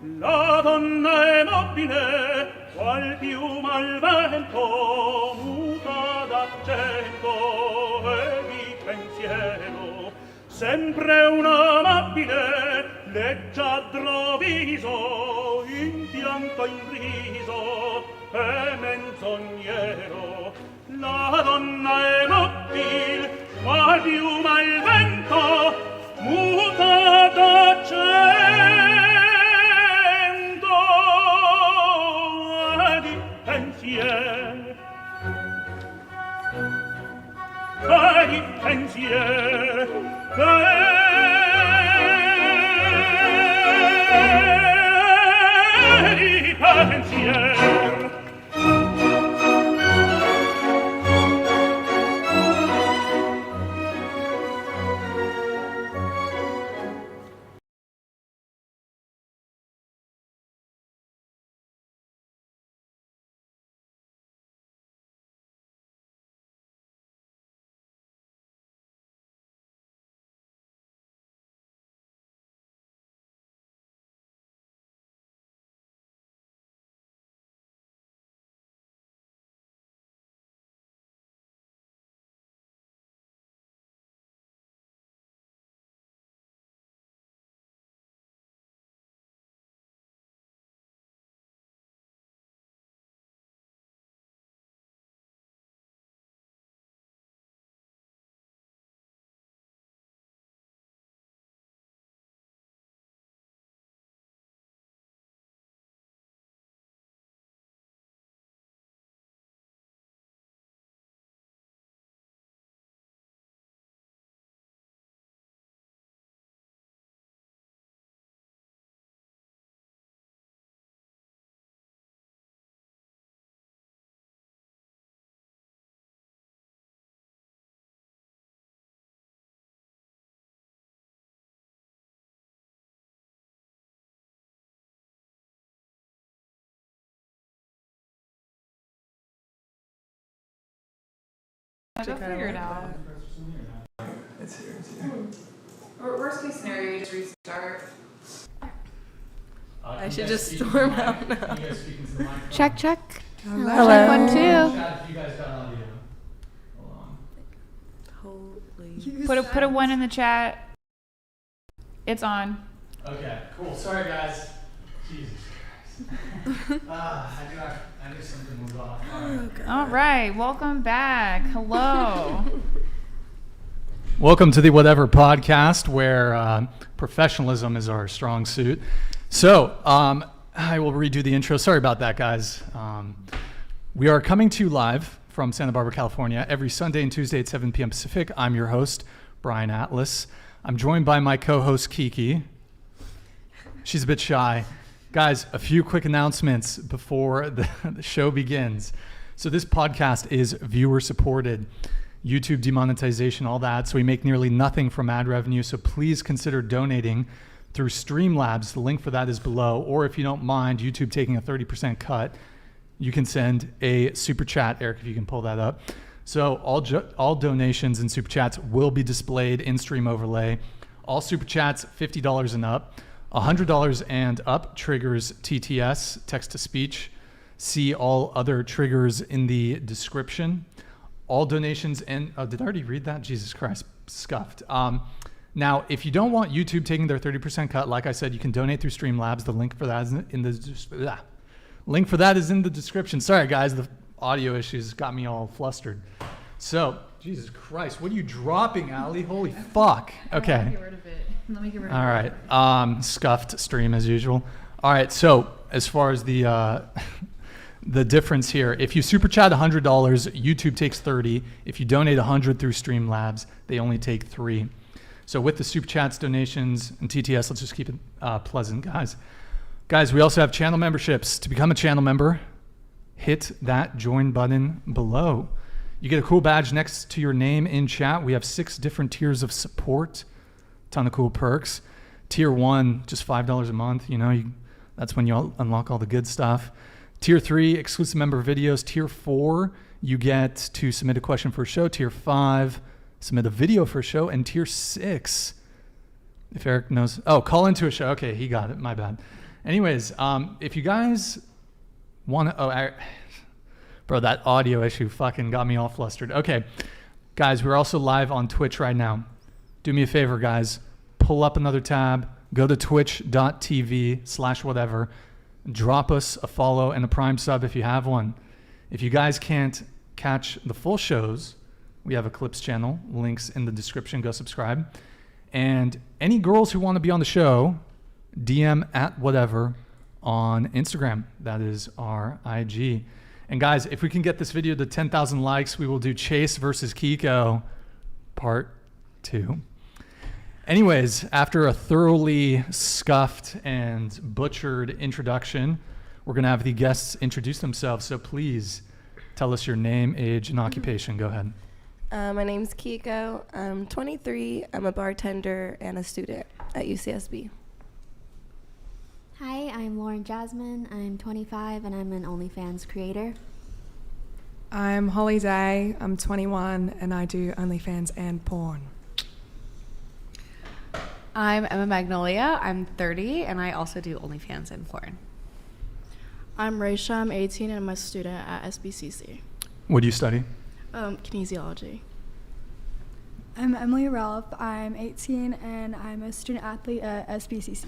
La donna è mobile, qual piuma al vento, muta d'accento e di pensiero. Sempre un amabile, leggiadro viso, in pianto in riso e menzognero. La donna è mobile, qual piuma al vento, muta d'accento e di pensiero. E di pensiero. E di pensiero. Go figure it out. It's here. Worst case scenario, you just restart. I should just storm out now. Check, check. Hello. Check 1, 2. Chat, if you guys got audio. Hold on. Holy. Put a 1 in the chat. It's on. Okay, cool. Sorry, guys. Jesus Christ. I knew something was off. All right, welcome back. Hello. Welcome to the Whatever podcast, where professionalism is our strong suit. So I will redo the intro. Sorry about that, guys. We are coming to you live from Santa Barbara, California, every Sunday and Tuesday at 7 p.m. Pacific. I'm your host, Brian Atlas. I'm joined by my co-host, Keeko. She's a bit shy. Guys, a few quick announcements before the show begins. So this podcast is viewer supported, YouTube demonetization, all that. So we make nearly nothing from ad revenue. So please consider donating through Streamlabs. The link for that is below. Or if you don't mind YouTube taking a 30% cut, you can send a super chat. Eric, if you can pull that up. So all donations and super chats will be displayed in Stream Overlay. All super chats, $50 and up. $100 and up triggers TTS, text to speech. See all other triggers in the description. All donations and did I already read that? Jesus Christ, scuffed. Now, if you don't want YouTube taking their 30% cut, like I said, you can donate through Streamlabs. The link for that is in the description. Sorry, guys, the audio issues got me all flustered. So, Jesus Christ, what are you dropping, Aly? Holy fuck. Okay. Get rid of it. Let me get rid of it. All right. Scuffed stream as usual. All right. So as far as the difference here, if you super chat $100, YouTube takes 30. If you donate 100 through Streamlabs, they only take 3. So with the super chats, donations, and TTS, let's just keep it pleasant, guys. Guys, we also have channel memberships. To become a channel member, hit that join button below. You get a cool badge next to your name in chat. We have 6 different tiers of support. Ton of cool perks. Tier 1, just $5 a month. You know, that's when you unlock all the good stuff. Tier 3, exclusive member videos. Tier 4, you get to submit a question for a show. Tier 5, submit a video for a show. And Tier 6 If Eric knows. Oh, call into a show. Okay, he got it. My bad. Anyways, if you guys want to... bro, that audio issue fucking got me all flustered. Okay, guys, we're also live on Twitch right now. Do me a favor, guys. Pull up another tab. Go to twitch.tv/whatever. Drop us a follow and a Prime sub if you have one. If you guys can't catch the full shows, we have a Clips channel. Links in the description. Go subscribe. And any girls who want to be on the show, DM at whatever on Instagram. That is our IG. And guys, if we can get this video to 10,000 likes, we will do Chase versus Keeko part 2. Anyways, after a thoroughly scuffed and butchered introduction, we're going to have the guests introduce themselves. So please tell us your name, age, and occupation. Go ahead. My name's Keeko. I'm 23. I'm a bartender and a student at UCSB. Hi, I'm Lauren Jasmine. I'm 25 and I'm an OnlyFans creator. I'm Holly Day. I'm 21 and I do OnlyFans and porn. I'm Emma Magnolia. I'm 30 and I also do OnlyFans and porn. I'm Raisha. I'm 18 and I'm a student at SBCC. What do you study? Kinesiology. I'm Emily Ralph. I'm 18 and I'm a student athlete at SBCC.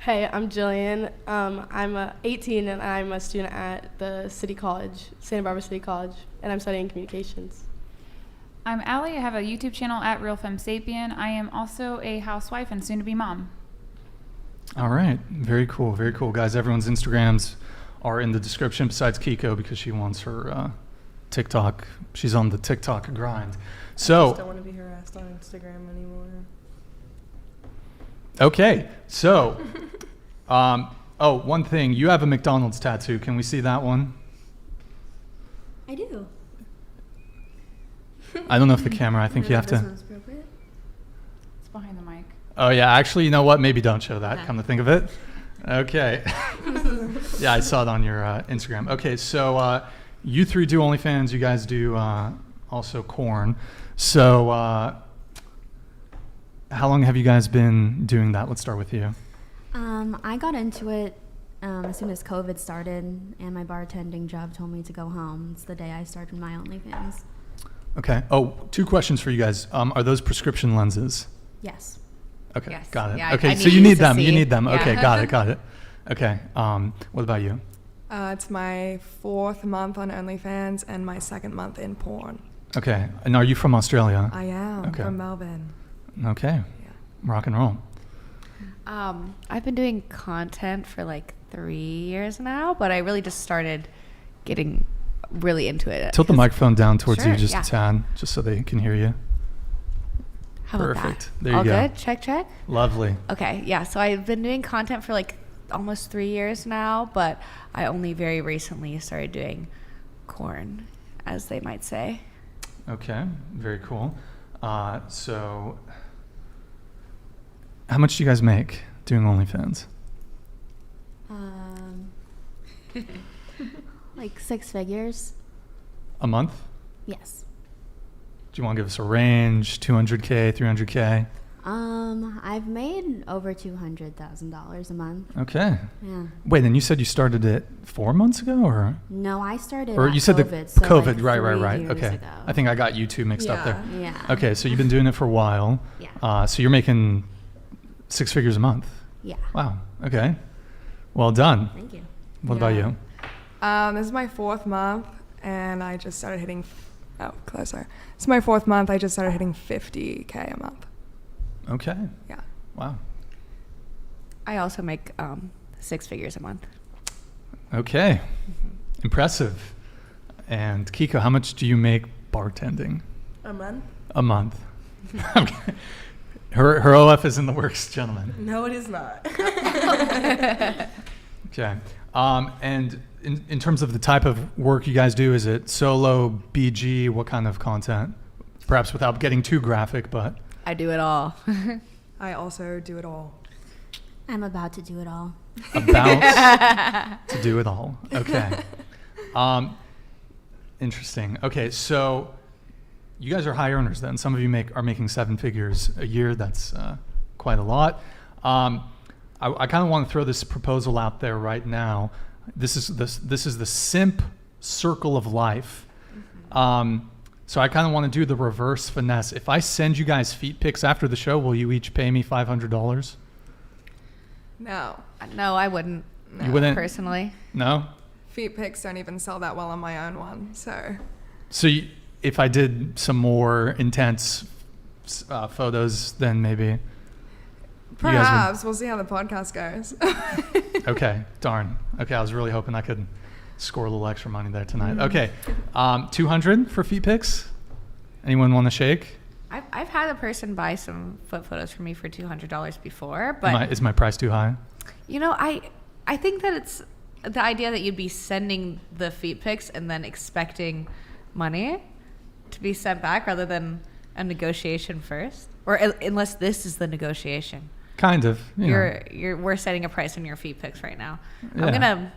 Hey, I'm Jillian. I'm 18 and I'm a student at the City College, Santa Barbara City College, and I'm studying communications. I'm Aly. I have a YouTube channel at Real Femme Sapien. I am also a housewife and soon-to-be mom. All right. Very cool. Very cool. Guys, everyone's Instagrams are in the description besides Keeko because she wants her TikTok. She's on the TikTok grind. I So, just don't want to be harassed on Instagram anymore. okay. So, one thing. You have a McDonald's tattoo. Can we see that one? I do. I don't know if the camera, I think you have This to. one's appropriate. It's behind the mic. Oh, yeah. Actually, you know what? Maybe don't show that, Okay. come to think of it. Okay. Yeah, I saw it on your Instagram. Okay, so you three do OnlyFans. You guys do also corn. So how long have you guys been doing that? Let's start with you. I got into it as soon as COVID started, and my bartending job told me to go home. It's the day I started my OnlyFans. Okay. Oh, 2 questions for you guys. Are those prescription lenses? Yes. Okay, Yes. got it. Yeah, Okay, I so need you these need to them. You see. need them. Yeah. Okay, got it. Okay. What about you? It's my 4th month on OnlyFans and my 2nd month in porn. Okay. And are you from Australia? I am Okay. from Melbourne. Okay. Yeah. Rock and roll. I've been doing content for like 3 years now, but I really just started getting really into it. Tilt the microphone down towards Sure, you just yeah. a tad, just so they can hear you. How about Perfect. that? There you All go. good? Check. Lovely. Okay, yeah, so I've been doing content for like almost 3 years now, but I only very recently started doing corn, as they might say. Okay, very cool. So, how much do you guys make doing OnlyFans? Like 6 figures. A month? Yes. Do you want to give us a range? 200K, 300K? I've made over $200,000 a month. Okay. Yeah. Wait, and you said you started it 4 months ago, or? No, I started Or at you said COVID, the so COVID, like right. 3 years Okay. ago. I think I got you two mixed up there. Yeah. Okay, so you've been doing it for a while. Yeah. So you're making 6 figures a month. Yeah. Wow. Okay. Well done. Thank you. What about you? This is my 4th month and I just started hitting, closer. It's my 4th month. I just started hitting 50K a month. Okay. Yeah. Wow. I also make 6 figures a month. Okay. Impressive. And Keeko, how much do you make bartending? A month? A month. Her OF is in the works, gentlemen. No, it is not. Okay. And in terms of the type of work you guys do, is it solo, BG? What kind of content? Perhaps without getting too graphic, but I do it all. I also do it all. I'm about to do it all. about to do it all. Okay. Interesting. Okay, so you guys are high earners then. Some of you are making 7 figures a year. That's quite a lot. I kind of want to throw this proposal out there right now. This is the simp circle of life. So I kind of want to do the reverse finesse. If I send you guys feet pics after the show, will you each pay me $500? No. No, I wouldn't. No. You wouldn't? Personally. No? Feet pics don't even sell that well on my own one, so. So if I did some more intense photos, then maybe. Perhaps. We'll see how the podcast goes. Okay, darn. Okay, I was really hoping I could score a little extra money there tonight. Okay, 200 for feet pics. Anyone want to shake? I've had a person buy some foot photos for me for $200 before, but Is my price too high? you know, I think that it's the idea that you'd be sending the feet pics and then expecting money to be sent back rather than a negotiation first, or unless this is the negotiation. Kind of. We're setting a price on your feet pics right now. Yeah.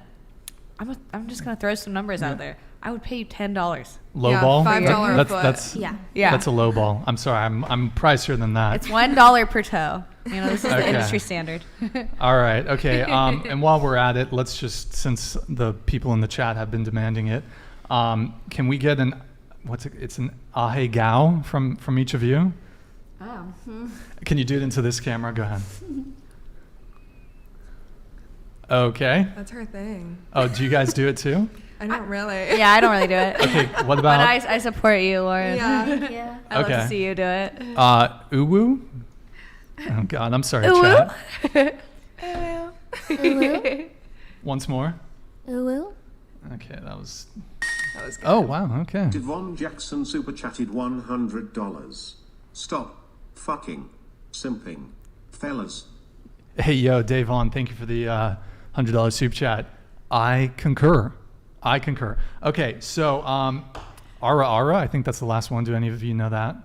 I'm just gonna throw some numbers out there. I would pay you $10. Low Yeah, ball. $5 a foot. That's Yeah. That's a low ball. I'm sorry. I'm pricier than that. It's $1 per toe. You know, this is the industry standard. All right. Okay. And while we're at it, let's just, since the people in the chat have been demanding it, can we get it's an ahe gao from each of you? Oh. Can you do it into this camera? Go ahead. Okay. That's her thing. Oh, do you guys do it too? I don't really. Yeah, I don't really do it. Okay. What about? But I support you, Lauren. Yeah. I love to see you do it. Uwu? Oh God, I'm sorry, chat. Ooh. Once more. Ooh. Okay, that was good. Oh wow, okay. Devon Jackson super chatted $100. Stop fucking simping, fellas. Hey yo, Davon, thank you for the $100 super chat. I concur. Okay, so Ara, I think that's the last one. Do any of you know that?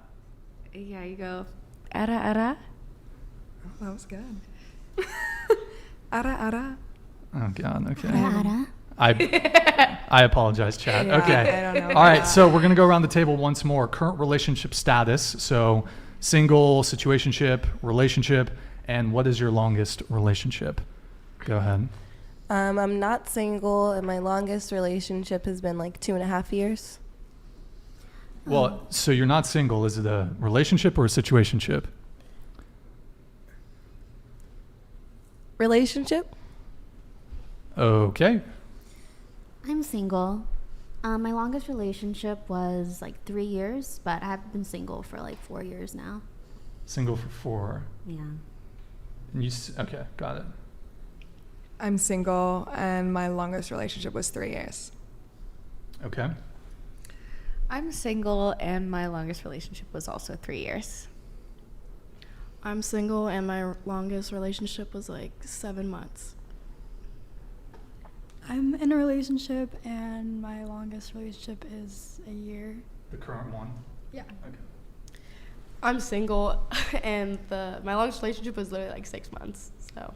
Yeah, you go. Ara. Oh, that was good. Ara. Oh God, okay. Ara. I apologize, chat. Yeah, okay. I don't know All right, that. so we're gonna go around the table once more. Current relationship status. So single, situationship, relationship, and what is your longest relationship? Go ahead. I'm not single, and my longest relationship has been like 2.5 years. Well, so you're not single. Is it a relationship or a situationship? Relationship? Okay. I'm single. My longest relationship was like 3 years, but I've been single for like 4 years now. Single for 4. Yeah. And okay, got it. I'm single, and my longest relationship was 3 years. Okay. I'm single, and my longest relationship was also 3 years. I'm single, and my longest relationship was like 7 months. I'm in a relationship, and my longest relationship is a year. The current one? Yeah. Okay. I'm single, and my longest relationship was literally like 6 months. So.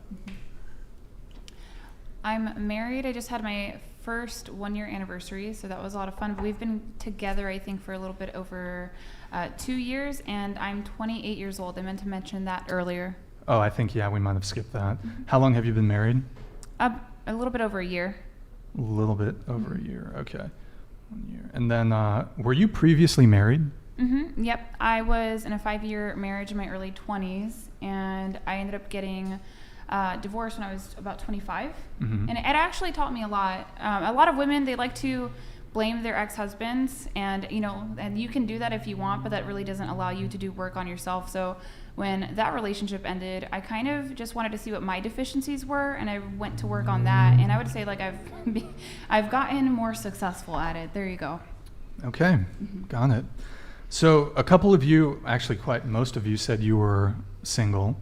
I'm married. I just had my first 1-year anniversary, so that was a lot of fun. We've been together, I think, for a little bit over 2 years, and I'm 28 years old. I meant to mention that earlier. Oh, I think, yeah, we might have skipped that. How long have you been married? A little bit over a year. A little bit over a year. Okay. 1 year. And then, were you previously married? Mm-hmm. Yep. I was in a 5-year marriage in my early 20s, and I ended up getting divorced when I was about 25. Mm-hmm. And it actually taught me a lot. A lot of women, they like to blame their ex-husbands, and and you can do that if you want, but that really doesn't allow you to do work on yourself. So when that relationship ended, I kind of just wanted to see what my deficiencies were, and I went to work on that. And I would say, like, I've gotten more successful at it. There you go. Okay, got it. So a couple of you, actually quite most of you, said you were single.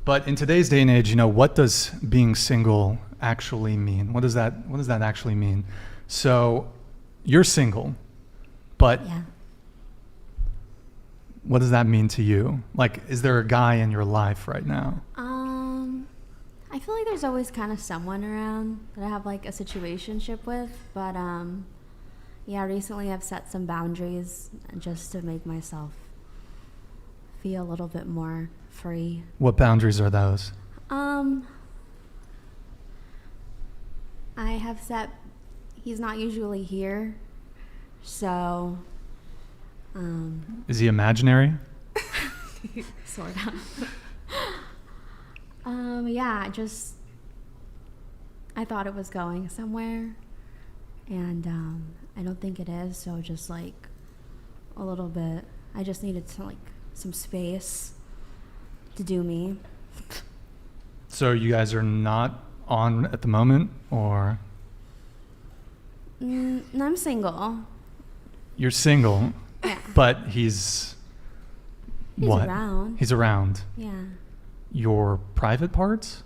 But in today's day and age, what does being single actually mean? What does that actually mean? So you're single, but Yeah. what does that mean to you? Like, is there a guy in your life right now? I feel like there's always kind of someone around that I have like a situationship with, but yeah, recently I've set some boundaries just to make myself feel a little bit more free. What boundaries are those? I have set, he's not usually here, so, Is he imaginary? sort of. Yeah, I thought it was going somewhere, and I don't think it is, so just like a little bit, I just needed some space to do me. So you guys are not on at the moment, or? I'm single. You're single, Yeah. but he's what? Around. He's around. Yeah. Your private parts?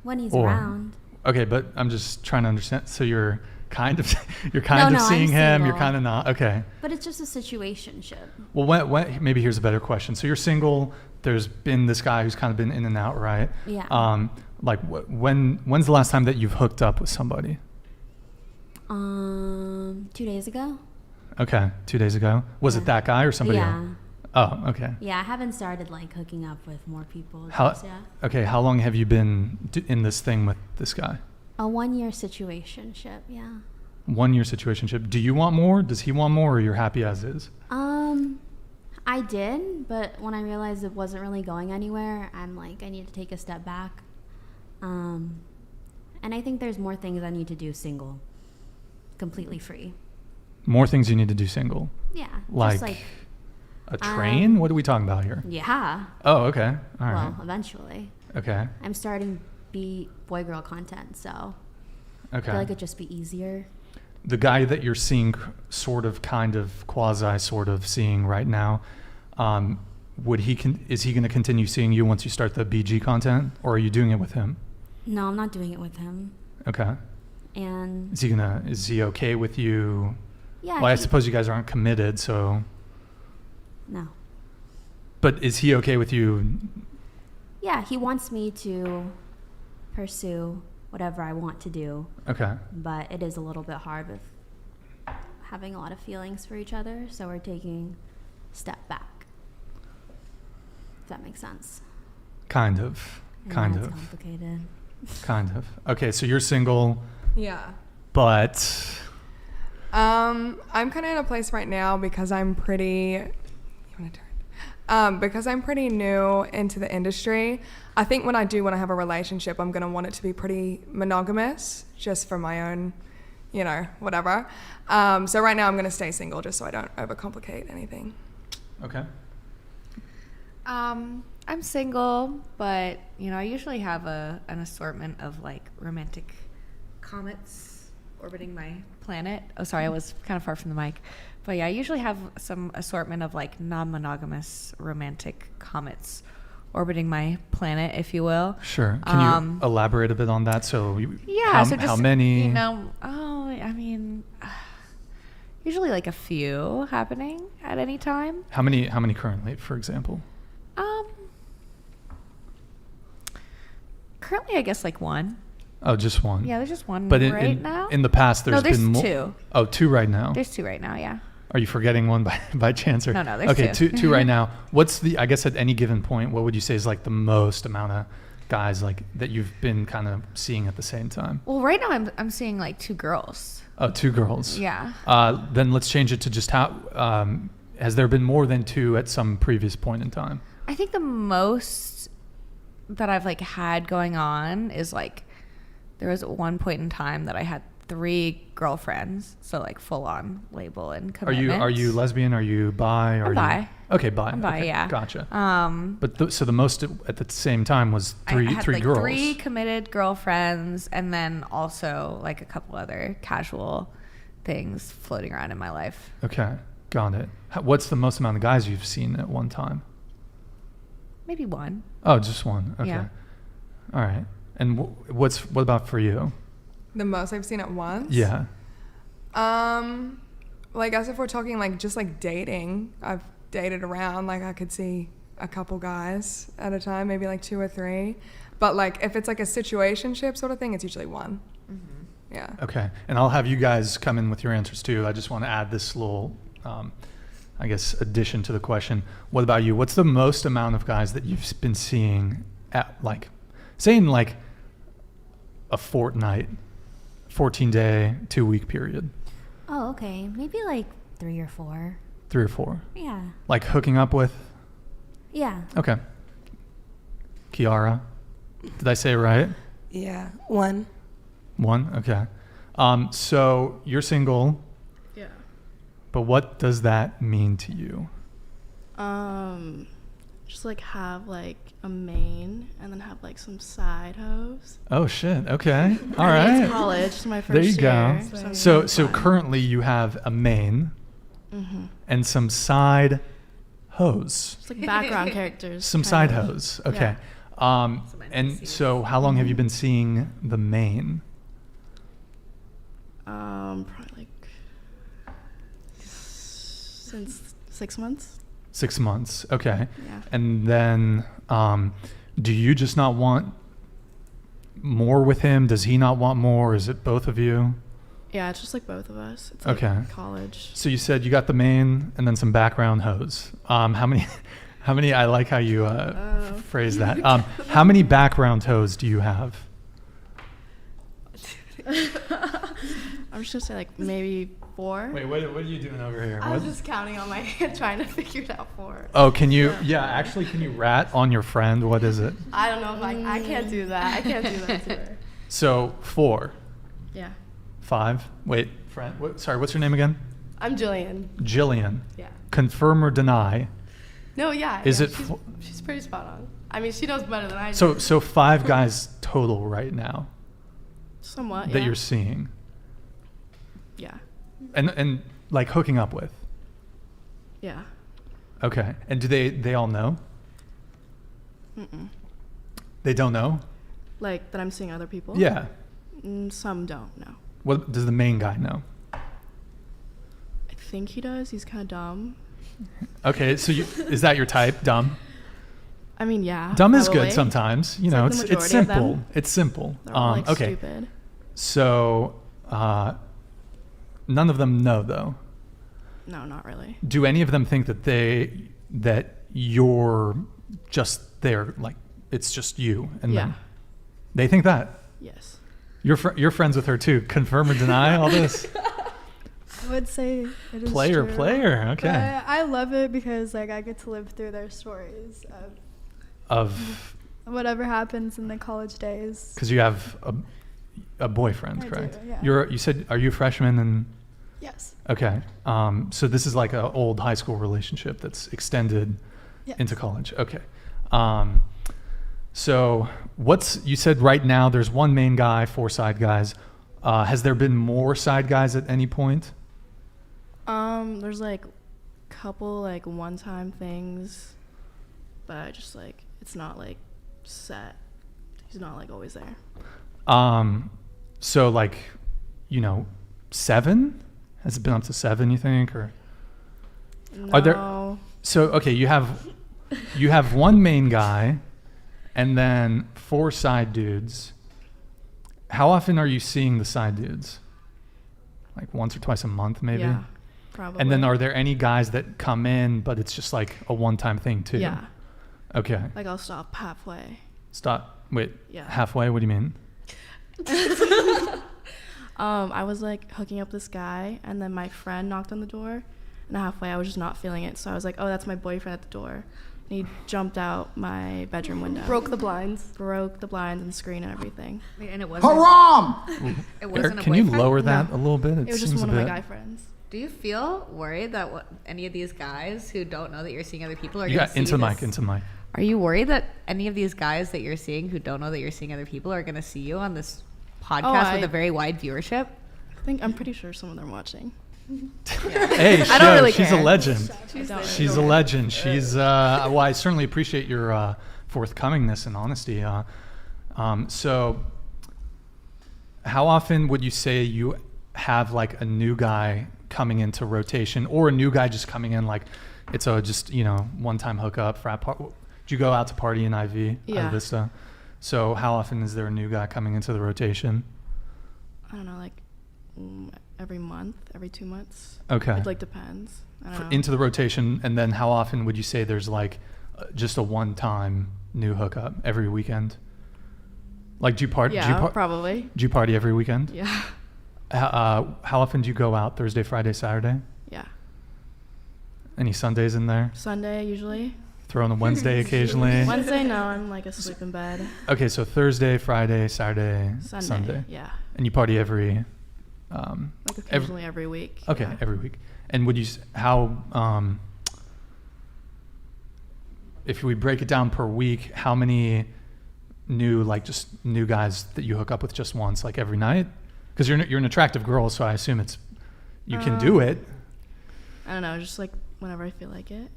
When he's Or- around. Okay, but I'm just trying to understand. So you're kind of No, seeing I'm him. You're single. kind of not. Okay. But it's just a situationship. Well, maybe here's a better question. So you're single. There's been this guy who's kind of been in and out, right? Yeah. Like when's the last time that you've hooked up with somebody? 2 days ago. Okay, 2 days ago. Was it that guy or somebody Yeah. else? Oh, okay. Yeah, I haven't started like hooking up with more people. How? just yet. Okay, how long have you been in this thing with this guy? A 1-year situationship. Yeah. 1 year situationship. Do you want more? Does he want more, or you're happy as is? I did, but when I realized it wasn't really going anywhere, I'm like, I need to take a step back. And I think there's more things I need to do single, completely free. More things you need to do single. Yeah. Like, just like a train? What are we talking about here? Yeah. Oh, okay. All right. Well, eventually. Okay. I'm starting boy girl content, so I Okay. feel like it'd just be easier. The guy that you're seeing, sort of, kind of, quasi, sort of seeing right now, is he going to continue seeing you once you start the BG content, or are you doing it with him? No, I'm not doing it with him. Okay. And Is he okay with you? yeah. Well, I suppose you guys aren't committed, so. No. But is he okay with you? Yeah, he wants me to pursue whatever I want to do. Okay. But it is a little bit hard with having a lot of feelings for each other, so we're taking a step back. If that makes sense. Kind of. Yeah, Kind it's of. complicated. Kind of. Okay, so you're single, Yeah. but I'm kind of in a place right now because I'm pretty. You want to turn? Because I'm pretty new into the industry. I think when I have a relationship, I'm gonna want it to be pretty monogamous, just for my own, whatever. So right now I'm gonna stay single just so I don't overcomplicate anything. okay. I'm single, but I usually have an assortment of like romantic comets orbiting my planet. Oh, sorry, I was kind of far from the mic. But yeah, I usually have some assortment of like non-monogamous romantic comets orbiting my planet, if you will. Sure. Can you elaborate a bit on that? So Yeah. how many? Usually like a few happening at any time. How many currently, for example? Currently, I guess like one. Oh, just one. Yeah, there's just one But now. in the past, there's there's been more. two. Oh, two right now. There's two right now, yeah. Are you forgetting one by chance? Or? No, there's okay, two. two right now. What's I guess at any given point, what would you say is like the most amount of guys like that you've been kind of seeing at the same time? Well, right now I'm seeing like 2 girls. Oh, 2 girls. Yeah. Then let's change it to just how, has there been more than 2 at some previous point in time? I think the most that I've like had going on is like, there was one point in time that I had 3 girlfriends, so like full on label and commitment. Are you lesbian? Are you bi? I'm bi. Okay, bi. I'm bi, okay, yeah. Gotcha. But so the most at the same time was three I had like girls. 3 committed girlfriends, and then also like a couple other casual things floating around in my life. Okay, got it. What's the most amount of guys you've seen at one time? Maybe 1. Oh, just 1. Okay. Yeah. All right. And what about for you? The most I've seen at once? Yeah. Like, as if we're talking like just like dating, I've dated around, like I could see a couple guys at a time, maybe like 2 or 3. But like if it's like a situationship sort of thing, it's usually 1. Mm-hmm. Yeah. Okay. And I'll have you guys come in with your answers too. I just want to add this little I guess, addition to the question. What about you? What's the most amount of guys that you've been seeing at, like, say in like a fortnight, 14-day, 2-week period? Oh, okay. Maybe like 3 or 4. 3 or 4? Yeah. Like hooking up with? Yeah. Okay. Kiara, did I say it right? Yeah, 1. 1? Okay. So you're single. Yeah. But what does that mean to you? Just like have like a main and then have like some side hoes. Oh shit. Okay. All I mean, right. it's college. It's my first There you year. go. So So currently you have a main and some side hoes. it's like background characters. Some kind side of. hoes. Okay. And so how long have you been seeing the main? Probably like since 6 months. 6 months. Okay. Yeah. And then do you just not want more with him? Does he not want more? Is it both of you? Yeah, it's just like both of us. It's like Okay. college. So you said you got the main and then some background hoes. How many I like how you phrase that. How many background hoes do you have? I'm just gonna say like maybe 4. Wait, what are you doing over here? I was just counting on my hand trying to figure it out 4. Oh, can you? Yeah, actually, can you rat on your friend? What is it? I don't know if I can't do that. I can't do that to her. So 4. Yeah. 5. Wait, friend. Sorry, what's your name again? I'm Jillian. Jillian. Yeah. Confirm or deny? No, yeah. Is yeah, it? She's pretty spot on. I mean, she knows better than I do. So 5 guys total right now Somewhat. that yeah. you're seeing, Yeah. and like hooking up with. Yeah. Okay. And do they all know? Mm-mm. They don't know? Like that I'm seeing other people? Yeah. Some don't know. What does the main guy know? I think he does. He's kind of dumb. Okay, so is that your type, dumb? I mean, yeah. Dumb is probably. good sometimes. You It's know, like the it's majority of them. simple. It's simple. They're all like Okay. stupid. So none of them know though. No, not really. Do any of them think that you're just there, like it's just you and Yeah. them? They think that? Yes. You're friends with her too. Confirm or deny all this? I would say it is Player. true. Okay. But I love it because like I get to live through their stories Of whatever happens in the college days. because you have a boyfriend, I correct? do, yeah. You said, are you a freshman? And Yes. okay. So this is like an old high school relationship that's extended Yes. into college. Okay. So you said right now there's one main guy, 4 side guys. Has there been more side guys at any point? There's like couple like one-time things, but I just like it's not like set. He's not like always there. So like, 7? Has it been up to 7? You think, or No. are there? So okay, you have one main guy, and then 4 side dudes. How often are you seeing the side dudes? Like once or twice a month, maybe? Yeah, probably. And then are there any guys that come in, but it's just like a one-time thing too? Yeah. Okay. Like I'll stop halfway. Wait. Yeah. Halfway? What do you mean? I was like hooking up this guy, and then my friend knocked on the door, and halfway I was just not feeling it, so I was like, oh, that's my boyfriend at the door. And he jumped out my bedroom window. Broke the blinds. Broke the blinds and the screen and everything. Wait, and it wasn't. Haram! It wasn't a Can you boyfriend? lower that No. a little bit? It was just seems one a of my bit- guy friends. Do you feel worried that any of these guys who don't know that you're seeing other people are Yeah, going to see into the this? mic, into the mic. Are you worried that any of these guys that you're seeing who don't know that you're seeing other people are going to see you on this podcast with a very wide viewership? I'm pretty sure some of them are watching. Hey, I don't really she's care. a legend. She's a legend. She's well, I certainly appreciate your forthcomingness and honesty. So how often would you say you have like a new guy coming into rotation, or a new guy just coming in like it's just one-time hookup, frat part? Do you go out to party in IV, Yeah. Vista? So how often is there a new guy coming into the rotation? I don't know, like every month, every 2 months. Okay. It like depends. I don't know. Into the rotation, and then how often would you say there's like just a one-time new hookup every weekend? Like, do you party? Yeah, probably. Do you party every weekend? Yeah. How often do you go out? Thursday, Friday, Saturday? Yeah. Any Sundays in there? Sunday usually. Throw in a Wednesday occasionally? Wednesday, no, I'm like asleep in bed. Okay, so Thursday, Friday, Saturday, Sunday. Yeah. And you party every... like occasionally every week. Okay, yeah. every week. And would you... if we break it down per week, how many just new guys that you hook up with just once, like every night? Because you're an attractive girl, so I assume you can do it. I don't know, just like whenever I feel like it.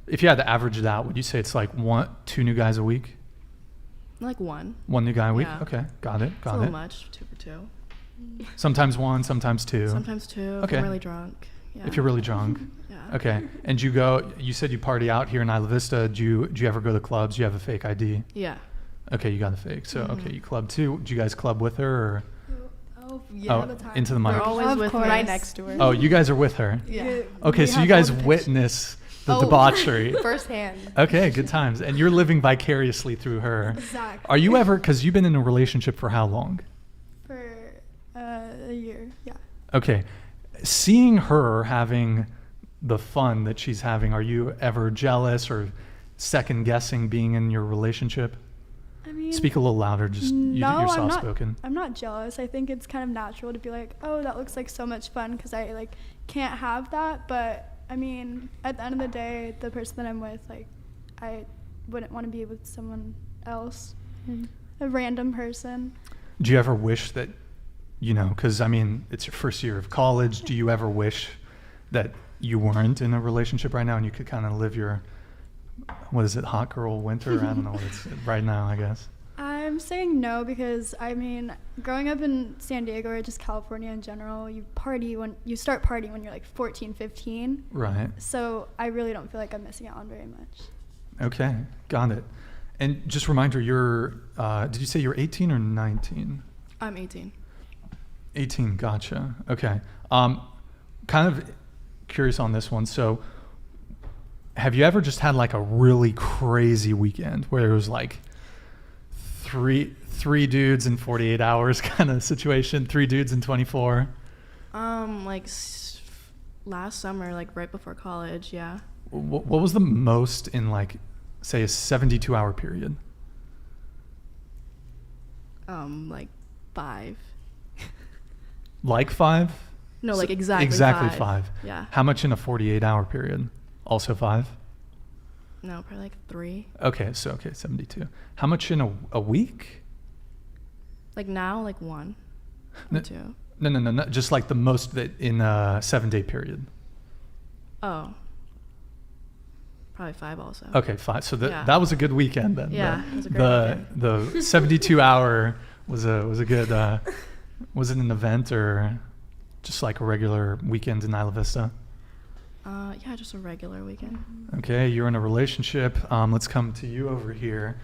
If you had to average it out, would you say it's like 2 new guys a week? Like one. One new guy a week? Yeah. Okay, got it. It's a little much, 2 for 2. Sometimes 1, sometimes 2. Sometimes 2. Okay. If I'm really drunk. Yeah. If you're really drunk. Yeah. Okay. And you said you party out here in Isla Vista. Do you ever go to clubs? Do you have a fake ID? Yeah. Okay, you got a fake. So, okay, you club too. Do you guys club with her or? Oh, yeah, all the time. Into the mic. We're always with her. Right next to her. Oh, you guys are with her? Yeah. Okay, so you guys witness the debauchery. Firsthand. Okay, good times. And you're living vicariously through her. Exactly. Are you ever, because you've been in a relationship for how long? For a year, yeah. Okay. Seeing her having the fun that she's having, are you ever jealous or second guessing being in your relationship? I mean, speak a little louder, just you're soft spoken. I'm not jealous. I think it's kind of natural to be like, oh, that looks like so much fun, because I like can't have that. But I mean, at the end of the day, the person that I'm with, like, I wouldn't want to be with someone else, a random person. Do you ever wish that, because I mean, it's your first year of college. Do you ever wish that you weren't in a relationship right now and you could kind of live your, what is it, hot girl winter? I don't know what it's right now, I guess. I'm saying no because, I mean, growing up in San Diego or just California in general, you start partying when you're like 14, 15. Right. So I really don't feel like I'm missing out on very much. Okay, got it. And just remind her, did you say you're 18 or 19? I'm 18. 18, gotcha. Okay. Kind of curious on this one. So have you ever just had like a really crazy weekend where it was like three dudes in 48 hours kind of situation, 3 dudes in 24? Like last summer, like right before college, yeah. What was the most in like, say, a 72-hour period? Like 5. Like 5? No, So like exactly 5. Yeah. How much in a 48-hour period? Also 5? No, probably like 3. Okay, 72. How much in a week? Like now, like 1 or 2. No. Just like the most that in a 7-day period. Oh. Probably 5 also. Okay, 5. So that was a good weekend then. Yeah, it was a great weekend. The 72-hour was a good. Was it an event or just like a regular weekend in Isla Vista? Yeah, just a regular weekend. Okay, you're in a relationship. Let's come to you over here.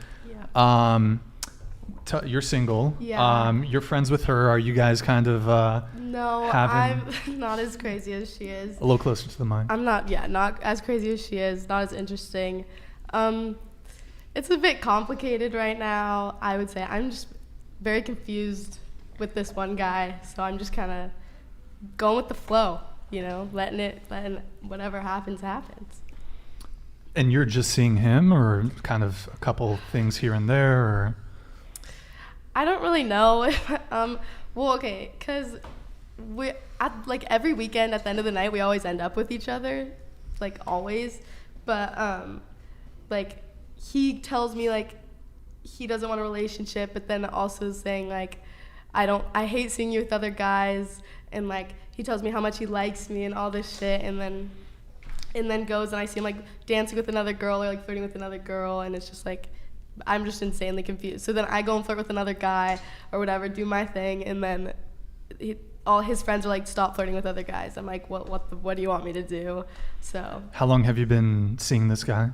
Yeah. You're single. Yeah. You're friends with her. Are you guys kind of No, having I'm not as crazy as she is. a little closer to the mic? I'm not as crazy as she is, not as interesting. It's a bit complicated right now, I would say. I'm just very confused with this one guy, so I'm just kind of going with the flow, letting whatever happens. And you're just seeing him, or kind of a couple things here and there, or? I don't really know. Well, okay, because like every weekend at the end of the night, we always end up with each other, like always. But like he tells me like he doesn't want a relationship, but then also saying like I hate seeing you with other guys, and like he tells me how much he likes me and all this shit, and then goes and I see him like dancing with another girl or like flirting with another girl, and it's just like I'm just insanely confused. So then I go and flirt with another guy or whatever, do my thing, and then all his friends are like, stop flirting with other guys. I'm like, what do you want me to do? So How long have you been seeing this guy?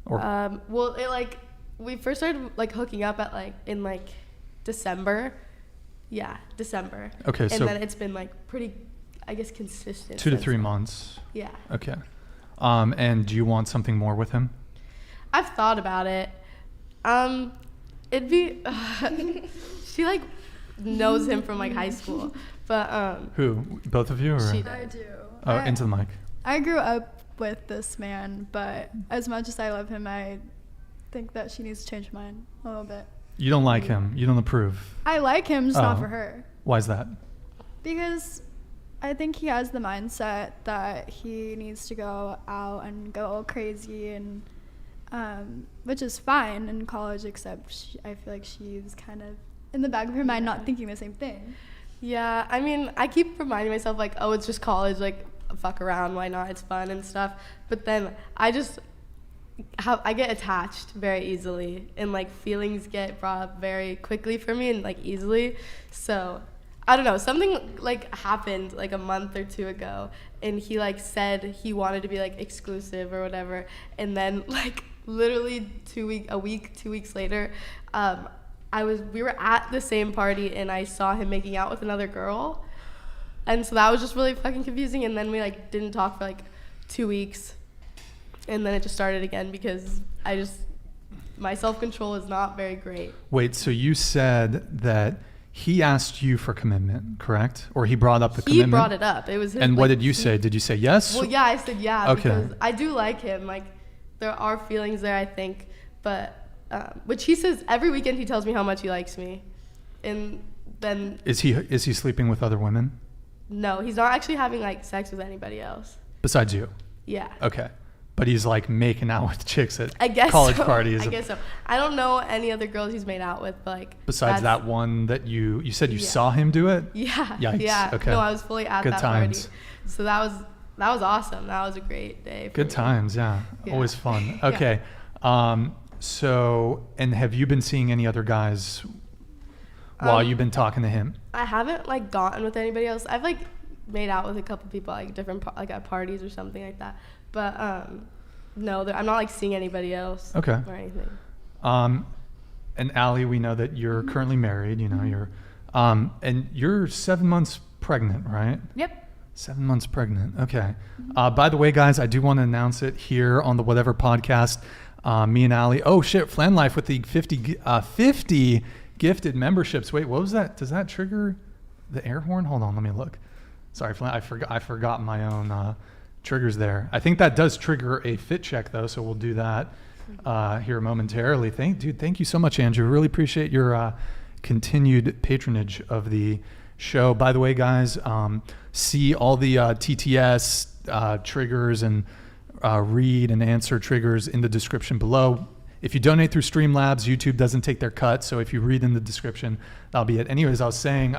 Or well, we first started like hooking up in December, Yeah, December. Okay, and so then it's been like pretty, I guess, consistent. 2 to since 3 then. months. Yeah. Okay. And do you want something more with him? I've thought about it. It'd be she like knows him from like high school, but Who? Both of you, or? She I do. Oh, into the mic. I grew up with this man, but as much as I love him, I think that she needs to change her mind a little bit. You don't like him. You don't approve. I like him, just not Oh. for her. Why is that? Because I think he has the mindset that he needs to go out and go crazy, and which is fine in college, except I feel like she's kind of in the back of her mind not thinking the same thing. yeah, I mean, I keep reminding myself like, oh, it's just college, like fuck around, why not? It's fun and stuff. But then I get attached very easily, and like feelings get brought up very quickly for me and like easily. So I don't know, something like happened like a month or 2 ago, and he like said he wanted to be like exclusive or whatever, and then like literally 2 weeks later, we were at the same party and I saw him making out with another girl, and so that was just really fucking confusing. And then we like didn't talk for like 2 weeks, and then it just started again because my self-control is not very great. Wait, so you said that he asked you for commitment, correct? Or he brought up the commitment? He brought it up. It was his, and what like, did you say? Did you say yes? Well, yeah, I said yeah, Okay. because I do like him. Like, there are feelings there, I think, but which he says every weekend he tells me how much he likes me, and then Is he sleeping with other women no, he's not actually having like sex with anybody else. besides you? Yeah. Okay, but he's like making out with chicks at I guess college so. parties. I guess so. I don't know any other girls he's made out with, but like Besides that's- that one that you said you Yeah. saw him do it? Yeah. Yikes. Yeah. Okay. No, I was fully at Good that times. party. So that was awesome. That was a great day. For Good me. times, yeah. Yeah. Always fun. Yeah. Okay. So, and have you been seeing any other guys while you've been talking to him? I haven't like gotten with anybody else. I've like made out with a couple people like like at parties or something like that. But no, I'm not like seeing anybody else. Okay. Or anything. And Aly, we know that you're currently married. You know, you're, and you're 7 months pregnant, right? Yep. 7 months pregnant. Okay. By the way, guys, I do want to announce it here on the Whatever podcast. Me and Aly. Oh shit, Flan Life with the 50 gifted memberships. Wait, what was that? Does that trigger the air horn? Hold on, let me look. Sorry, Flan, I forgot my own triggers there. I think that does trigger a fit check though, so we'll do that here momentarily. Thank you so much, Andrew. Really appreciate your continued patronage of the show. By the way, guys, see all the TTS triggers and read and answer triggers in the description below. If you donate through Streamlabs, YouTube doesn't take their cut, so if you read in the description, that'll be it. Anyways, I was saying,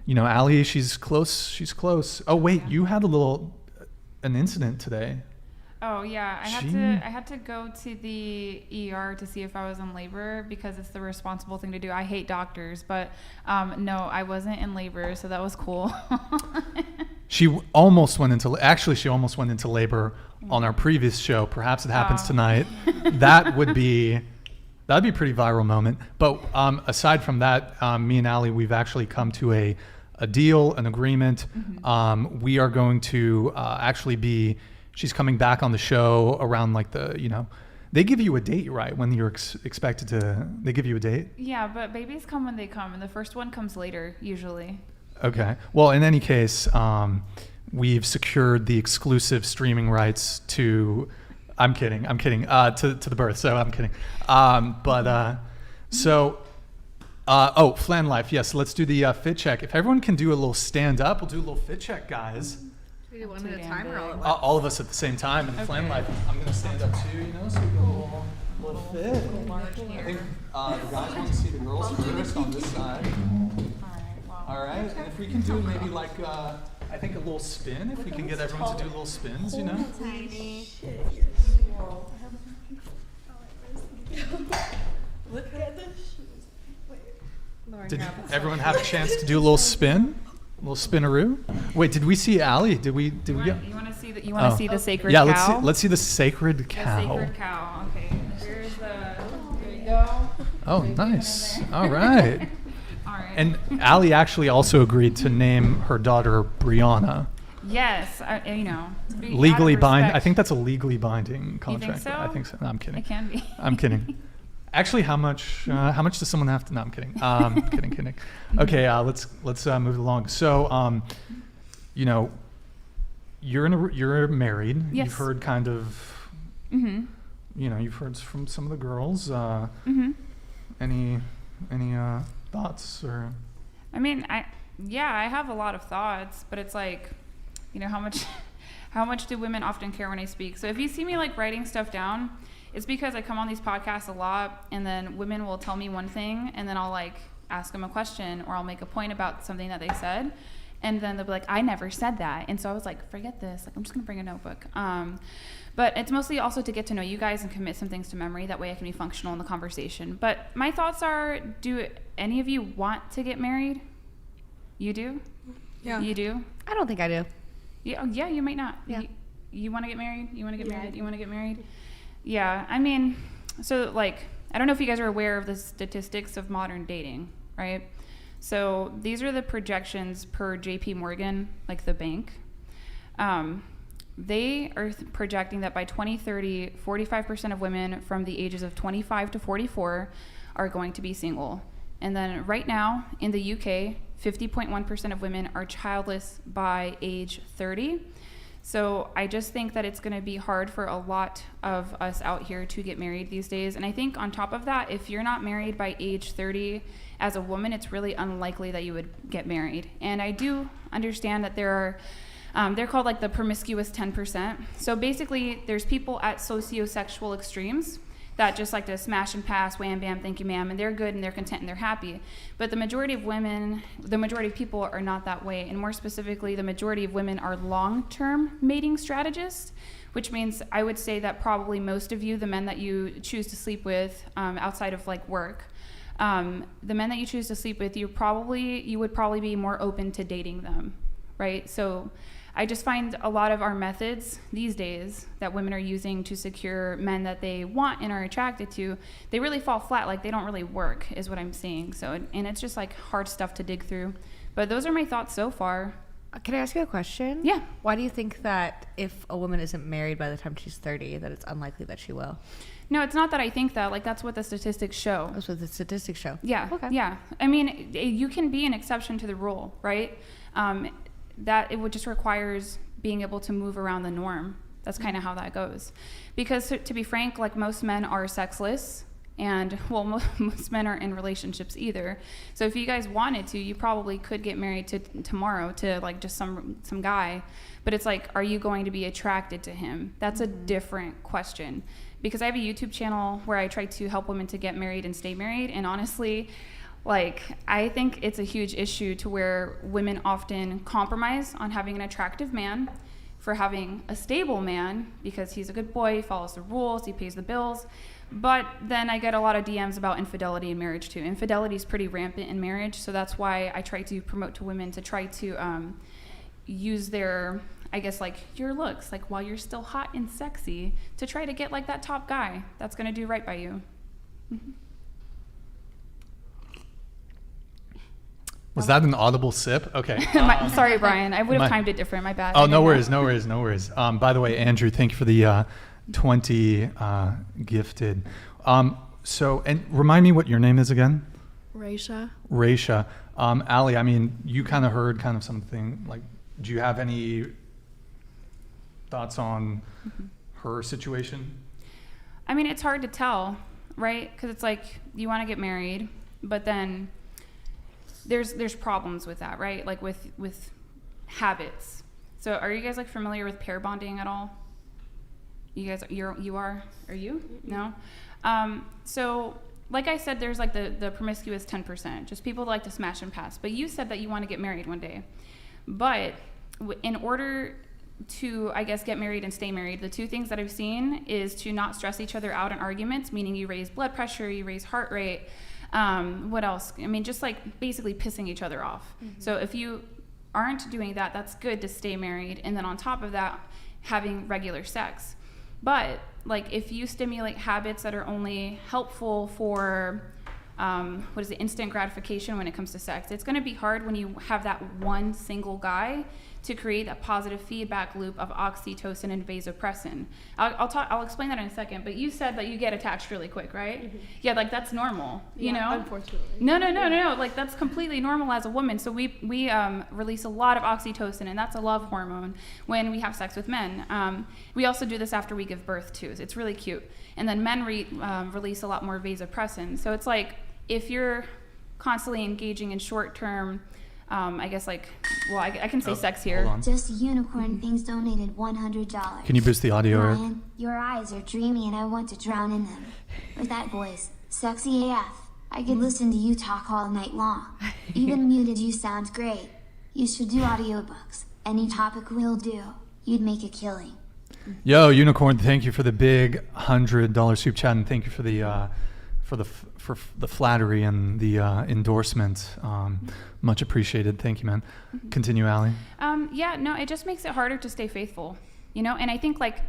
you know, Aly, she's close. Oh wait, you had an incident today. Oh yeah, I had to go to the ER to see if I was in labor because it's the responsible thing to do. I hate doctors, but no, I wasn't in labor, so that was cool. She almost went into labor on our previous show. Perhaps it happens tonight. That'd be a pretty viral moment. But aside from that, me and Aly, we've actually come to a deal, an agreement. Mm-hmm. We are going to actually she's coming back on the show around like they give you a date, right? When you're expected to, they give you a date? Yeah, but babies come when they come, and the first one comes later, usually. Okay. Well, in any case, we've secured the exclusive streaming rights to, I'm kidding, to the birth, so I'm kidding. Flan Life, yes, let's do the fit check. If everyone can do a little stand up, we'll do a little fit check, guys. We do one at a time or all at once? All of us at the same time. And Flan Life, I'm going to stand up too, so we go a little fit. I think the guys want to see the girls first on this side. All right, and if we can do maybe like, I think a little spin, if we can get everyone to do little spins, you know? Tiny. Look at the shoes. Did everyone have a chance to do a little spin? A little spinaroo? Wait, did we see Aly? Did we get? You want to see the sacred cow? Yeah, let's see the sacred cow. The sacred cow. Okay. There you go. Oh, nice. All right. All right. And Aly actually also agreed to name her daughter Brianna. Yes, you know. Legally bind. I think that's a legally binding contract. You think so? I think so. No, I'm kidding. It can be. I'm kidding. Actually, how much does someone have to? No, I'm kidding. Kidding. Okay, let's move along. So, you know, you're married. Yes. You've heard kind of. Mm-hmm. You know, you've heard from some of the girls. Mm-hmm. Any thoughts or? I mean, I have a lot of thoughts, but it's like, you know, how much do women often care when I speak? So if you see me like writing stuff down, it's because I come on these podcasts a lot, and then women will tell me one thing, and then I'll like ask them a question, or I'll make a point about something that they said, and then they'll be like, I never said that. And so I was like, forget this. Like, I'm just gonna bring a notebook. But it's mostly also to get to know you guys and commit some things to memory. That way I can be functional in the conversation. But my thoughts are, do any of you want to get married? You do? Yeah. You do? I don't think I do. Yeah, yeah, you might not. Yeah. You want to get married? You want to get married? You want to get married? Yeah, I mean, so like, I don't know if you guys are aware of the statistics of modern dating, right? So these are the projections per JP Morgan, like the bank. They are projecting that by 2030, 45% of women from the ages of 25 to 44 are going to be single. And then right now in the UK, 50.1% of women are childless by age 30. So I just think that it's going to be hard for a lot of us out here to get married these days. And I think on top of that, if you're not married by age 30 as a woman, it's really unlikely that you would get married. And I do understand that there are they're called like the promiscuous 10%. So basically, there's people at sociosexual extremes that just like to smash and pass, wham, bam, thank you, ma'am, and they're good and they're content and they're happy. But the majority of women, the majority of people are not that way. And more specifically, the majority of women are long-term mating strategists, which means I would say that probably most of you, the men that you choose to sleep with outside of like work, the men that you choose to sleep with, you would probably be more open to dating them, right? So I just find a lot of our methods these days that women are using to secure men that they want and are attracted to, they really fall flat. Like they don't really work is what I'm seeing. So, and it's just like hard stuff to dig through. But those are my thoughts so far. Can I ask you a question? Yeah. Why do you think that if a woman isn't married by the time she's 30, that it's unlikely that she will? No, it's not that I think that. Like, that's what the statistics show. That's what the statistics show. Yeah. Okay. Yeah. I mean, you can be an exception to the rule, right? That it would just requires being able to move around the norm. That's kind of how that goes. Because to be frank, like most men are sexless, and well, most men aren't in relationships either. So if you guys wanted to, you probably could get married tomorrow to like just some guy. But it's like, are you going to be attracted to him? That's a different question. Because I have a YouTube channel where I try to help women to get married and stay married, and honestly, like, I think it's a huge issue to where women often compromise on having an attractive man for having a stable man because he's a good boy, he follows the rules, he pays the bills. But then I get a lot of DMs about infidelity in marriage too. Infidelity is pretty rampant in marriage, so that's why I try to promote to women to try to use their, I guess, like your looks, like while you're still hot and sexy, to try to get like that top guy that's gonna do right by you. Mm-hmm. Was that an audible sip? Okay. Sorry, Brian. I would have timed it different. My bad. Oh, no worries. By the way, Andrew, thank you for the 20 gifted. So, and remind me what your name is again? Raisha. Aly, I mean, you kind of heard kind of something, like, do you have any thoughts on her situation? I mean, it's hard to tell, right? Because it's like, you want to get married, but then there's problems with that, right? Like with habits. So are you guys like familiar with pair bonding at all? You guys, you are? Are you? No? So like I said, there's like the promiscuous 10%, just people that like to smash and pass. But you said that you want to get married one day. But in order to, I guess, get married and stay married, the two things that I've seen is to not stress each other out in arguments, meaning you raise blood pressure, you raise heart rate. What else? I mean, just like basically pissing each other off. So if you aren't doing that, that's good to stay married. And then on top of that, having regular sex. But like if you stimulate habits that are only helpful for instant gratification when it comes to sex. It's going to be hard when you have that one single guy to create a positive feedback loop of oxytocin and vasopressin. I'll explain that in a second, but you said that you get attached really quick, right? Mm-hmm. Yeah, like that's normal, you know? Unfortunately. No, like that's completely normal as a woman. So we release a lot of oxytocin, and that's a love hormone when we have sex with men. We also do this after we give birth too. It's really cute. And then men release a lot more vasopressin. So it's like if you're constantly engaging in short-term, I guess I can say sex here. Just a unicorn things donated $100. Can you boost the audio, Eric? Ryan, your eyes are dreamy and I want to drown in them. With that voice, sexy AF. I could listen to you talk all night long. Even muted you sounds great. You should do audiobooks. Any topic will do. You'd make a killing. Yo, Unicorn, thank you for the big $100 soup chat, and thank you for the flattery and the endorsement. Much appreciated. Thank you, man. Mm-hmm. Continue, Aly. It just makes it harder to stay faithful, you know? And I think like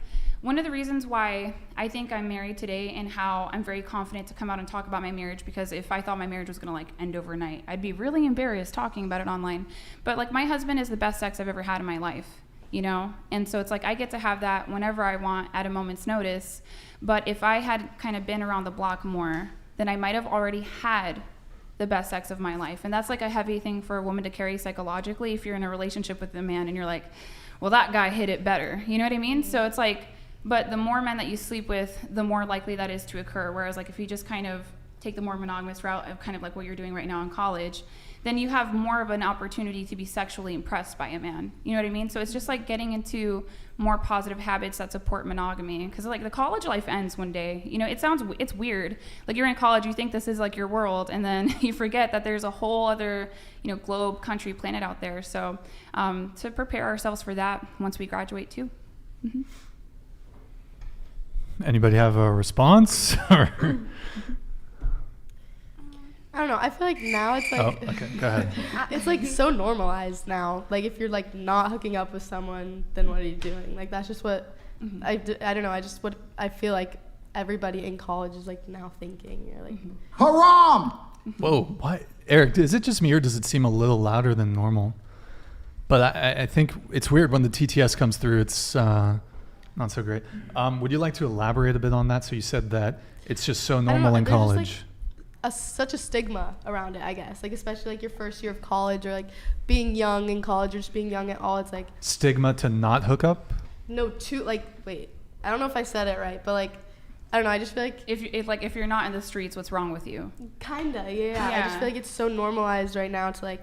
one of the reasons why I think I'm married today and how I'm very confident to come out and talk about my marriage, because if I thought my marriage was gonna like end overnight, I'd be really embarrassed talking about it online. But like my husband is the best sex I've ever had in my life, you know? And so it's like I get to have that whenever I want at a moment's notice. But if I had kind of been around the block more, then I might have already had the best sex of my life. And that's like a heavy thing for a woman to carry psychologically if you're in a relationship with a man and you're like, well, that guy hit it better. You know what I mean? So it's like, but the more men that you sleep with, the more likely that is to occur. Whereas like if you just kind of take the more monogamous route of kind of like what you're doing right now in college, then you have more of an opportunity to be sexually impressed by a man. You know what I mean? So it's just like getting into more positive habits that support monogamy. Because like the college life ends one day. You know, it's weird. Like you're in college, you think this is like your world, and then you forget that there's a whole other, you know, globe, country, planet out there. So to prepare ourselves for that once we graduate too. Mm-hmm. Anybody have a response? I don't know. I feel like now it's like... Oh, okay. Go ahead. It's like so normalized now. Like if you're like not hooking up with someone, then what are you doing? Like that's just what... Mm-hmm. I don't know. I feel like everybody in college is like now thinking. You're like... Mm-hmm. Haram! Whoa, what? Eric, is it just me or does it seem a little louder than normal? But I think it's weird when the TTS comes through. It's not so great. Would you like to elaborate a bit on that? So you said that it's just so normal in college. Such a stigma around it, I guess. Like especially like your first year of college, or like being young in college, or just being young at all. It's like stigma to not hook up. No, wait. I don't know if I said it right, but like I don't know. I just feel like if you're not in the streets, what's wrong with you? Kinda, yeah. I just feel like it's so normalized right now to like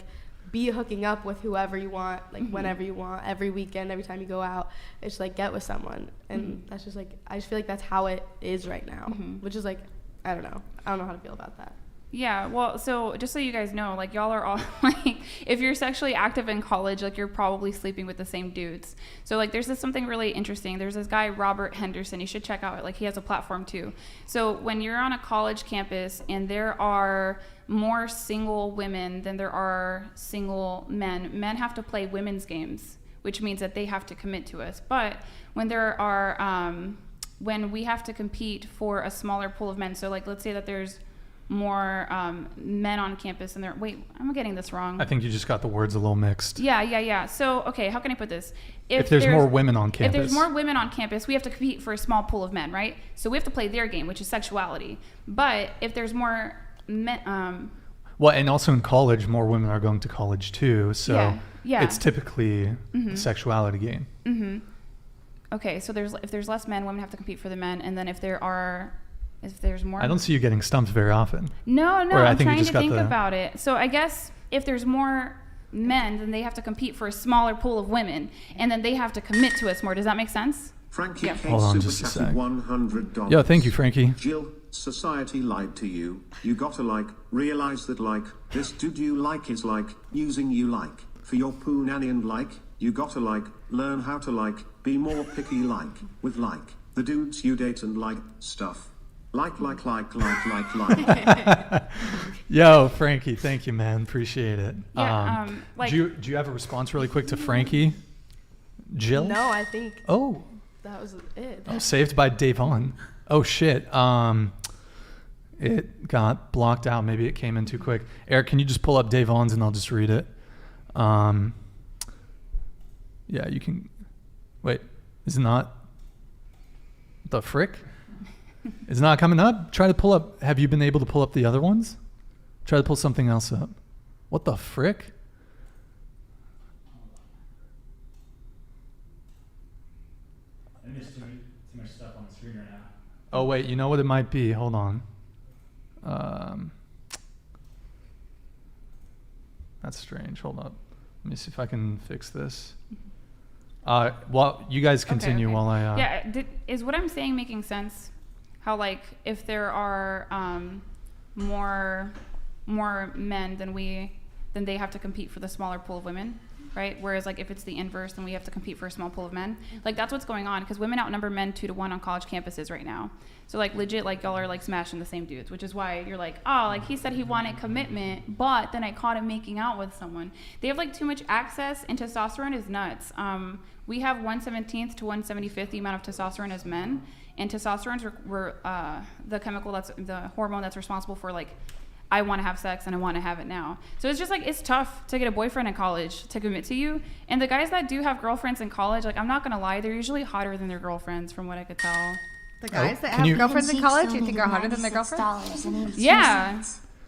be hooking up with whoever you want, like mm-hmm. whenever you want, every weekend, every time you go out. It's like get with someone, and mm-hmm. that's just like I just feel like that's how it is right now, mm-hmm. which is like. I don't know how to feel about that. Yeah, well, so just so you guys know, like y'all are all like, if you're sexually active in college, like you're probably sleeping with the same dudes. So like there's something really interesting. There's this guy, Robert Henderson, you should check out, like he has a platform too. So when you're on a college campus and there are more single women than there are single men have to play women's games, which means that they have to commit to us. But when there are, when we have to compete for a smaller pool of men, so like let's say that there's more men on campus and wait, I'm getting this wrong. I think you just got the words a little mixed. Yeah. So, okay, how can I put this? If there's more women on campus. If there's more women on campus, we have to compete for a small pool of men, right? So we have to play their game, which is sexuality. But if there's more men... well, and also in college, more women are going to college too. So yeah. It's typically mm-hmm. a sexuality game. Mm-hmm. Okay, so if there's less men, women have to compete for the men, and then if there's more... I don't see you getting stumped very often. No, I'm trying to think about it. So I guess if there's more men, then they have to compete for a smaller pool of women, and then they have to commit to us more. Does that make sense? Frankie K. Hold on just a sec. $100. Yo, thank you, Frankie. Jill, society lied to you. You gotta realize that this dude you like is using you for your poonanny, and you gotta learn how to be more picky with the dudes you date and stuff. Like. Yo, Frankie, thank you, man. Appreciate it. Yeah, do you have a response really quick to Frankie? Jill? No, I think that was it. Oh, saved by Davon. Oh shit. it got blocked out. Maybe it came in too quick. Eric, can you just pull up Davon's and I'll just read it? Yeah, you can. Wait, is it not? The frick? Is it not coming up? Try to pull up. Have you been able to pull up the other ones? Try to pull something else up. What the frick? There's too much stuff on the screen right now. Oh wait, you know what it might be? Hold on. That's strange. Hold up. Let me see if I can fix this. Well, you guys continue Okay. while I. Yeah, is what I'm saying making sense? How like if there are more men then they have to compete for the smaller pool of women, right? Whereas like if it's the inverse, then we have to compete for a small pool of men. Like that's what's going on because women outnumber men 2-1 on college campuses right now. So like legit, like y'all are like smashing the same dudes, which is why you're like, oh, like he said he wanted commitment, but then I caught him making out with someone. They have like too much access, and testosterone is nuts. We have 1/17th to 1/75th the amount of testosterone as men, and testosterone's the chemical the hormone that's responsible for like I want to have sex and I want to have it now. So it's just like it's tough to get a boyfriend in college to commit to you. And the guys that do have girlfriends in college, like I'm not gonna lie, they're usually hotter than their girlfriends, from what I could tell. The guys that have girlfriends in college, you think are hotter than their girlfriends? Yeah.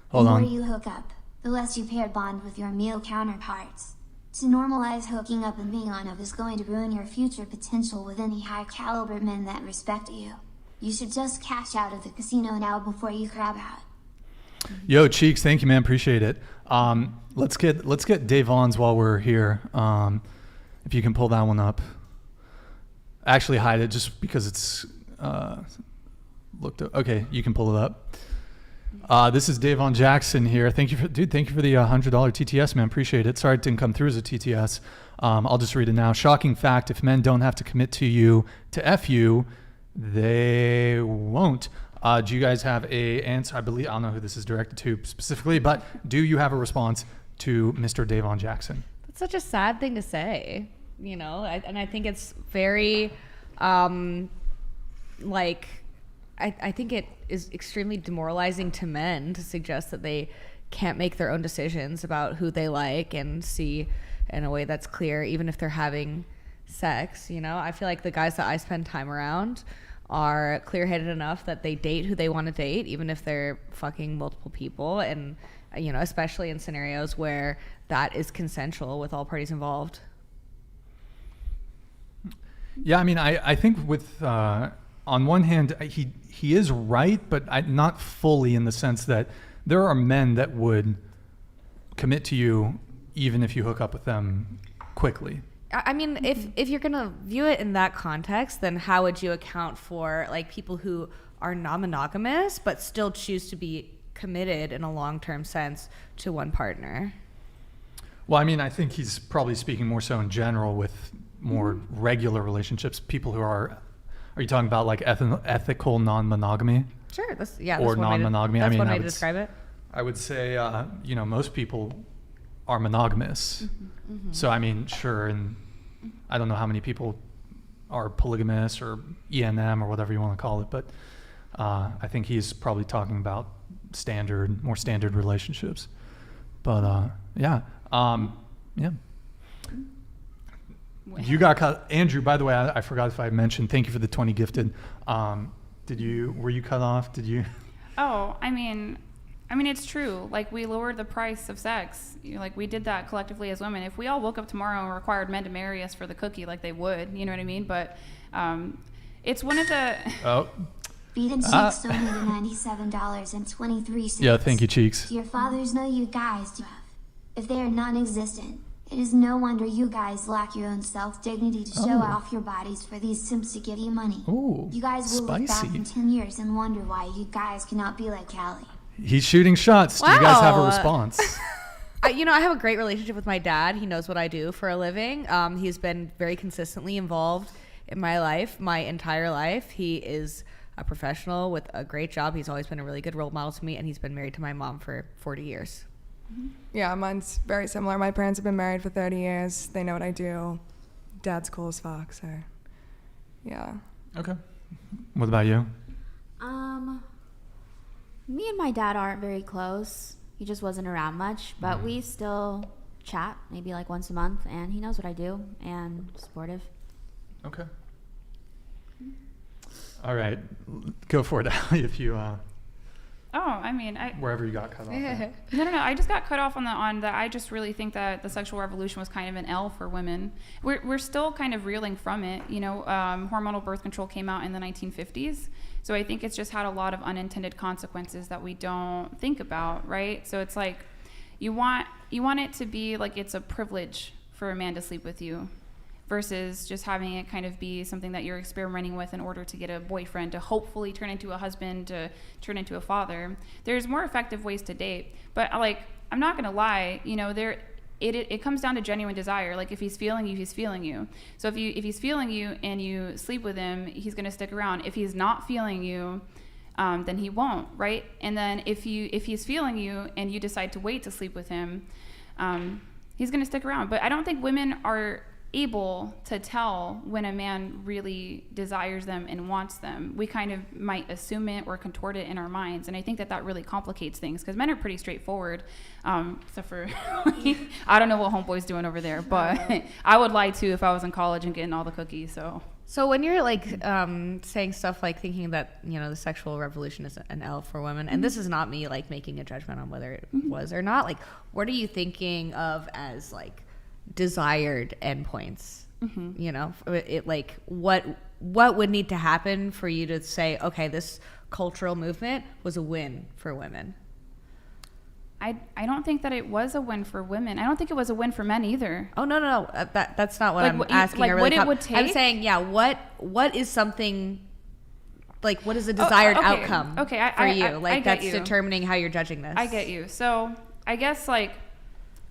Hold the on. more you hook up, the less you pair bond with your male counterparts. To normalize hooking up and being on up is going to ruin your future potential with any high caliber men that respect you. You should just cash out of the casino now before you crab out. Yo, Cheeks, thank you, man. Appreciate it. Let's get Davon's while we're here. If you can pull that one up. Actually, hide it just because it's okay. You can pull it up. This is Davon Jackson here. Thank you for the $100 TTS, man. Appreciate it. Sorry it didn't come through as a TTS. I'll just read it now. Shocking fact: if men don't have to commit to you to F you, they won't. Do you guys have a answer? I don't know who this is directed to specifically, but do you have a response to Mr. Davon Jackson? That's such a sad thing to say, you know, and I think it's very, I think it is extremely demoralizing to men to suggest that they can't make their own decisions about who they like and see in a way that's clear, even if they're having sex, you know? I feel like the guys that I spend time around are clear-headed enough that they date who they want to date, even if they're fucking multiple people, and you know, especially in scenarios where that is consensual with all parties involved. Yeah, I mean, I think with on one hand he is right, but not fully, in the sense that there are men that would commit to you even if you hook up with them quickly. I mean, if you're gonna view it in that context, then how would you account for like people who are non-monogamous but still choose to be committed in a long-term sense to one partner? Well, I mean, I think he's probably speaking more so in general with more regular relationships. People who are you talking about like ethical non-monogamy? Sure, that's or non-monogamy. That's I mean, one way to describe it. I would say, you know, most people are monogamous. So I mean, sure, and I don't know how many people are polygamous or ENM or whatever you want to call it, but I think he's probably talking about more standard relationships. But yeah. You got cut, Andrew. By the way, I forgot if I mentioned. Thank you for the 20 gifted. Were you cut off? Did you? Oh, I mean, it's true. Like, we lowered the price of sex. You know, like, we did that collectively as women. If we all woke up tomorrow and required men to marry us for the cookie, like they would, you know what I mean? But it's one of the... Oh. Beat and Cheeks donated $97.23. Yeah, thank you, Cheeks. Do your fathers know you guys do have? If they are non-existent, it is no wonder you guys lack your own self-dignity to show off your bodies for these simps to give you money. Ooh, you guys will look back spicy. in 10 years and wonder why you guys cannot be like Aly. He's shooting shots. Do you guys have a response? I have a great relationship with my dad. He knows what I do for a living. He's been very consistently involved in my life, my entire life. He is a professional with a great job. He's always been a really good role model to me, and he's been married to my mom for 40 years. Yeah, mine's very similar. My parents have been married for 30 years. They know what I do. Dad's cool as fuck, so yeah. Okay. What about you? Me and my dad aren't very close. He just wasn't around much, but we still chat maybe like once a month, and he knows what I do and supportive. Okay. All right, go for it, Aly, if you. Wherever you got cut off. No. I just got cut off on the. I just really think that the sexual revolution was kind of an L for women. We're still kind of reeling from it. Hormonal birth control came out in the 1950s, so I think it's just had a lot of unintended consequences that we don't think about, right? So it's like, you want it to be like it's a privilege for a man to sleep with you, versus just having it kind of be something that you're experimenting with in order to get a boyfriend, to hopefully turn into a husband, to turn into a father. There's more effective ways to date, but like, I'm not gonna lie, it comes down to genuine desire. Like, if he's feeling you, he's feeling you. So if he's feeling you and you sleep with him, he's gonna stick around. If he's not feeling you, then he won't, right? And then if he's feeling you and you decide to wait to sleep with him, he's gonna stick around. But I don't think women are able to tell when a man really desires them and wants them. We kind of might assume it or contort it in our minds, and I think that really complicates things, because men are pretty straightforward, except for I don't know what homeboy's doing over there, but I would lie too if I was in college and getting all the cookies. So when you're like saying stuff like thinking that the sexual revolution is an L for women, and this is not me like making a judgment on whether it was or not, like, what are you thinking of as like desired endpoints? It like what would need to happen for you to say, okay, this cultural movement was a win for women? I don't think that it was a win for women. I don't think it was a win for men either. Oh no, that's not what I'm asking. Like, what it would take? I'm saying, what is something, like, what is a desired outcome for you? Like, that's determining how you're judging this. I get you. So I guess like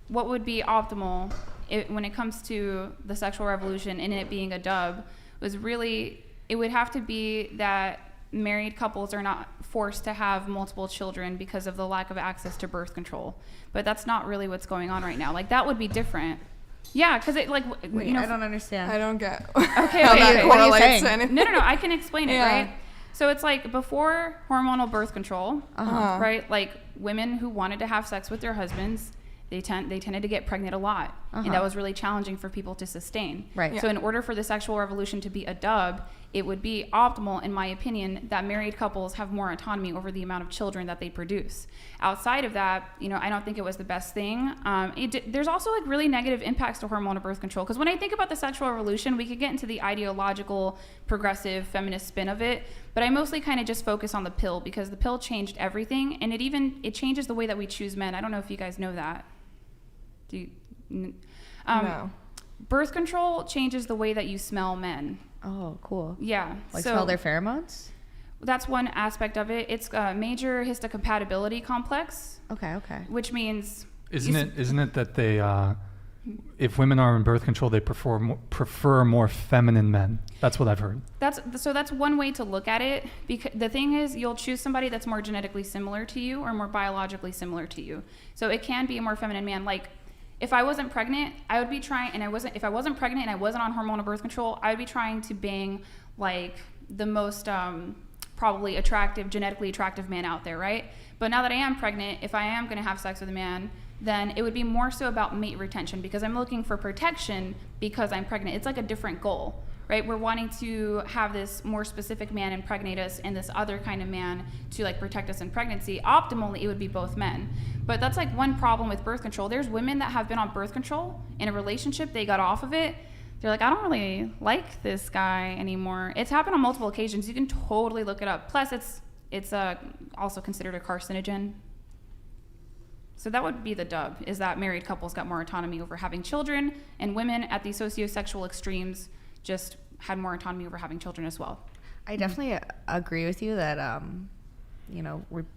what would be optimal when it comes to the sexual revolution and it being a dub was really, it would have to be that married couples are not forced to have multiple children because of the lack of access to birth control. But that's not really what's going on right now. Like, that would be different. Yeah, because it like, Wait, I don't understand. I don't get okay, how that correlates to anything. No, I can explain it, right? So it's like before hormonal birth control, right? Like, women who wanted to have sex with their husbands, they tended to get pregnant a lot, and that was really challenging for people to sustain. Right. So in order for the sexual revolution to be a dub, it would be optimal, in my opinion, that married couples have more autonomy over the amount of children that they produce. Outside of that, I don't think it was the best thing. There's also like really negative impacts to hormonal birth control, because when I think about the sexual revolution, we could get into the ideological, progressive, feminist spin of it, but I mostly kind of just focus on the pill, because the pill changed everything, and it changes the way that we choose men. I don't know if you guys know that. No. Birth control changes the way that you smell men. Oh, cool. Yeah. Like, smell their pheromones? That's one aspect of it. It's a major histocompatibility complex. Okay. Which means... Isn't it that they, if women are in birth control, they prefer more feminine men? That's what I've heard. That's one way to look at it. Because the thing is, you'll choose somebody that's more genetically similar to you or more biologically similar to you. So it can be a more feminine man. Like, if I wasn't pregnant, I would be trying, if I wasn't pregnant and I wasn't on hormonal birth control, I would be trying to bang like the most probably genetically attractive man out there, right? But now that I am pregnant, if I am gonna have sex with a man, then it would be more so about mate retention, because I'm looking for protection because I'm pregnant. It's like a different goal, right? We're wanting to have this more specific man impregnate us and this other kind of man to like protect us in pregnancy. Optimally, it would be both men. But that's like one problem with birth control. There's women that have been on birth control in a relationship, they got off of it. They're like, I don't really like this guy anymore. It's happened on multiple occasions. You can totally look it up. Plus, it's also considered a carcinogen. So that would be the dub, is that married couples got more autonomy over having children, and women at the sociosexual extremes just had more autonomy over having children as well. I definitely agree with you that,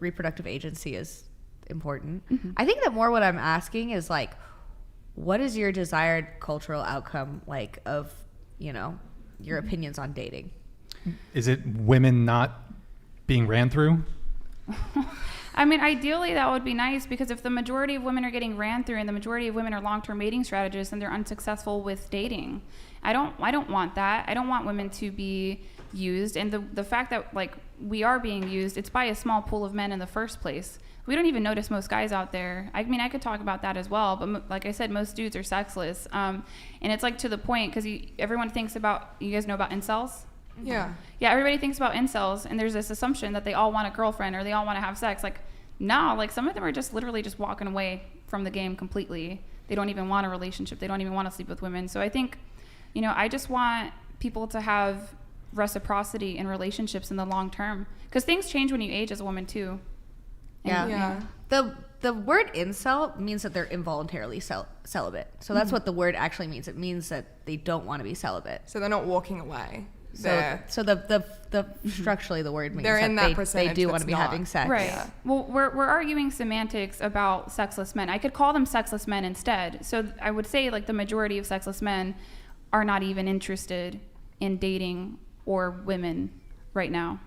reproductive agency is important. I think that more what I'm asking is like, what is your desired cultural outcome like of, your opinions on dating? Is it women not being ran through? I mean, ideally that would be nice, because if the majority of women are getting ran through and the majority of women are long-term mating strategists, then they're unsuccessful with dating. I don't want that. I don't want women to be used. And the fact that like we are being used, it's by a small pool of men in the first place. We don't even notice most guys out there. I mean, I could talk about that as well, but like I said, most dudes are sexless. And it's like to the point, because everyone thinks about, you guys know about incels? Yeah. Yeah, everybody thinks about incels, and there's this assumption that they all want a girlfriend or they all want to have sex. Like, no, like some of them are just literally just walking away from the game completely. They don't even want a relationship. They don't even want to sleep with women. So I think, you know, I just want people to have reciprocity in relationships in the long term, because things change when you age as a woman too. Yeah. The word incel means that they're involuntarily celibate. So that's what the word actually means. It means that they don't want to be celibate. So they're not walking away. So the structurally the word means they're in that they do want to be having sex. Right. Yeah. Well, we're arguing semantics about sexless men. I could call them sexless men instead. So I would say like the majority of sexless men are not even interested in dating or women right now.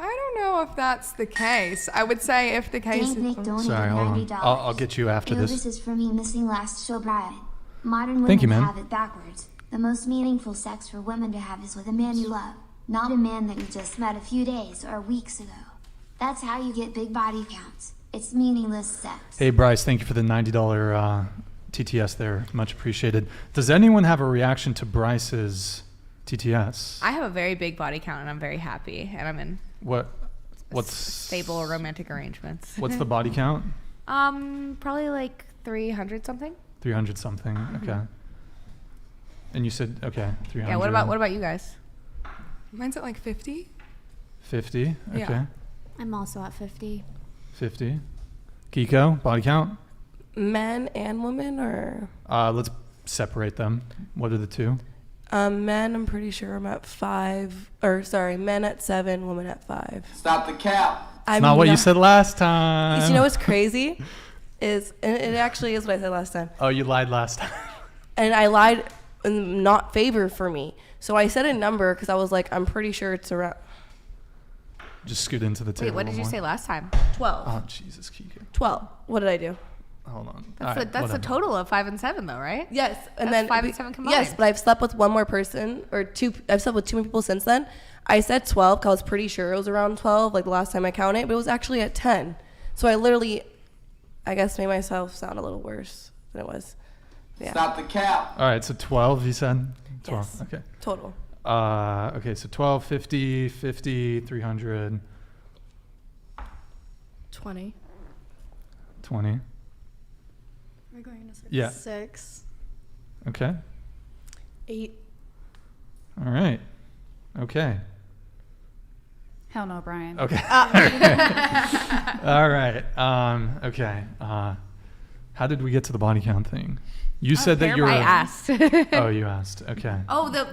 I don't know if that's the case. I would say if the case Dang, Nick donated Sorry, hold on. $90. I'll get you after Yo, this. This is for me missing last show bride. Modern Thank you, women man. have it backwards. The most meaningful sex for women to have is with a man you love, not a man that you just met a few days or weeks ago. That's how you get big body counts. It's meaningless sex. Hey, Bryce, thank you for the $90 TTS there. Much appreciated. Does anyone have a reaction to Bryce's TTS? I have a very big body count and I'm very happy and I'm in What's stable romantic arrangements. What's the body count? Probably like 300 something. 300 something. Okay. And you said 300. Yeah. What about you guys? Mine's at like 50. 50. Okay. Yeah. I'm also at 50. 50. Keeko, body count? Men and women, or? Let's separate them. What are the two? Men, I'm pretty sure I'm at 5. Or sorry, men at 7, women at 5. Stop the cap. It's not what you said last time. You know what's crazy? And it actually is what I said last time. Oh, you lied last time. And I lied in not favor for me. So I said a number because I was like, I'm pretty sure it's around. Just scoot into the table. Wait, what did you say last time? 12. Oh, Jesus, Keeko. 12. What did I do? Hold on. That's a total of 5 and 7 though, right? Yes. And That's then 5 and 7 combined. Yes, but I've slept with one more person or two. I've slept with 2 more people since then. I said 12 because I was pretty sure it was around 12, like the last time I counted, but it was actually at 10. So I literally, I guess, made myself sound a little worse than it was. Yeah. Stop the cap. All right, so 12 you said? 12. Yes. Okay. Total. Okay, so 12, 50, 50, 300. 20. 20. We're going to say Yeah. 6. Okay. 8. All right. Okay. Hell no, Brian. Okay. All right. Okay. How did we get to the body count thing? You said that you were. I asked. Oh, you asked. Okay. Oh, the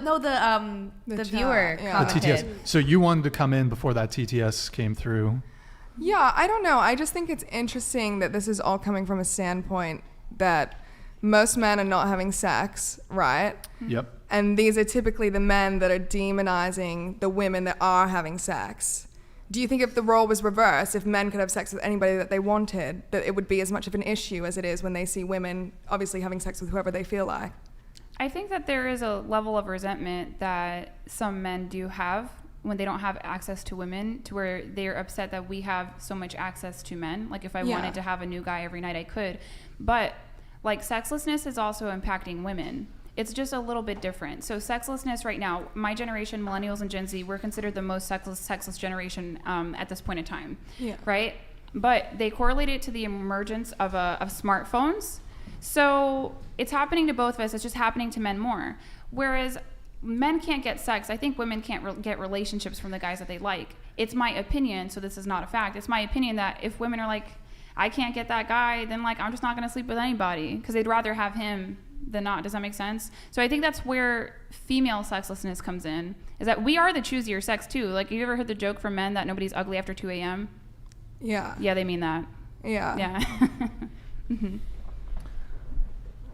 viewer yeah. The commented. TTS. So you wanted to come in before that TTS came through. Yeah, I don't know. I just think it's interesting that this is all coming from a standpoint that most men are not having sex, right? Yep. And these are typically the men that are demonizing the women that are having sex. Do you think if the role was reversed, if men could have sex with anybody that they wanted, that it would be as much of an issue as it is when they see women obviously having sex with whoever they feel like? I think that there is a level of resentment that some men do have when they don't have access to women, to where they're upset that we have so much access to men. Like if I wanted to have a new guy every night, I could. But like sexlessness is also impacting women. It's just a little bit different. So sexlessness right now, my generation, millennials and Gen Z, we're considered the most sexless generation at this point in time, right? But they correlate it to the emergence of smartphones. So it's happening to both of us. It's just happening to men more. Whereas men can't get sex. I think women can't get relationships from the guys that they like. It's my opinion, so this is not a fact. It's my opinion that if women are like, I can't get that guy, then like I'm just not going to sleep with anybody because they'd rather have him than not. Does that make sense? So I think that's where female sexlessness comes in, is that we are the choosier sex too. Like, you ever heard the joke from men that nobody's ugly after 2 a.m.? Yeah. Yeah, they mean that. Yeah. Yeah. Mm-hmm.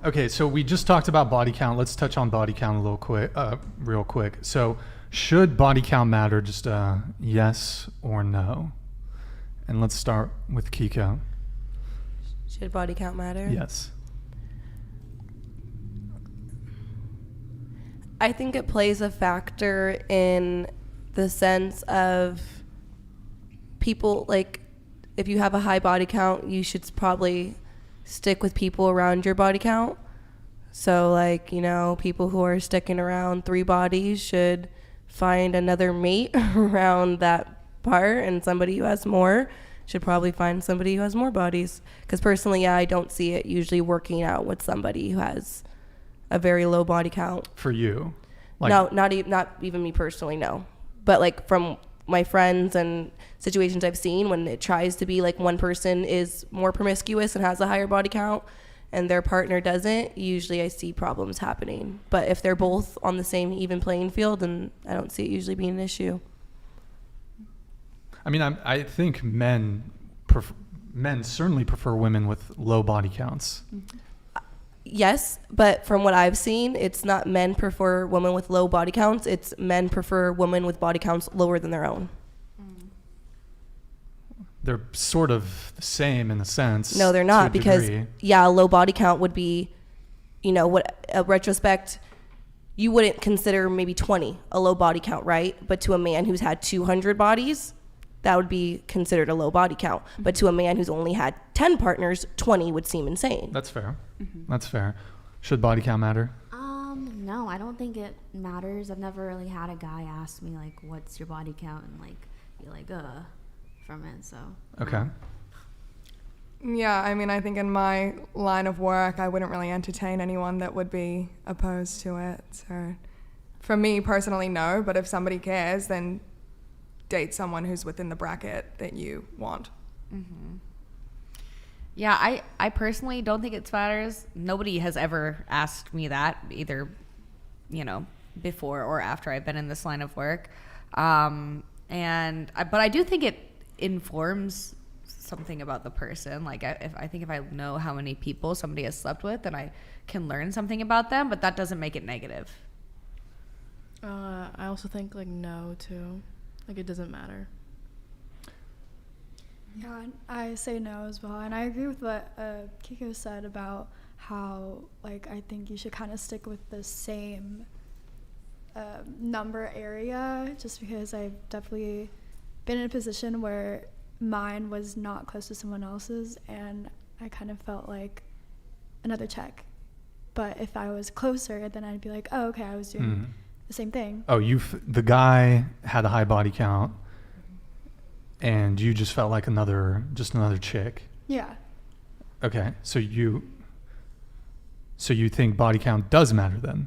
Okay, so we just talked about body count. Let's touch on body count a little quick, real quick. So should body count matter? Just yes or no? And let's start with Keeko. Should body count matter? Yes. I think it plays a factor in the sense of people, like, if you have a high body count, you should probably stick with people around your body count. So, like, you know, people who are sticking around 3 bodies should find another mate around that part, and somebody who has more should probably find somebody who has more bodies. Because personally, yeah, I don't see it usually working out with somebody who has a very low body count. For you? Like, No, not even me personally, no. But, like, from my friends and situations I've seen, when it tries to be like one person is more promiscuous and has a higher body count and their partner doesn't, usually I see problems happening. But if they're both on the same even playing field, then I don't see it usually being an issue. I mean, I think men certainly prefer women with low body counts. Yes, but from what I've seen, it's not men prefer women with low body counts. It's men prefer women with body counts lower than their own. They're sort of the same in a sense. No, they're not, because yeah, a low body count would be, you know, what a retrospect, you wouldn't consider maybe 20 a low body count, right? But to a man who's had 200 bodies, that would be considered a low body count. But to a man who's only had 10 partners, 20 would seem insane. That's fair. That's fair. Should body count matter? No, I don't think it matters. I've never really had a guy ask me, like, what's your body count, and, like, be like, from it, so. Okay. Yeah, I mean, I think in my line of work, I wouldn't really entertain anyone that would be opposed to it. So for me personally, no. But if somebody cares, then date someone who's within the bracket that you want. Mm-hmm. Yeah, I personally don't think it matters. Nobody has ever asked me that, either, you know, before or after I've been in this line of work. But I do think it informs something about the person. Like, I think if I know how many people somebody has slept with, then I can learn something about them, but that doesn't make it negative. I also think, like, no, too. Like, it doesn't matter. Yeah, I say no as well. And I agree with what Keeko said about how, like, I think you should kind of stick with the same number area, just because I've definitely been in a position where mine was not close to someone else's, and I kind of felt like another check. But if I was closer, then I'd be like, oh, okay, I was doing the same thing. Oh, the guy had a high body count, and you just felt like another chick. Yeah. Okay, so you think body count does matter then,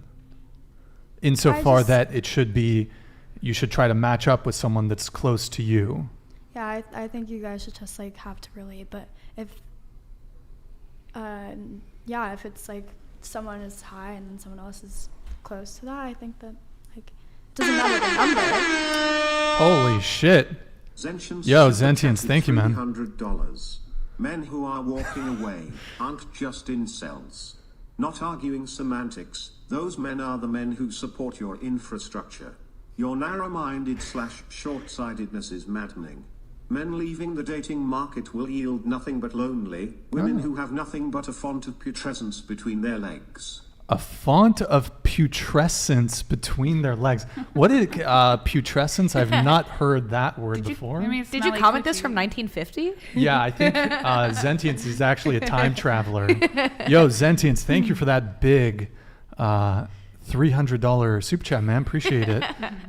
insofar that it should be, you should try to match up with someone that's close to you. Yeah, I think you guys should just, like, have to relate. But if it's like someone is high and someone else is close to that, I think that, like, it doesn't matter the number. Holy shit. Yo, Zentians, thank you, man. $300. Men who are walking away aren't just incels. Not arguing semantics, those men are the men who support your infrastructure. Your narrow-minded / short-sightedness is maddening. Men leaving the dating market will yield nothing but lonely women who have nothing but a font of putrescence between their legs. A font of putrescence between their legs. What is putrescence? I've not heard that word before. Did you comment this from 1950? Yeah, I think Zentians is actually a time traveler. Yo, Zentians, thank you for that big $300 super chat, man. Appreciate it.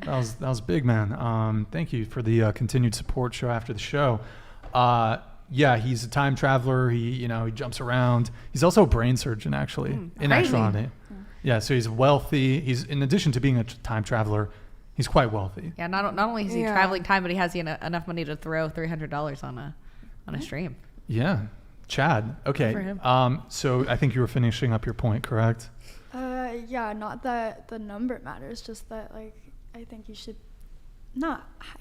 That was big, man. Thank you for the continued support show after the show. Yeah, he's a time traveler. He jumps around. He's also a brain surgeon, actually, in actuality. Yeah, so he's wealthy. He's, in addition to being a time traveler, he's quite wealthy. Yeah, not only is he traveling time, but he has enough money to throw $300 on a stream. Yeah, Chad. Okay. For him. So I think you were finishing up your point, correct? Yeah, not that the number matters, just that, like, I think you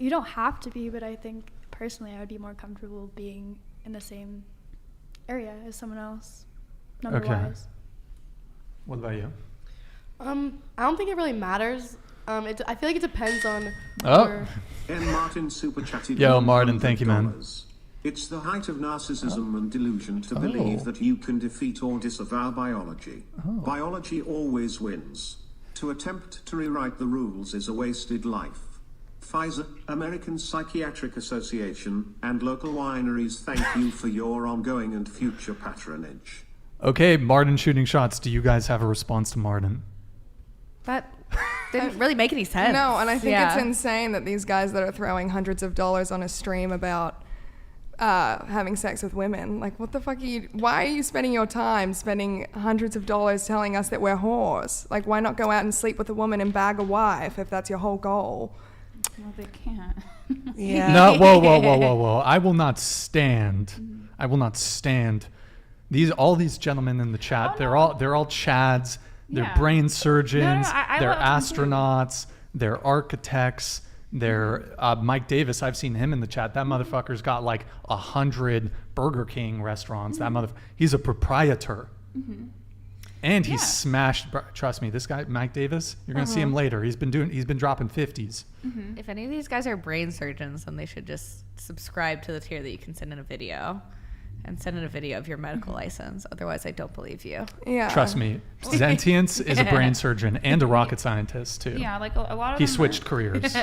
don't have to be, but I think personally I would be more comfortable being in the same area as someone else, number-wise. Okay. What about you? I don't think it really matters. I feel like it depends on. N. Martin super chatted. Yo, Martin, thank you, man. It's the height of narcissism and delusion to believe that you can defeat or disavow biology. Biology always wins. To attempt to rewrite the rules is a wasted life. Pfizer, American Psychiatric Association, and local wineries thank you for your ongoing and future patronage. Okay, Martin shooting shots. Do you guys have a response to Martin? That didn't really make any sense. No, and I think it's insane that these guys that are throwing hundreds of dollars on a stream about having sex with women, like, what the fuck are you, why are you spending your time spending hundreds of dollars telling us that we're whores? Like, why not go out and sleep with a woman and bag a wife if that's your whole goal? Well, they can't. Yeah. No, whoa. I will not stand. All these gentlemen in the chat, they're all Chads. They're brain surgeons. They're astronauts. They're architects. They're Mike Davis. I've seen him in the chat. That motherfucker's got like 100 Burger King restaurants. He's a proprietor. And he's smashed. Trust me, this guy Mike Davis. You're gonna see him later. He's been dropping 50s. If any of these guys are brain surgeons, then they should just subscribe to the tier that you can send in a video. And send in a video of your medical license. Otherwise, I don't believe you. Yeah. Trust me, Zentience is a brain surgeon and a rocket scientist too. Yeah, like a lot of He them switched careers.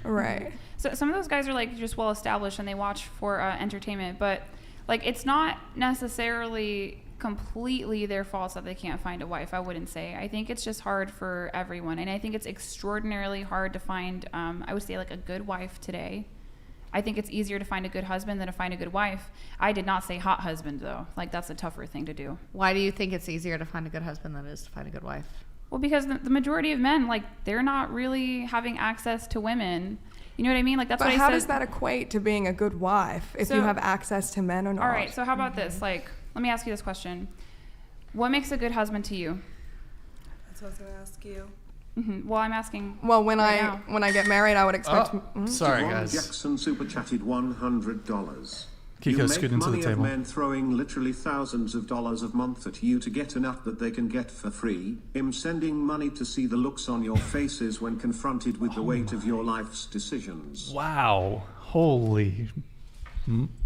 Right. So some of those guys are like just well established and they watch for entertainment, but like it's not necessarily completely their fault that they can't find a wife. I wouldn't say. I think it's just hard for everyone, and I think it's extraordinarily hard to find. I would say like a good wife today. I think it's easier to find a good husband than to find a good wife. I did not say hot husband though. Like that's a tougher thing to do. Why do you think it's easier to find a good husband than it is to find a good wife? Well, because the majority of men, like, they're not really having access to women. You know what I mean? Like, that's what I said. But how does that equate to being a good wife if you have access to men or not? All right, so how about this? Like, let me ask you this question. What makes a good husband to you? That's what I was going to ask you. Well, I'm asking. Well, when I get married, I would expect. Sorry, Ron guys. Jackson super chatted $100. Keeko, scoot into the You make money of table. men throwing literally thousands of dollars a month at you to get a nut that they can get for free. Him sending money to see the looks on your faces when confronted with the weight of your life's decisions. Wow. Holy.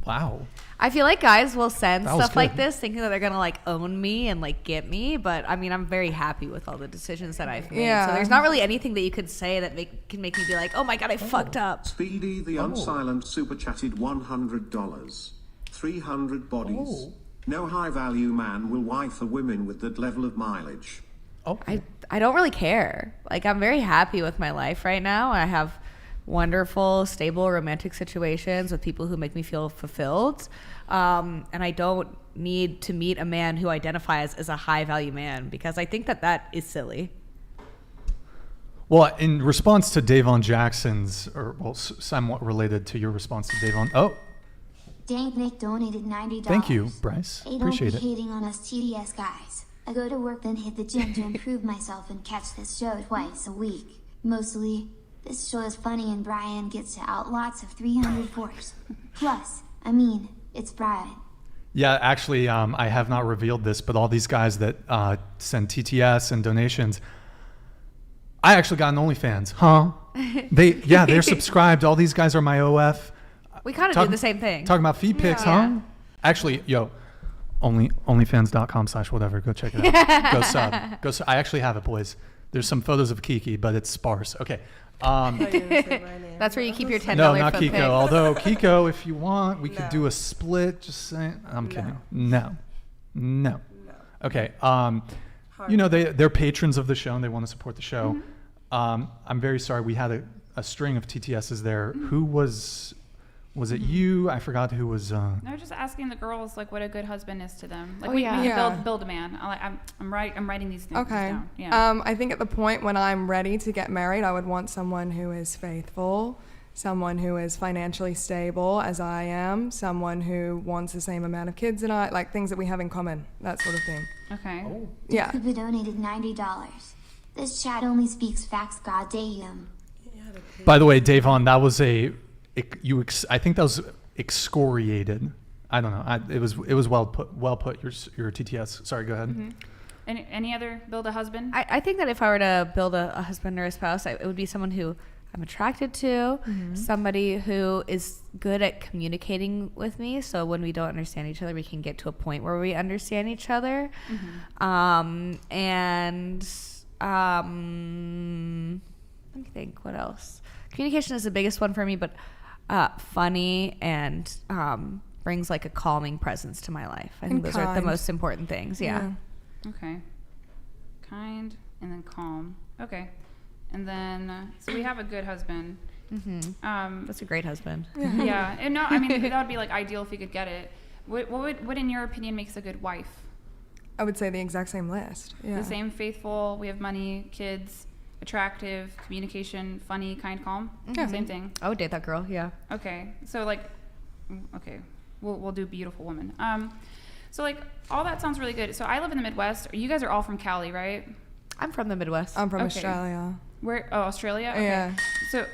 Wow. I feel like guys will send That was stuff like good. this thinking that they're gonna like own me and like get me, but I mean I'm very happy with all the decisions that I've made. Yeah. So there's not really anything that you could say that can make me be like, oh my god, I fucked up. Speedy the unsilent super chatted $100. 300 bodies. No high value man will wife a woman with that level of mileage. I don't really care. Like I'm very happy with my life right now. I have wonderful, stable, romantic situations with people who make me feel fulfilled. And I don't need to meet a man who identifies as a high value man because I think that is silly. Well, in response to Davon Jackson's, or well, somewhat related to your response to Davon. Oh, Dank Nick donated $90. thank you, Bryce. Hey, Appreciate don't be it. hating on us TDS guys. I go to work then hit the gym to improve myself and catch this show twice a week. Mostly, this show is funny and Brian gets to out lots of 300 forks. Plus, I mean, it's Brian. Yeah, actually, I have not revealed this, but all these guys that send TTS and donations, I actually got an OnlyFans. Huh? They're subscribed. All these guys are my OF. We kind of do the same thing. Talking about feed pics, huh? Actually, onlyfans.com/whatever. Go check it out. Go sub. I actually have it, boys. There's some photos of Kiki, but it's sparse. Okay. That's where you keep your $10 No, not foot Keeko. pics. Although Keeko, if you want, we could do a split. Just saying. I'm kidding. No. Okay. You know they're patrons of the show and they want to support the show. I'm very sorry. We had a string of TTSs there. Who was it? You? I forgot who was. I was just asking the girls like what a good husband is to them. Like we build a man. I'm writing these things down. Yeah. I think at the point when I'm ready to get married, I would want someone who is faithful, someone who is financially stable as I am, someone who wants the same amount of kids and I, like things that we have in common, that sort of thing. Okay. Yeah. Kuba donated $90. This chat only speaks facts, goddamn. By the way, Davon, that was I think that was excoriated. I don't know. It was well put. Your TTS. Sorry, go ahead. Any other build a husband? I think that if I were to build a husband or a spouse, it would be someone who I'm attracted to, somebody who is good at communicating with me. So when we don't understand each other, we can get to a point where we understand each other. Let me think, what else? communication is the biggest one for me, but funny and brings like a calming presence to my life. I think those are the most important things. Yeah. Okay. Kind and then calm. Okay. And then, so we have a good husband. That's a great husband. Yeah. And no, I mean, that would be like ideal if you could get it. What in your opinion makes a good wife? I would say the exact same list. Yeah. The same, faithful, we have money, kids, attractive, communication, funny, kind, calm. Same thing. I would date that girl. Yeah. Okay. So like, okay, we'll do beautiful woman. So like all that sounds really good. So I live in the Midwest. You guys are all from Cali, right? I'm from the Midwest. I'm from Australia. Where? Oh, Australia. Okay. Yeah. So.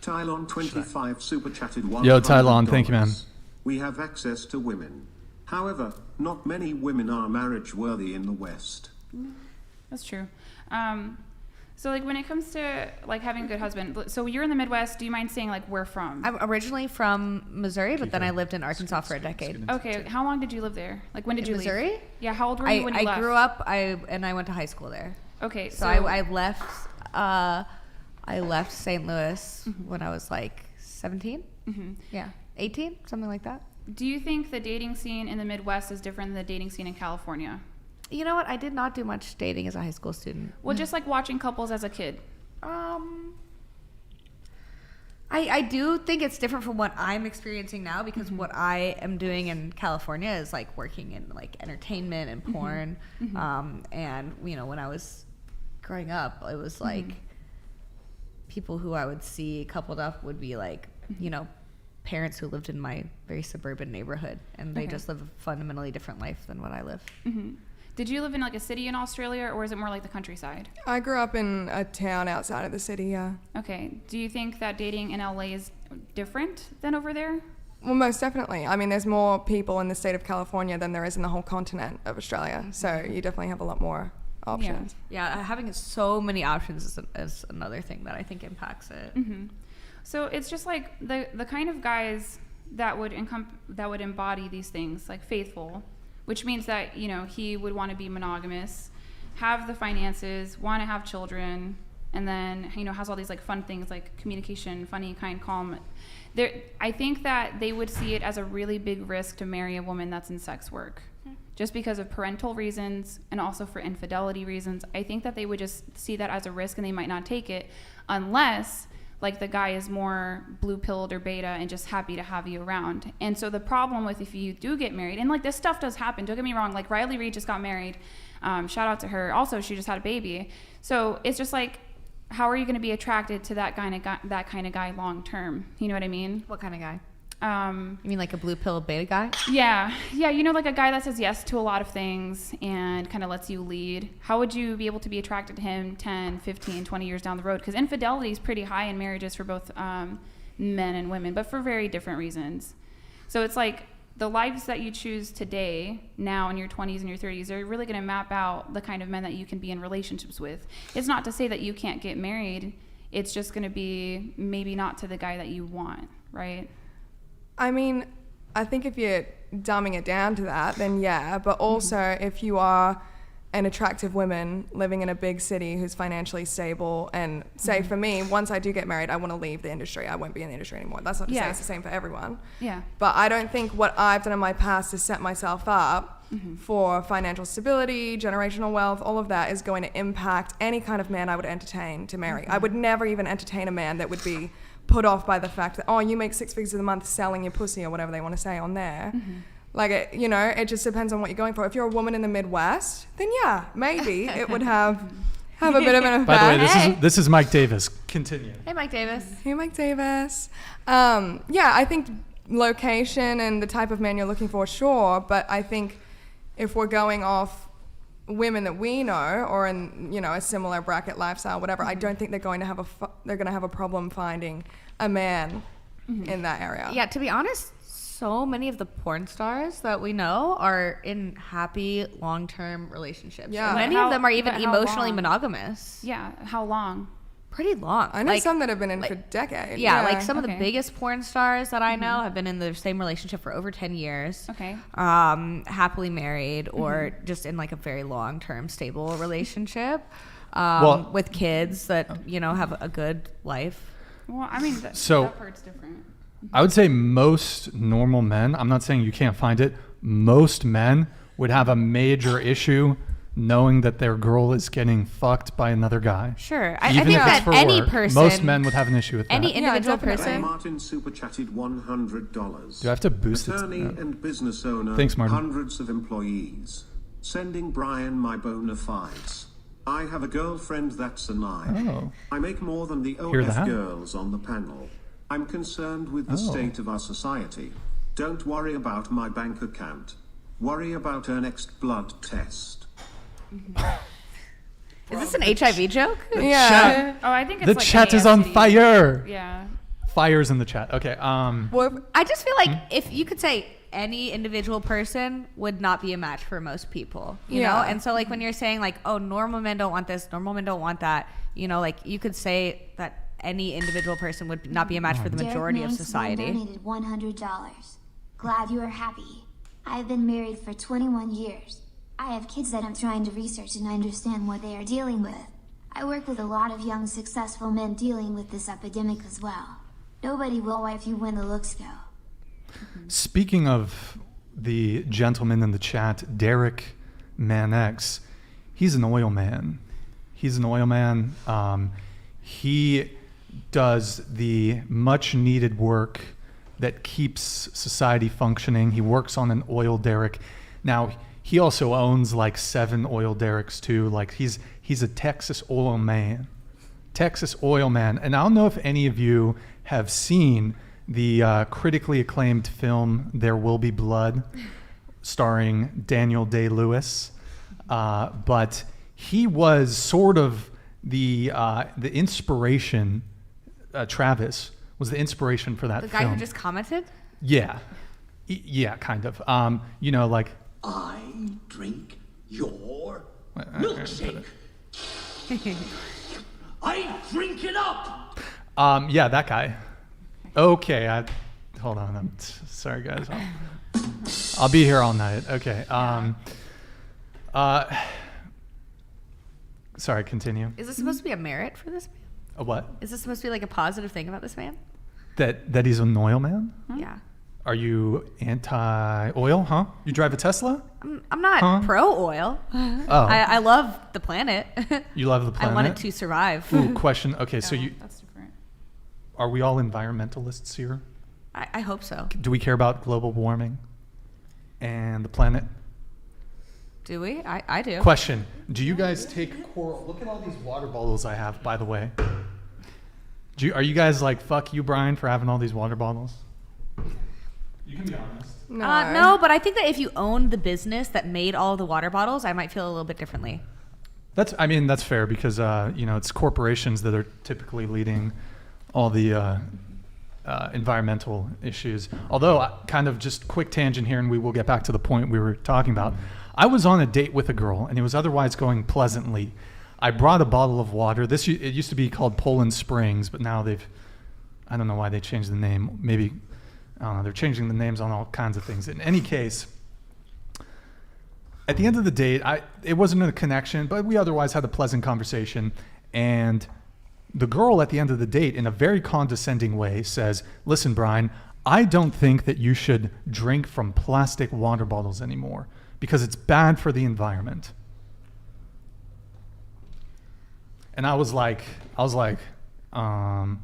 Tylon 25 super chatted $100. Yo, Tylon, thank you, man. We have access to women. However, not many women are marriage worthy in the West. That's true. So like when it comes to like having a good husband, so you're in the Midwest. Do you mind saying like where from? I'm originally from Missouri, but then I lived in Arkansas for a decade. Okay, how long did you live there? Like when did you Missouri? leave? Yeah, how old were you when you left? I grew up. I went to high school there. Okay, so I left. I left St. Louis when I was like 17. Yeah, 18, something like that. Do you think the dating scene in the Midwest is different than the dating scene in California? You know what? I did not do much dating as a high school student. Well, just like watching couples as a kid. I do think it's different from what I'm experiencing now, because what I am doing in California is like working in like entertainment and porn. And you know, when I was growing up, it was like people who I would see coupled up would be like, you know, parents who lived in my very suburban neighborhood, and they just live a fundamentally different life than what I live. Did you live in like a city in Australia, or is it more like the countryside? I grew up in a town outside of the city, yeah. Okay. Do you think that dating in LA is different than over there? Well, most definitely. I mean, there's more people in the state of California than there is in the whole continent of Australia. So you definitely have a lot more options. Yeah, having so many options is another thing that I think impacts it. So it's just like the kind of guys that would embody these things, like faithful, which means that, you know, he would want to be monogamous, have the finances, want to have children, and then, you know, has all these like fun things like communication, funny, kind, calm. I think that they would see it as a really big risk to marry a woman that's in sex work. Just because of parental reasons and also for infidelity reasons. I think that they would just see that as a risk, and they might not take it unless like the guy is more blue-pilled or beta and just happy to have you around. And so the problem with if you do get married, and like this stuff does happen, don't get me wrong, like Riley Reid just got married. Shout out to her. Also, she just had a baby. So it's just like, how are you going to be attracted to that kind of guy long term? You know what I mean? What kind of guy? You mean like a blue pill beta guy? Yeah, you know, like a guy that says yes to a lot of things and kind of lets you lead. How would you be able to be attracted to him 10, 15, 20 years down the road? Because infidelity is pretty high in marriages for both men and women, but for very different reasons. So it's like the lives that you choose today, now in your 20s and your 30s, are really going to map out the kind of men that you can be in relationships with. It's not to say that you can't get married. It's just going to be maybe not to the guy that you want, right? I mean, I think if you're dumbing it down to that, then yeah. But also, if you are an attractive woman living in a big city who's financially stable, and say for me, once I do get married, I want to leave the industry. I won't be in the industry anymore. That's not to say it's the same for everyone. Yeah. But I don't think what I've done in my past to set myself up for financial stability, generational wealth, all of that is going to impact any kind of man I would entertain to marry. I would never even entertain a man that would be put off by the fact that, oh, you make 6 figures a month selling your pussy or whatever they want to say on there. Like, it just depends on what you're going for. If you're a woman in the Midwest, then yeah, maybe it would have a bit of an effect. By the way, this is Mike Davis. Continue. Hey, Mike Davis. Hey, Mike Davis. Yeah, I think location and the type of man you're looking for, sure. But I think if we're going off women that we know, or in, you know, a similar bracket lifestyle, whatever, I don't think they're going to have a problem finding a man in that area. Yeah, to be honest, so many of the porn stars that we know are in happy long-term relationships. Yeah. And many of them are even emotionally monogamous. Yeah, how long? Pretty long. I know some that have been in for decades. Yeah, like some of the biggest porn stars that I know have been in the same relationship for over 10 years. Okay. Happily married, or just in like a very long-term stable relationship with kids that, you know, have a good life. Well, I mean, So- that part's different. I would say most normal men, I'm not saying you can't find it, most men would have a major issue knowing that their girl is getting fucked by another guy. Sure. I Even think if it's that for any work. person, Most men would have an issue with that. any individual definitely. person. Martin super chatted $100. Do I have to boost it? Attorney and business owner. Thanks, Martin. Hundreds of employees. Sending Brian my bona fides. I have a girlfriend that's a 9. Oh. I make more than the Hear OF that? girls on the panel. I'm concerned with the Oh. state of our society. Don't worry about my bank account. Worry about her next blood test. Is this an HIV joke? Yeah. Oh, I think it's The like chat any is on STD. fire. Yeah. Fire's in the chat. Okay. Well, I just feel like if you could say any individual person would not be a match for most people, you know? And so like when you're saying like, oh, normal men don't want this, normal men don't want that, you know, like you could say that any individual person would not be a match for the majority of society. Donated $100. Glad you are happy. I have been married for 21 years. I have kids that I'm trying to research and understand what they are dealing with. I work with a lot of young, successful men dealing with this epidemic as well. Nobody will wife you when the looks go. Speaking of the gentleman in the chat, Derek ManX, he's an oil man. He's an oil man. He does the much needed work that keeps society functioning. He works on an oil derrick. Now, he also owns like 7 oil derricks too. Like he's a Texas oil man. Texas oil man. And I don't know if any of you have seen the critically acclaimed film There Will Be Blood, starring Daniel Day-Lewis. But he was sort of the inspiration. Travis was the inspiration for that The film. guy who just commented? Yeah. Yeah, kind of. You know, like... I drink your milkshake. I drink it up. Yeah, that guy. Okay, hold on. I'm sorry, guys. I'll be here all night. Okay. Sorry, continue. Is this supposed to be a merit for this man? A what? Is this supposed to be like a positive thing about this man? That he's an oil man? Yeah. Are you anti-oil, huh? You drive a Tesla? I'm not pro-oil. Oh. I love the planet. You love the planet? I want it to survive. Ooh, question. Okay, so That's different. are we all environmentalists here? I hope so. Do we care about global warming and the planet? Do we? I do. Question. Do you guys take coral? Look at all these water bottles I have, by the way. Are you guys like, fuck you, Brian, for having all these water bottles? You can be honest. No, but I think that if you own the business that made all the water bottles, I might feel a little bit differently. That's fair because, it's corporations that are typically leading all the environmental issues. Although, kind of just quick tangent here, and we will get back to the point we were talking about. I was on a date with a girl, and it was otherwise going pleasantly. I brought a bottle of water. It used to be called Poland Springs, but now I don't know why they changed the name. Maybe, I don't know, they're changing the names on all kinds of things. In any case, at the end of the date, it wasn't a connection, but we otherwise had a pleasant conversation. And the girl at the end of the date, in a very condescending way, says, "Listen, Brian, I don't think that you should drink from plastic water bottles anymore because it's bad for the environment." And I was like, Huh?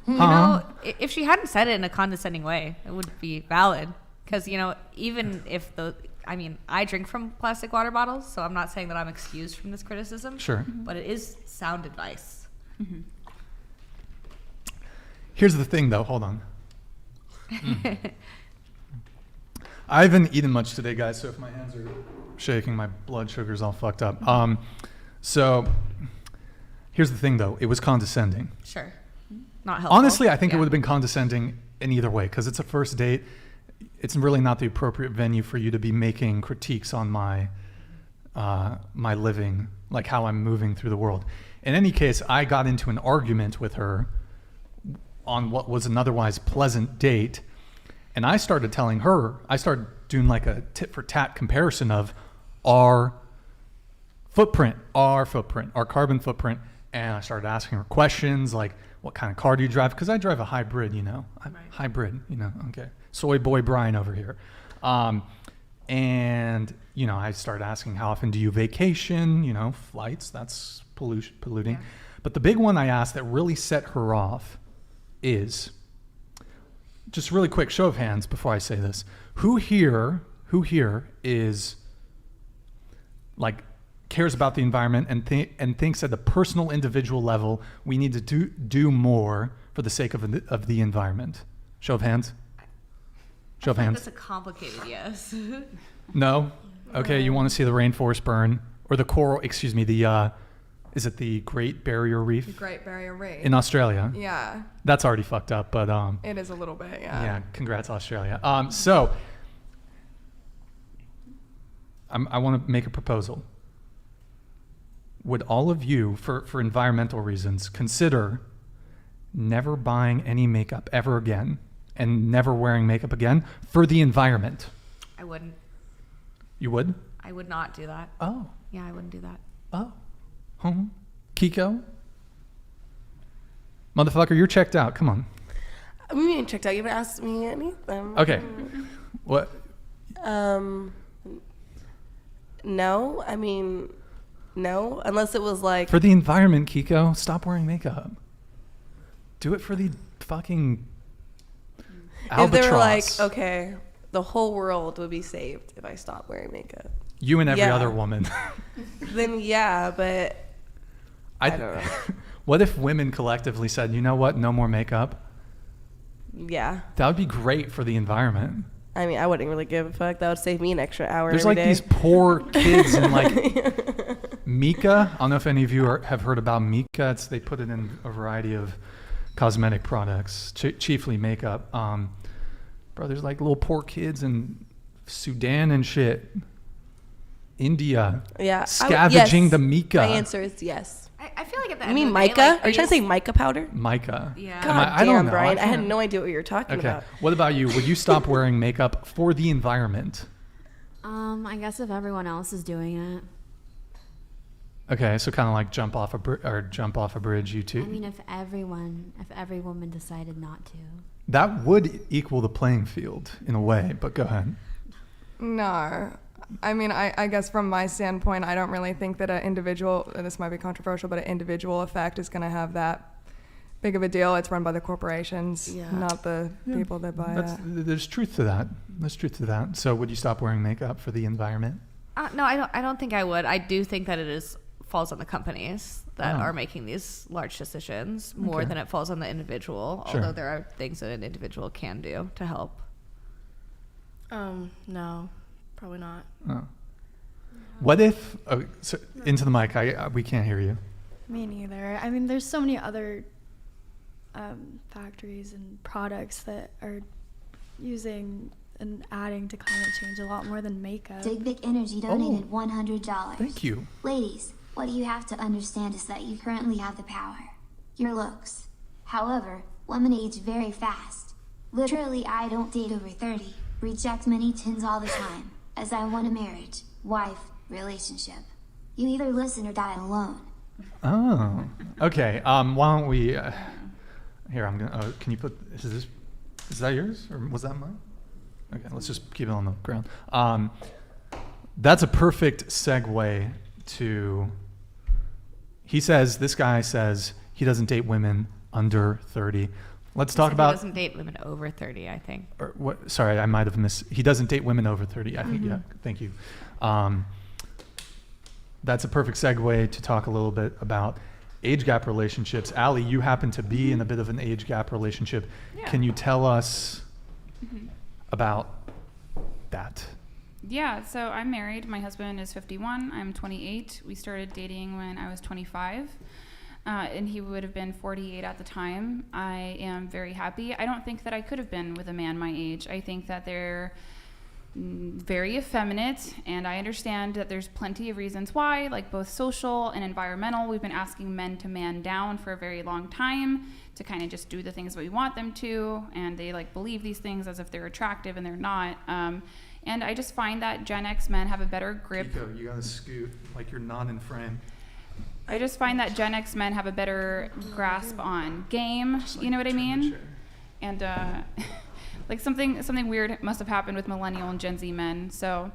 You know, if she hadn't said it in a condescending way, it would be valid. Because, even if I drink from plastic water bottles, so I'm not saying that I'm excused from this criticism. Sure. But it is sound advice. Mm-hmm. Here's the thing, though. Hold on. I haven't eaten much today, guys, so if my hands are shaking, my blood sugar's all fucked up. So here's the thing, though. It was condescending. Sure. Not helpful. Honestly, I think it would have been condescending in either way because it's a first date. It's really not the appropriate venue for you to be making critiques on my living, like how I'm moving through the world. In any case, I got into an argument with her on what was an otherwise pleasant date, and I started telling her, I started doing like a tit for tat comparison of our carbon footprint And I started asking her questions like, what kind of car do you drive? Because I drive a hybrid, you know. Hybrid, you know. Okay. Soy boy Brian over here. And, you know, I started asking, how often do you vacation? You know, flights, that's polluting. Yeah. But the big one I asked that really set her off is, just really quick, show of hands before I say this. Who here is like cares about the environment and thinks at the personal individual level we need to do more for the sake of the environment? Show of hands. Show of hands. That's a complicated yes. No? Okay, you want to see the rainforest burn or the coral, excuse me, is it the Great Barrier Reef? The Great Barrier Reef. In Australia. Yeah. That's already fucked up, but it is a little bit, yeah. Yeah, congrats Australia. So I want to make a proposal. Would all of you, for environmental reasons, consider never buying any makeup ever again and never wearing makeup again for the environment? I wouldn't. You would? I would not do that. Oh. Yeah, I wouldn't do that. Oh. Keeko? Motherfucker, you're checked out. Come on. We ain't checked out. You haven't asked me anything. Okay. What? No. I mean, no. Unless it was like... For the environment, Keeko, stop wearing makeup. Do it for the fucking albatross. If they were like, okay, the whole world would be saved if I stopped wearing makeup. You and every other woman. Then yeah, but I don't know. What if women collectively said, you know what, no more makeup? Yeah. That would be great for the environment. I mean, I wouldn't really give a fuck. That would save me an extra hour. There's every like day. These poor kids in like Mica. I don't know if any of you have heard about Mica. They put it in a variety of cosmetic products, chiefly makeup. Bro, there's like little poor kids in Sudan and shit. India. Yeah. Scavenging the mica. My answer is yes. I feel like at the You end mean of the day, mica? like, Are you trying to say mica powder? Mica. Yeah. God I don't damn, know. Brian. I had no idea what you were talking about. What about you? Would you stop wearing makeup for the environment? I guess if everyone else is doing it. Okay, so kind of like jump off a bridge, you too. I mean, if every woman decided not to. That would equal the playing field in a way, but go ahead. No. I mean, I guess from my standpoint, I don't really think that an individual, and this might be controversial, but an individual effect is going to have that big of a deal. It's run by the corporations, not the people that buy it. There's truth to that. There's truth to that. So would you stop wearing makeup for the environment? No, I don't think I would. I do think that it falls on the companies that are making these large decisions more than it falls on the individual, although there are things that an individual can do to help. No. Probably not. Oh. What if into the mic? We can't hear you. Me neither. I mean, there's so many other factories and products that are using and adding to climate change a lot more than makeup. Dig Vic Energy donated $100. Thank you. Ladies, what you have to understand is that you currently have the power. Your looks. However, women age very fast. Literally, I don't date over 30. Reject many tins all the time. As I want a marriage, wife, relationship. You either listen or die alone. Oh, okay. Why don't we? Here, I'm gonna. Can you put? Is that yours or was that mine? Okay, let's just keep it on the ground. That's a perfect segue to. This guy says he doesn't date women under 30. Let's talk about. He doesn't date women over 30, I think. Or what? Sorry, I might have missed. He doesn't date women over 30. I think. Yeah. Thank you. That's a perfect segue to talk a little bit about age gap relationships. Aly, you happen to be in a bit of an age gap relationship. Yeah. Can you tell us about that? Yeah. So I'm married. My husband is 51. I'm 28. We started dating when I was 25. And he would have been 48 at the time. I am very happy. I don't think that I could have been with a man my age. I think that they're very effeminate, and I understand that there's plenty of reasons why, like both social and environmental. We've been asking men to man down for a very long time to kind of just do the things that we want them to, and they like believe these things as if they're attractive, and they're not. And I just find that Gen X men have a better grip. Keeko, you gotta scoot like you're not in frame. I just find that Gen X men have a better grasp on game. You know what I mean? And like something weird must have happened with millennial and Gen Z men. So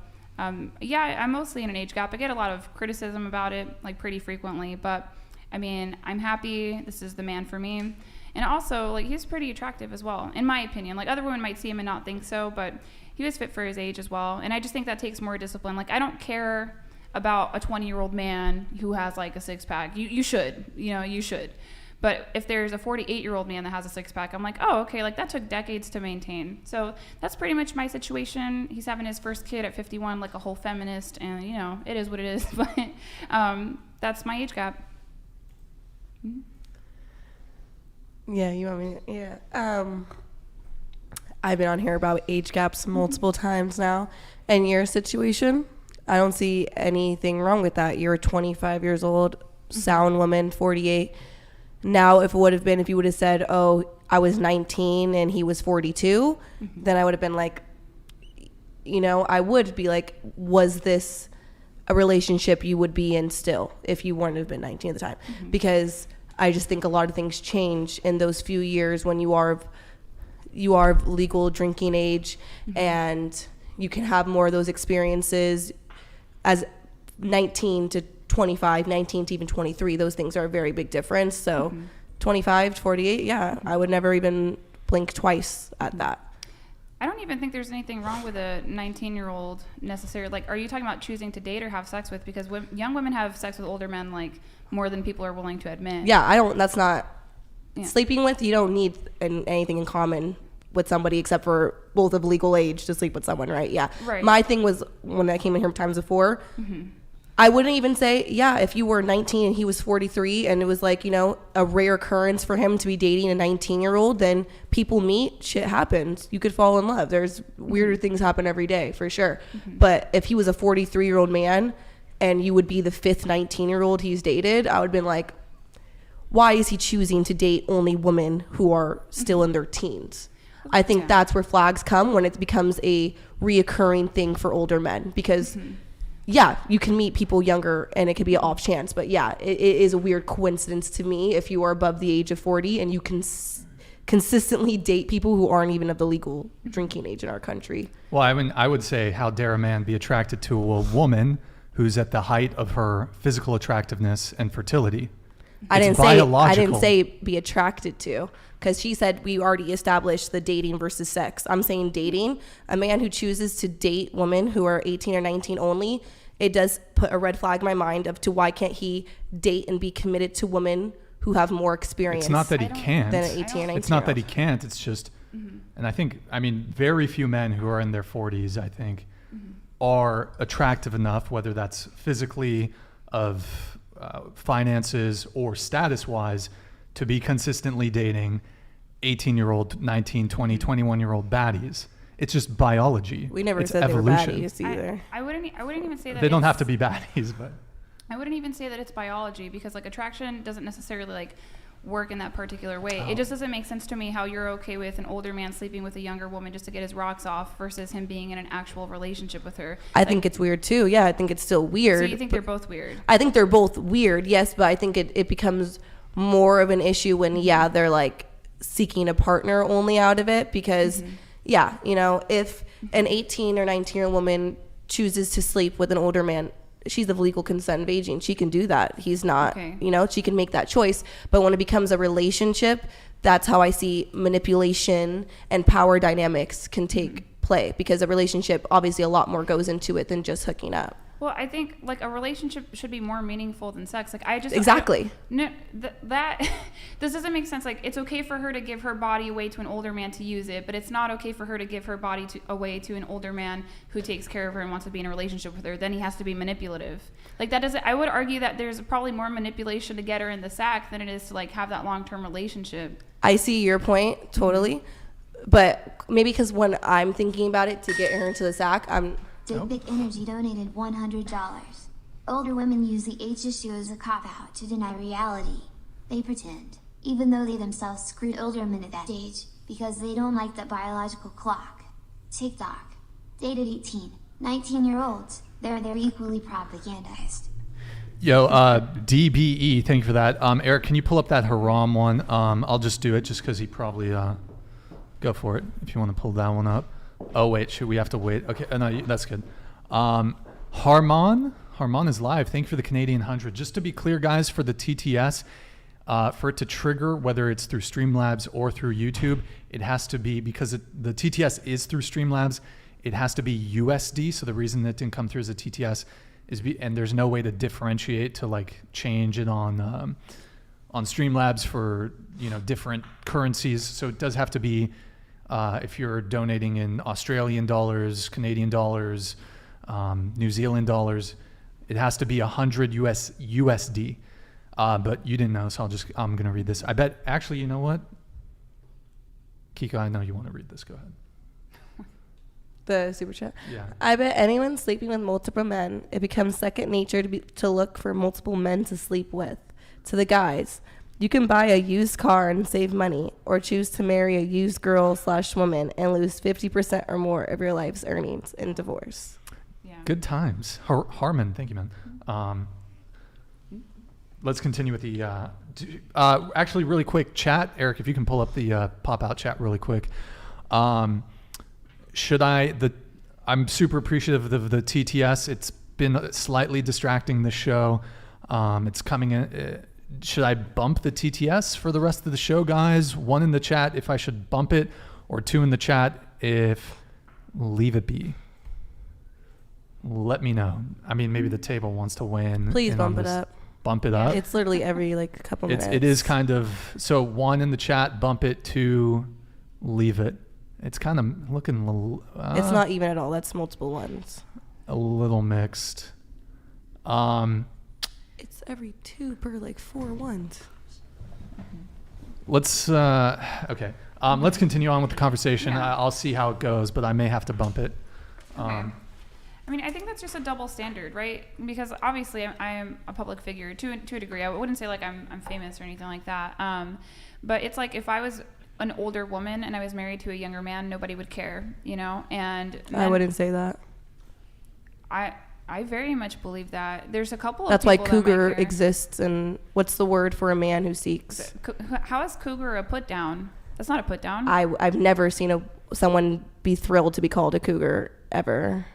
yeah, I'm mostly in an age gap. I get a lot of criticism about it, like pretty frequently. But I mean, I'm happy. This is the man for me. And also, like, he's pretty attractive as well, in my opinion. Like, other women might see him and not think so, but he was fit for his age as well. And I just think that takes more discipline. Like, I don't care about a 20-year-old man who has like a six-pack. You should, you should. But if there's a 48-year-old man that has a six-pack, I'm like, oh, okay, like that took decades to maintain. So that's pretty much my situation. He's having his first kid at 51, like a whole feminist, and it is what it is. But that's my age gap. Yeah, you want me? Yeah. I've been on here about age gaps multiple times now. And your situation, I don't see anything wrong with that. You're 25 years old, sound woman, 48. Now, if you would have said, oh, I was 19 and he was 42, then I would have been like, I would be like, was this a relationship you would be in still if you wouldn't have been 19 at the time? Because I just think a lot of things change in those few years when you are of legal drinking age, and you can have more of those experiences as 19 to 25, 19 to even 23. Those things are a very big difference. So 25 to 48, yeah, I would never even blink twice at that. I don't even think there's anything wrong with a 19-year-old necessarily. Like, are you talking about choosing to date or have sex with? Because young women have sex with older men like more than people are willing to admit. Yeah, that's not sleeping with. You don't need anything in common with somebody except for both of legal age to sleep with someone, right? Yeah. Right. My thing was when I came in here times before, I wouldn't even say, if you were 19 and he was 43 and it was like, a rare occurrence for him to be dating a 19-year-old, then people meet, shit happens. You could fall in love. There's weirder things happen every day, for sure. But if he was a 43-year-old man and you would be the fifth 19-year-old he's dated, I would have been like, why is he choosing to date only women who are still in their teens? I think that's where flags come, when it becomes a reoccurring thing for older men, because you can meet people younger and it could be an off chance, but it is a weird coincidence to me if you are above the age of 40 and you can consistently date people who aren't even of the legal drinking age in our country. Well, I would say, how dare a man be attracted to a woman who's at the height of her physical attractiveness and fertility? I didn't say be attracted to, because she said we already established the dating versus sex. I'm saying dating. A man who chooses to date women who are 18 or 19 only, it does put a red flag in my mind of to why can't he date and be committed to women who have more experience. It's not that he can't. Than an 18 or 19. It's not that he can't. It's just, and I mean, very few men who are in their 40s, I think, are attractive enough, whether that's physically, of finances, or status-wise, to be consistently dating 18-year-old, 19, 20, 21-year-old baddies. It's just biology. We never said evolution. They were baddies either. I wouldn't even say that. They don't have to be baddies, but I wouldn't even say that it's biology, because like attraction doesn't necessarily like work in that particular way. It just doesn't make sense to me how you're okay with an older man sleeping with a younger woman just to get his rocks off versus him being in an actual relationship with her. I think it's weird too. Yeah, I think it's still weird. So you think they're both weird? I think they're both weird, yes, but I think it becomes more of an issue when, they're like seeking a partner only out of it, because, if an 18 or 19-year-old woman chooses to sleep with an older man, she's of legal consent of aging. She can do that. He's not, she can make that choice. But when it becomes a relationship, that's how I see manipulation and power dynamics can take play, because a relationship, obviously a lot more goes into it than just hooking up. Well, I think like a relationship should be more meaningful than sex. Like this doesn't make sense. Like, it's okay for her to give her body away to an older man to use it, but it's not okay for her to give her body away to an older man who takes care of her and wants to be in a relationship with her. Then he has to be manipulative. Like, that doesn't. I would argue that there's probably more manipulation to get her in the sack than it is to like have that long-term relationship. I see your point totally, but maybe because when I'm thinking about it to get her into the sack, Dick Big Energy donated $100. Older women use the age issue as a cop-out to deny reality. They pretend, even though they themselves screwed older men at that age, because they don't like the biological clock. TikTok. Dated 18, 19-year-olds. They're equally propagandized. Yo, DBE, thank you for that. Eric, can you pull up that Haram one? I'll just do it just because he probably go for it if you want to pull that one up. Oh wait, should we have to wait? Okay, no, that's good. Harman is live. Thank you for the Canadian 100. Just to be clear, guys, for the TTS, for it to trigger, whether it's through Streamlabs or through YouTube, it has to be, because the TTS is through Streamlabs, it has to be USD. So the reason that didn't come through as a TTS is, and there's no way to differentiate to like change it on Streamlabs for, you know, different currencies. So it does have to be, if you're donating in Australian dollars, Canadian dollars, New Zealand dollars, it has to be 100 USD. But you didn't know, so I'm going to read this. I bet, actually, you know what? Keeko, I know you want to read this. Go ahead. The super chat? Yeah. I bet anyone sleeping with multiple men, it becomes second nature to look for multiple men to sleep with. To the guys, you can buy a used car and save money, or choose to marry a used girl/woman and lose 50% or more of your life's earnings in divorce. Yeah. Good times. Harmon, thank you, man. Let's continue with the, actually really quick chat. Eric, if you can pull up the pop-out chat really quick. I'm super appreciative of the TTS. It's been slightly distracting the show. It's coming in. Should I bump the TTS for the rest of the show, guys? 1 in the chat if I should bump it, or 2 in the chat if leave it be. Let me know. I mean, maybe the table wants to win. Please bump it up. Bump it up. It's literally every like couple minutes. It is kind of, so 1 in the chat, bump it, 2, leave it. It's kind of looking a little, it's not even at all. That's multiple ones. A little mixed. It's every 2 per like 4 ones. Let's okay. Let's continue on with the conversation. Yeah. I'll see how it goes, but I may have to bump it. Okay. I mean, I think that's just a double standard, right? Because obviously I am a public figure to a degree. I wouldn't say like I'm famous or anything like that. But it's like if I was an older woman and I was married to a younger man, nobody would care, you know? And I wouldn't say that. I very much believe that. There's a couple That's of people why cougar that might care. exists. And what's the word for a man who seeks? How is cougar a put down? That's not a put down. I've never seen someone be thrilled to be called a cougar ever.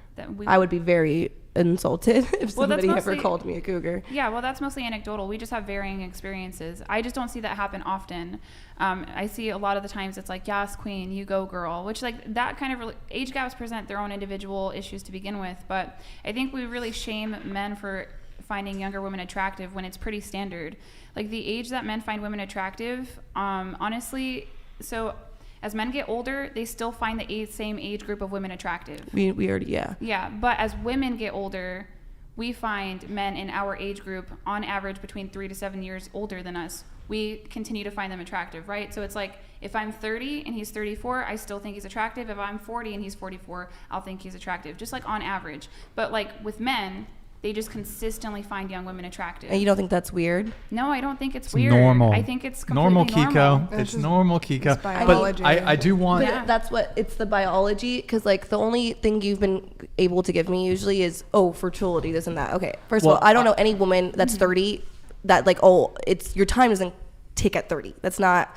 I would be very insulted if somebody ever called me a cougar. Yeah, well, that's mostly anecdotal. We just have varying experiences. I just don't see that happen often. I see a lot of the times it's like, yes, queen, you go, girl, which like that kind of age gaps present their own individual issues to begin with. But I think we really shame men for finding younger women attractive when it's pretty standard. Like the age that men find women attractive, honestly, so as men get older, they still find the same age group of women attractive. We already, yeah. Yeah, but as women get older, we find men in our age group, on average, between 3 to 7 years older than us. We continue to find them attractive, right? So it's like, if I'm 30 and he's 34, I still think he's attractive. If I'm 40 and he's 44, I'll think he's attractive, just like on average. But like with men, they just consistently find young women attractive. And you don't think that's weird? No, I don't think it's weird. Normal. I think it's normal, completely normal. Keeko. It's normal, Keeko. It's biology. But I do want. But that's what it's the biology. Because like the only thing you've been able to give me usually is fertility, this and that. Okay, first of all, I don't know any woman that's 30 that like it's your time doesn't tick at 30. That's not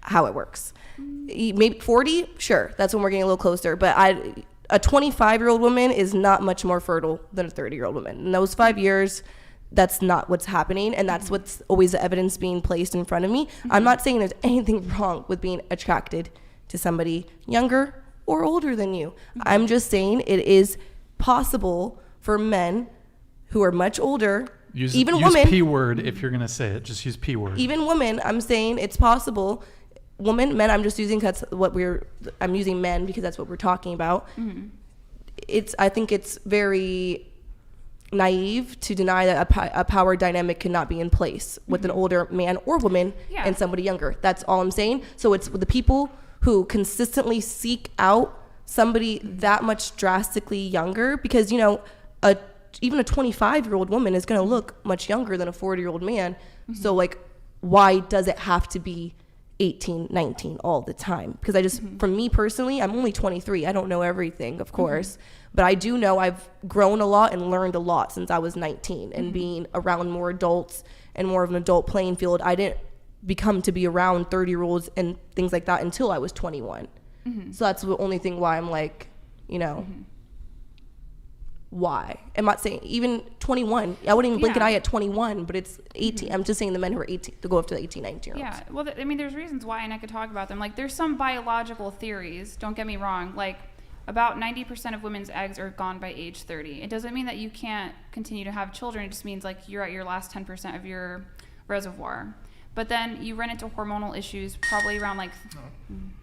how it works. Maybe 40, sure, that's when we're getting a little closer. But a 25-year-old woman is not much more fertile than a 30-year-old woman. In those 5 years, that's not what's happening, and that's what's always the evidence being placed in front of me. I'm not saying there's anything wrong with being attracted to somebody younger or older than you. I'm just saying it is possible for men who are much older, use women. P word if you're gonna say it. Just use P word. Even women, I'm saying it's possible. Women, men, I'm just using I'm using men because that's what we're talking about. Mm-hmm. I think it's very naive to deny that a power dynamic cannot be in place with an older man or woman and somebody younger. That's all I'm saying. So it's the people who consistently seek out somebody that much drastically younger, because, you know, even a 25-year-old woman is going to look much younger than a 40-year-old man. Mm-hmm. So like, why does it have to be 18, 19 all the time. Because I just, for me personally, I'm only 23. I don't know everything, of course. But I do know I've grown a lot and learned a lot since I was 19. And being around more adults and more of an adult playing field, I didn't become to be around 30-year-olds and things like that until I was 21. So that's the only thing why I'm like, you know, why? I'm not saying even 21. I wouldn't even blink an eye at 21, but it's 18. I'm just saying the men who are 18 to go up to the 18, 19 year olds. Yeah, well, I mean, there's reasons why, and I could talk about them. Like, there's some biological theories, don't get me wrong, like about 90% of women's eggs are gone by age 30. It doesn't mean that you can't continue to have children. It just means like you're at your last 10% of your reservoir. But then you run into hormonal issues probably around like...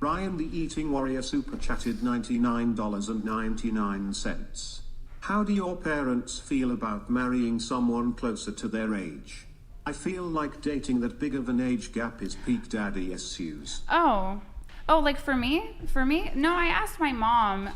Ryan the Eating Warrior super chatted $99.99. How do your parents feel about marrying someone closer to their age? I feel like dating that big of an age gap is peak daddy issues. Oh, like for me? No, I asked my mom.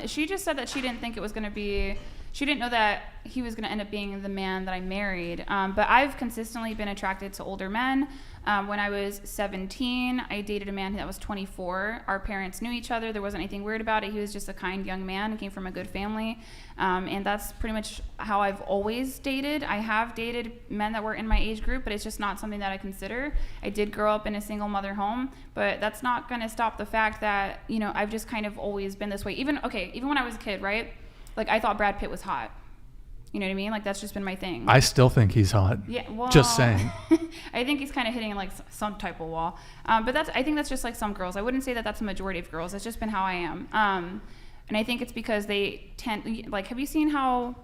She just said that she didn't think it was going to be... She didn't know that he was going to end up being the man that I married. But I've consistently been attracted to older men. When I was 17, I dated a man that was 24. Our parents knew each other. There wasn't anything weird about it. He was just a kind young man and came from a good family. And that's pretty much how I've always dated. I have dated men that were in my age group, but it's just not something that I consider. I did grow up in a single mother home, but that's not going to stop the fact that, you know, I've just kind of always been this way. Even when I was a kid, right? Like, I thought Brad Pitt was hot. You know what I mean? Like, that's just been my thing. I still think he's hot. Yeah, well, just saying. I think he's kind of hitting like some type of wall. But I think that's just like some girls. I wouldn't say that that's a majority of girls. That's just been how I am. And I think it's because they tend, like, have you seen how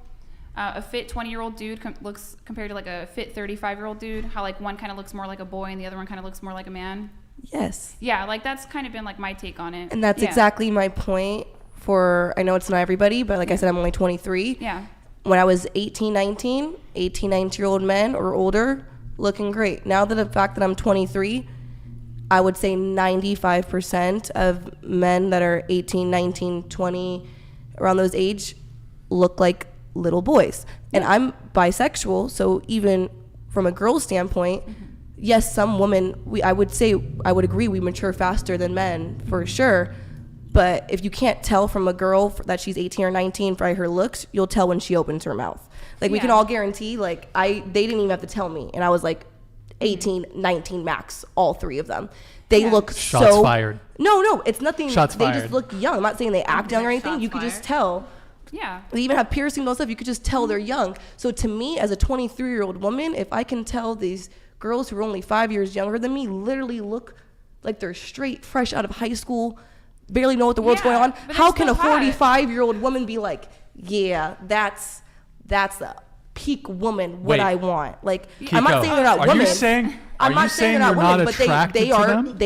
a fit 20-year-old dude looks compared to like a fit 35-year-old dude? How like one kind of looks more like a boy and the other one kind of looks more like a man? Yes. Yeah, like that's kind of been like my take on it. And that's exactly my point for, I know it's not everybody, but like I said, I'm only 23. Yeah. When I was 18, 19-year-old men or older, looking great. Now that the fact that I'm 23, I would say 95% of men that are 18, 19, 20, around those age, look like little boys. And I'm bisexual, so even from a girl's standpoint, yes, some women, I would agree, we mature faster than men, for sure. But if you can't tell from a girl that she's 18 or 19 by her looks, you'll tell when she opens her mouth. Like, we can all guarantee, like, they didn't even have to tell me. And I was like 18, 19 max, all three of them. They look Shots fired. No, it's nothing. Shots they fired. Just look young. I'm not saying they act young or anything. You could just tell. Yeah. They even have piercing and all stuff. You could just tell they're young. So to me, as a 23-year-old woman, if I can tell these girls who are only 5 years younger than me literally look like they're straight, fresh out of high school, barely know what the world's going on, how can a 45-year-old woman be like, yeah, that's a peak woman, what I want? Like, Keeko, I'm not saying they're not women. I'm not saying they're not women, but they are. I'm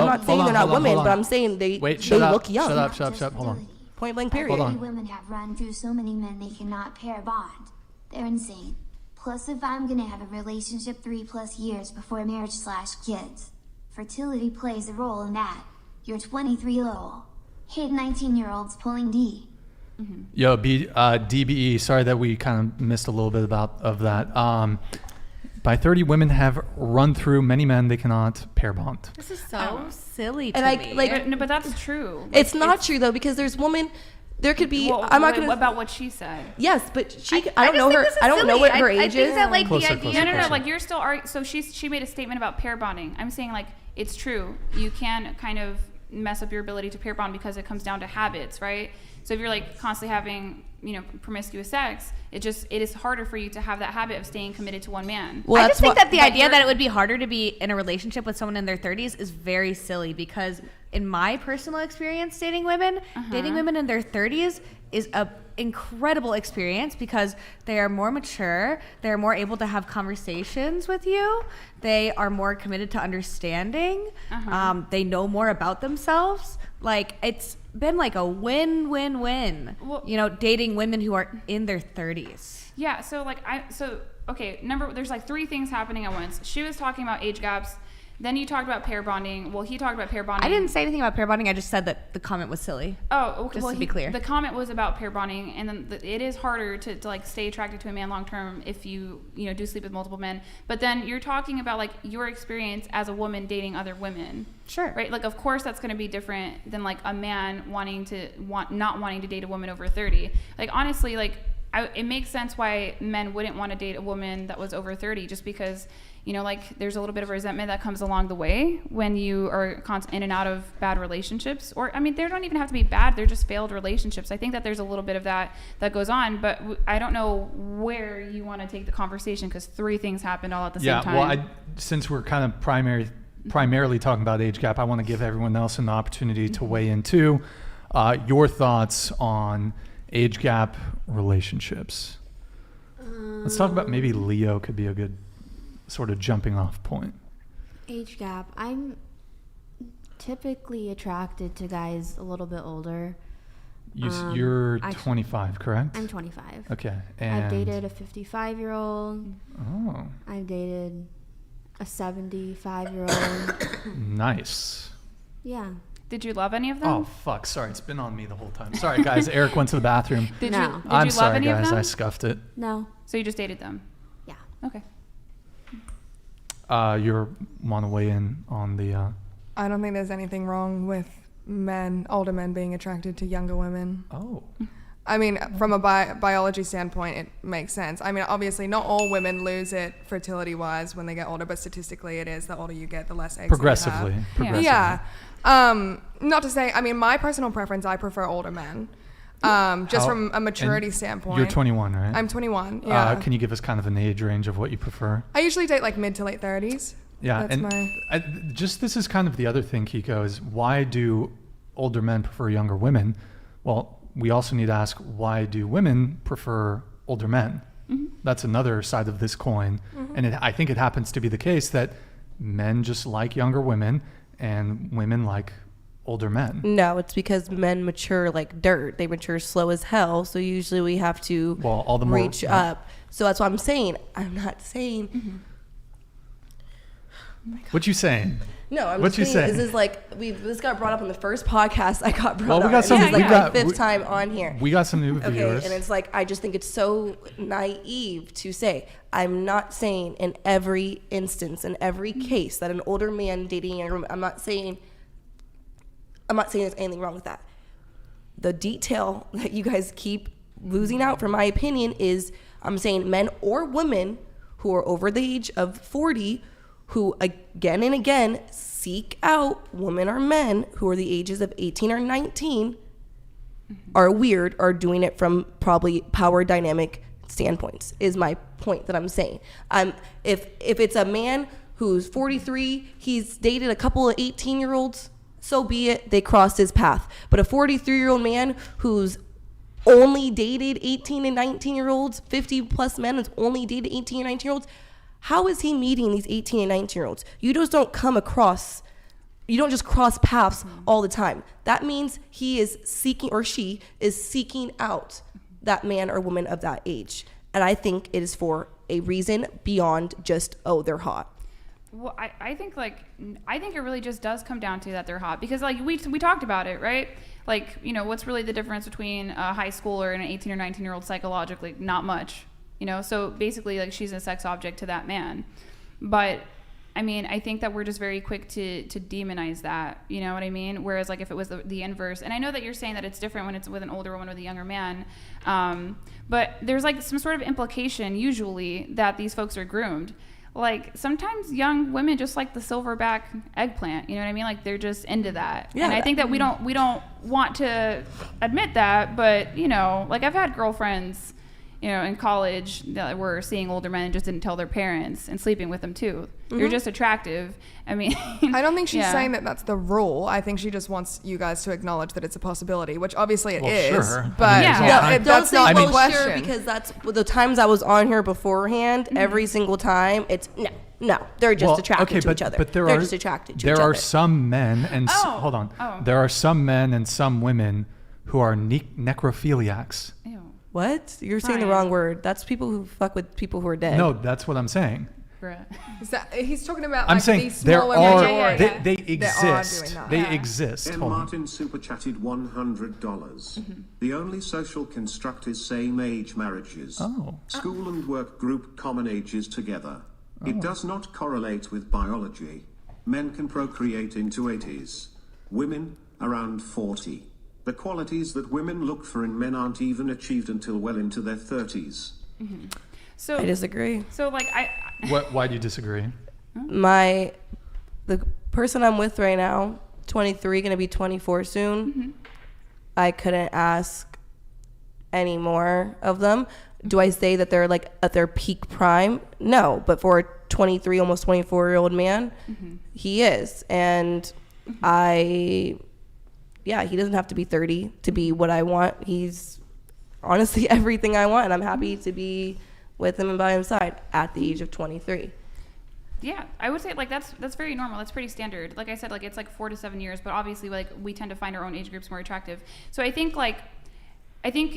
not saying they're not women, but I'm saying they look young. Shut up. Hold on. Point blank period. Hold on. Women have run through so many men they cannot pair bond. They're insane. Plus, if I'm gonna have a relationship 3+ years before marriage/kids, fertility plays a role in that. You're 23-year-old. Hate 19-year-olds pulling D. Yo, DBE, sorry that we kind of missed a little bit of that. By 30, women have run through many men they cannot pair bond. This is so silly to and me. No, but that's true. It's not true, though, because there's women... There could be. I'm not gonna about what she said. Yes, but I don't know her. I don't know what her age is. I think that like closer, the idea. No. Like you're still. So she made a statement about pair bonding. I'm saying like it's true. You can kind of mess up your ability to pair bond because it comes down to habits, right? So if you're like constantly having promiscuous sex, it is harder for you to have that habit of staying committed to one man. Well, I just think that the idea that it would be harder to be in a relationship with someone in their 30s is very silly because in my personal experience dating women in their 30s is a incredible experience because they are more mature, they're more able to have conversations with you, they are more committed to understanding, they know more about themselves. Like, it's been like a win-win-win, dating women who are in their 30s. Yeah, so like there's like 3 things happening at once. She was talking about age gaps. Then you talked about pair bonding. Well, he talked about pair bonding. I didn't say anything about pair bonding. I just said that the comment was silly. Oh, okay. Just Well, to be clear. The comment was about pair bonding, and then it is harder to like stay attracted to a man long term if you do sleep with multiple men. But then you're talking about like your experience as a woman dating other women. Sure. Right. Like, of course, that's going to be different than like a man not wanting to date a woman over 30. Like, honestly, like it makes sense why men wouldn't want to date a woman that was over 30, just because. Like there's a little bit of resentment that comes along the way when you are in and out of bad relationships. Or, I mean, they don't even have to be bad. They're just failed relationships. I think that there's a little bit of that goes on. But I don't know where you want to take the conversation because 3 things happened all at the same time. Yeah, well, since we're kind of primarily talking about age gap, I want to give everyone else an opportunity to weigh in too. Your thoughts on age gap relationships. Let's talk about maybe Leo could be a good sort of jumping off point. Age gap. I'm typically attracted to guys a little bit older. You're 25, correct? I'm 25. Okay. And I've dated a 55-year-old. Oh. I've dated a 75-year-old. Nice. Yeah. Did you love any of them? Oh, fuck. Sorry. It's been on me the whole time. Sorry, guys. Eric went to the bathroom. Did no. you I'm love sorry, any guys. of them? I scuffed it. No. So you just dated them? Yeah. Okay. You want to weigh in on the... I don't think there's anything wrong with older men being attracted to younger women. Oh. I mean, from a biology standpoint, it makes sense. I mean, obviously, not all women lose it fertility-wise when they get older, but statistically it is. The older you get, the less eggs Progressively. you have. Yeah. Not to say, I mean, my personal preference, I prefer older men. Just from a maturity standpoint. You're 21, right? I'm 21, yeah. Can you give us kind of an age range of what you prefer? I usually date like mid to late 30s. Yeah, That's this is kind of the other thing, Keeko, is why do older men prefer younger women? Well, we also need to ask, why do women prefer older men? Mm-hmm. That's another side of this coin. Mm-hmm. And I think it happens to be the case that men just like younger women and women like older men. No, it's because men mature like dirt. They mature slow as hell. So usually we have to reach up. So that's what I'm saying. I'm not saying... Mm-hmm. What you saying? No, I'm saying this is like this got brought up on the first podcast. I got brought up. This is like my 5th time on here. We got some new viewers. And it's like I just think it's so naive to say. I'm not saying in every instance, in every case that an older man dating a younger woman. I'm not saying there's anything wrong with that. The detail that you guys keep losing out, from my opinion, is I'm saying men or women who are over the age of 40 who again and again seek out women or men who are the ages of 18 or 19 are weird, are doing it from probably power dynamic standpoints, is my point that I'm saying. If it's a man who's 43, he's dated a couple of 18-year-olds, so be it, they crossed his path. But a 43-year-old man who's only dated 18 and 19-year-olds, 50-plus men who's only dated 18 and 19-year-olds, how is he meeting these 18 and 19-year-olds? You just don't cross paths all the time. That means he is seeking, or she is seeking out that man or woman of that age. And I think it is for a reason beyond just, oh, they're hot. Well, I think it really just does come down to that they're hot, because like we talked about it, right? Like, what's really the difference between a high schooler and an 18 or 19-year-old psychologically? Not much. So basically, like, she's a sex object to that man. But I mean, I think that we're just very quick to demonize that. You know what I mean? Whereas, like, if it was the inverse, and I know that you're saying that it's different when it's with an older woman with a younger man, but there's like some sort of implication usually that these folks are groomed. Like, sometimes young women just like the silverback eggplant. You know what I mean? Like, they're just into that. Yeah, and I think that we don't want to admit that, but like, I've had girlfriends, in college that were seeing older men and just didn't tell their parents and sleeping with them too. Mm-hmm. You're just attractive. I mean, I don't think she's saying that that's the rule. I think she just wants you guys to acknowledge that it's a possibility, which obviously it is. Sure. But that's not the question. Sure, because that's the times I was on here beforehand. Mm-hmm. Every single time, it's no, they're just attracted to each other. But they're just attracted to each other. There are some men and hold on. Oh. There are some men and some women who are necrophiliacs. What? You're saying the wrong word. That's people who fuck with people who are dead. No, that's what I'm saying. Bruh. He's talking about I'm like saying these there smaller are majority they that are exist. doing that. They exist. M. Hold on. Martin super chatted $100. The only social construct is same-age marriages. Oh. School and work group common ages together. It does not correlate with biology. Men can procreate into 80s. Women, around 40. The qualities that women look for in men aren't even achieved until well into their 30s. So I disagree. So like Why do you disagree? The person I'm with right now, 23, gonna be 24 soon. I couldn't ask any more of them. Do I say that they're like at their peak prime? No, but for a 23, almost 24-year-old man, he is. And he doesn't have to be 30 to be what I want. He's honestly everything I want, and I'm happy to be with him and by his side at the age of 23. Yeah, I would say like that's very normal. That's pretty standard. Like I said, like it's like 4 to 7 years, but obviously like we tend to find our own age groups more attractive. So I think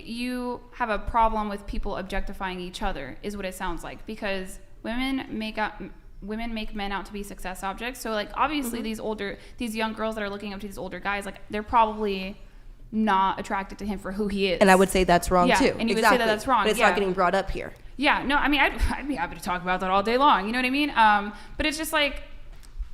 you have a problem with people objectifying each other, is what it sounds like, because women make men out to be success objects. So like obviously these young girls that are looking up to these older guys, like they're probably not attracted to him for who he is. And I would say that's wrong too. And you would say that that's wrong. But it's not getting brought up here. Yeah, no, I mean, I'd be happy to talk about that all day long. You know what I mean? But it's just like,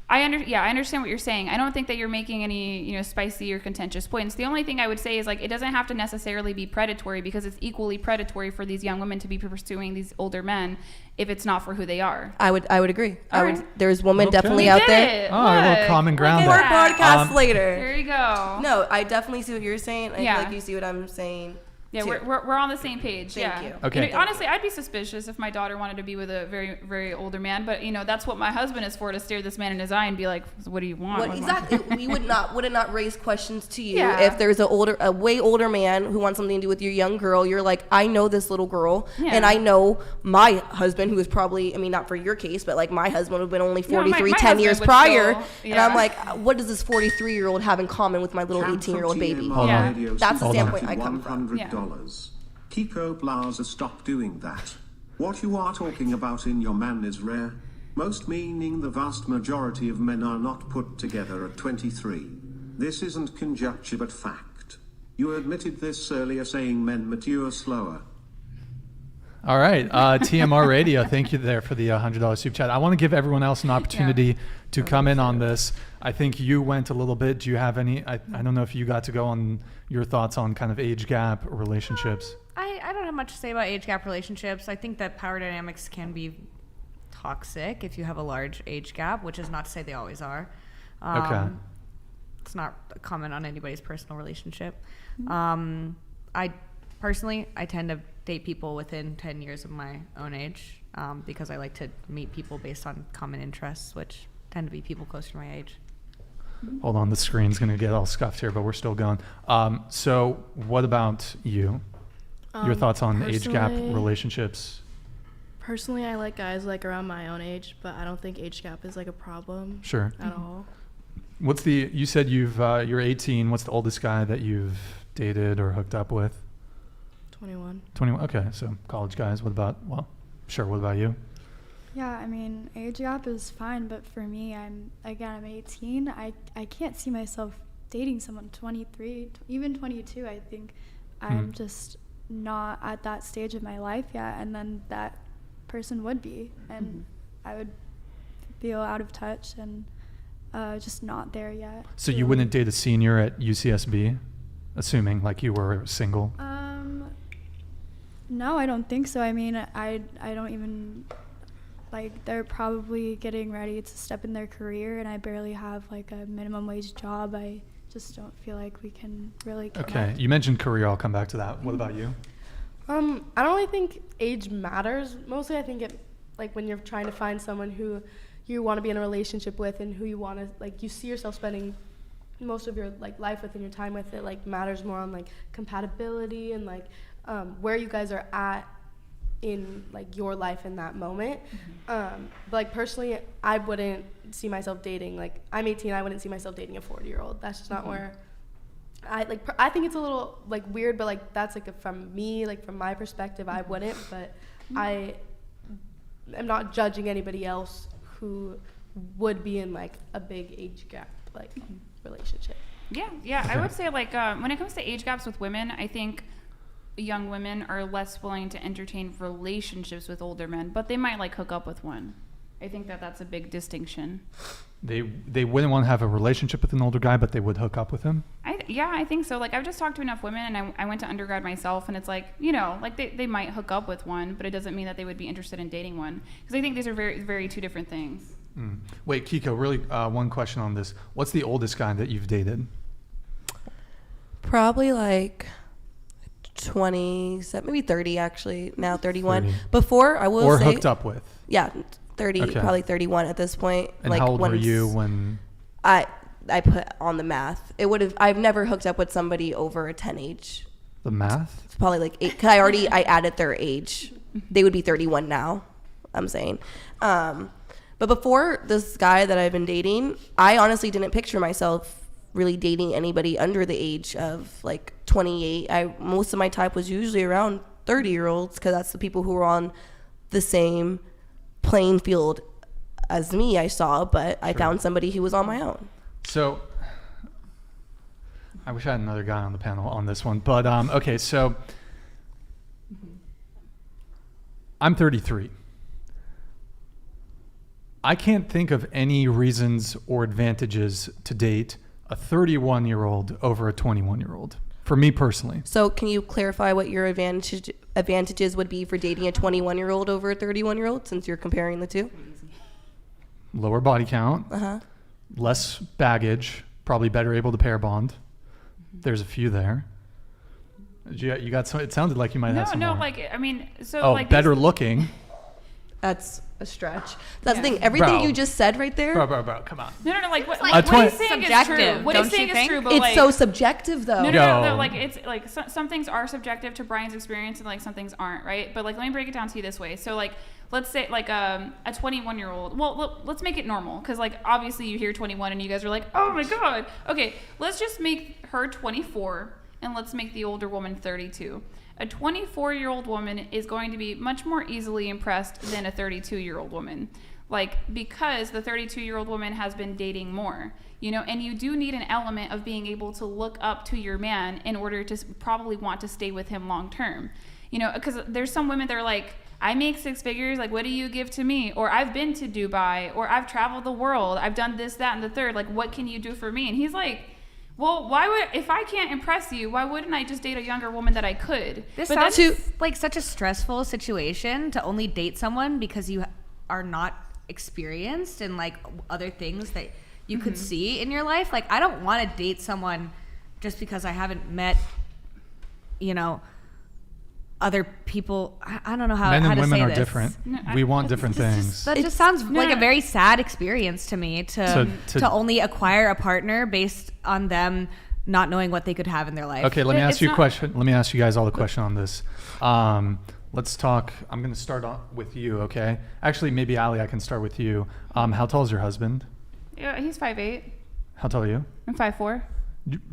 I understand what you're saying. I don't think that you're making any, spicy or contentious points. The only thing I would say is like, it doesn't have to necessarily be predatory, because it's equally predatory for these young women to be pursuing these older men if it's not for who they are. I would agree. Right. There's women definitely out there. Oh, a little common ground More there. podcasts later. There you go. No, I definitely see what you're saying. I Yeah. feel like you see what I'm saying. Yeah, too. we're on the same page. Thank you. Okay. Honestly, I'd be suspicious if my daughter wanted to be with a very, very older man. But that's what my husband is for, to stare this man in his eye and be like, "What do you want?" What exactly? We would it not raise questions to you Yeah. if there's a way older man who wants something to do with your young girl? You're like, I know this little girl, and I know my husband, who is probably, I mean, not for your case, but like my husband would have been only 43 my 10 years husband would prior, still- and I'm like, what does this 43-year-old have in common with my little 18-year-old baby? Hold on. That's the Hold on. standpoint I come from. $100. Keeko Blaza, stop doing that. What you are talking about in your man is rare. Most meaning the vast majority of men are not put together at 23. This isn't conjecture but fact. You admitted this earlier, saying men mature slower. All right, TMR Radio, thank you there for the $100 super chat. I want to give everyone else an opportunity to come in on this. I think you went a little bit. Do you have any? I don't know if you got to go on your thoughts on kind of age gap or relationships. I don't have much to say about age gap relationships. I think that power dynamics can be toxic if you have a large age gap, which is not to say they always are. Okay. It's not a comment on anybody's personal relationship. I tend to date people within 10 years of my own age because I like to meet people based on common interests, which tend to be people close to my age. Hold on, the screen's going to get all scuffed here, but we're still going. So what about you? Your thoughts on age gap relationships? Personally, I like guys like around my own age, but I don't think age gap is like a problem. Sure. At all. You said you're 18. What's the oldest guy that you've dated or hooked up with? 21. 21. Okay, so college guys. What about you? Yeah, I mean, age gap is fine, but for me, I'm 18. I can't see myself dating someone 23, even 22. I think I'm just not at that stage of my life yet, and then that person would be, and I would feel out of touch and just not there yet. So you wouldn't date a senior at UCSB, assuming like you were single? No, I don't think so. I mean, I don't even, like, they're probably getting ready to step in their career, and I barely have like a minimum wage job. I just don't feel like we can really connect. Okay, you mentioned career. I'll come back to that. What about you? I don't really think age matters. Mostly I think it, like, when you're trying to find someone who you want to be in a relationship with and who you want to, like, you see yourself spending most of your, like, life with and your time with, it, like, matters more on, like, compatibility and, like, where you guys are at in, like, your life in that moment. But, like, personally, I wouldn't see myself dating, like, I'm 18, I wouldn't see myself dating a 40-year-old. That's just not where I think it's a little, like, weird, but, like, that's, like, from me, like, from my perspective, I wouldn't, but I am not judging anybody else who would be in like a big age gap like relationship. Yeah. I would say like when it comes to age gaps with women, I think young women are less willing to entertain relationships with older men, but they might like hook up with one. I think that's a big distinction. They wouldn't want to have a relationship with an older guy, but they would hook up with him? I think so. Like, I've just talked to enough women, and I went to undergrad myself, and it's like, you know, like they might hook up with one, but it doesn't mean that they would be interested in dating one. Because I think these are very, very two different things. Wait, Keeko, really one question on this. What's the oldest guy that you've dated? Probably like 20, maybe 30 actually. Now 31. 30. Before, I will say. Or hooked up with. Yeah, 30, okay. Probably 31 at this point. And like, how old were you when? I put on the math. I've never hooked up with somebody over a 10 age. The math? It's probably like 8, because I added their age. They would be 31 now, I'm saying. But before this guy that I've been dating, I honestly didn't picture myself really dating anybody under the age of like 28. Most of my type was usually around 30-year-olds, because that's the people who were on the same playing field as me, I saw, but I found somebody who was on my own. So I wish I had another guy on the panel on this one, but okay, so I'm 33. I can't think of any reasons or advantages to date a 31-year-old over a 21-year-old, for me personally. So can you clarify what your advantages would be for dating a 21-year-old over a 31-year-old, since you're comparing the two? Lower body count, less baggage, probably better able to pair bond. There's a few there. You got some. It sounded like you might have some more. Like, I mean, so oh, like better looking. That's a stretch. That's the thing. Everything you just said right there. Bro, come on. No. Like what he's saying is true. What he's saying is true, but it's so subjective, though. No. Like, it's like some things are subjective to Brian's experience, and like some things aren't, right? But like, let me break it down to you this way. So like, let's say like a 21-year-old. Well, let's make it normal, because like obviously you hear 21 and you guys are like, oh my god. Okay, let's just make her 24, and let's make the older woman 32. A 24-year-old woman is going to be much more easily impressed than a 32-year-old woman. Like, because the 32-year-old woman has been dating more, you know, and you do need an element of being able to look up to your man in order to probably want to stay with him long term. You know, because there's some women that are like, I make 6 figures, like, what do you give to me? Or I've been to Dubai, or I've traveled the world, I've done this, that, and the third. Like, what can you do for me? And he's like, well, if I can't impress you, why wouldn't I just date a younger woman that I could? This sounds like such a stressful situation to only date someone because you are not experienced in like other things that you could see in your life. Like, I don't want to date someone just because I haven't met, you know, other people. I don't know how to say this. Men and women are different. No, we want different things. That just sounds like a very sad experience to me to only acquire a partner based on them not knowing what they could have in their life. Okay, let me ask you a question. Let me ask you guys all the question on this. Let's talk. I'm going to start with you, okay? Actually, maybe Aly, I can start with you. How tall is your husband? Yeah, he's 5'8". How tall are you? I'm 5'4".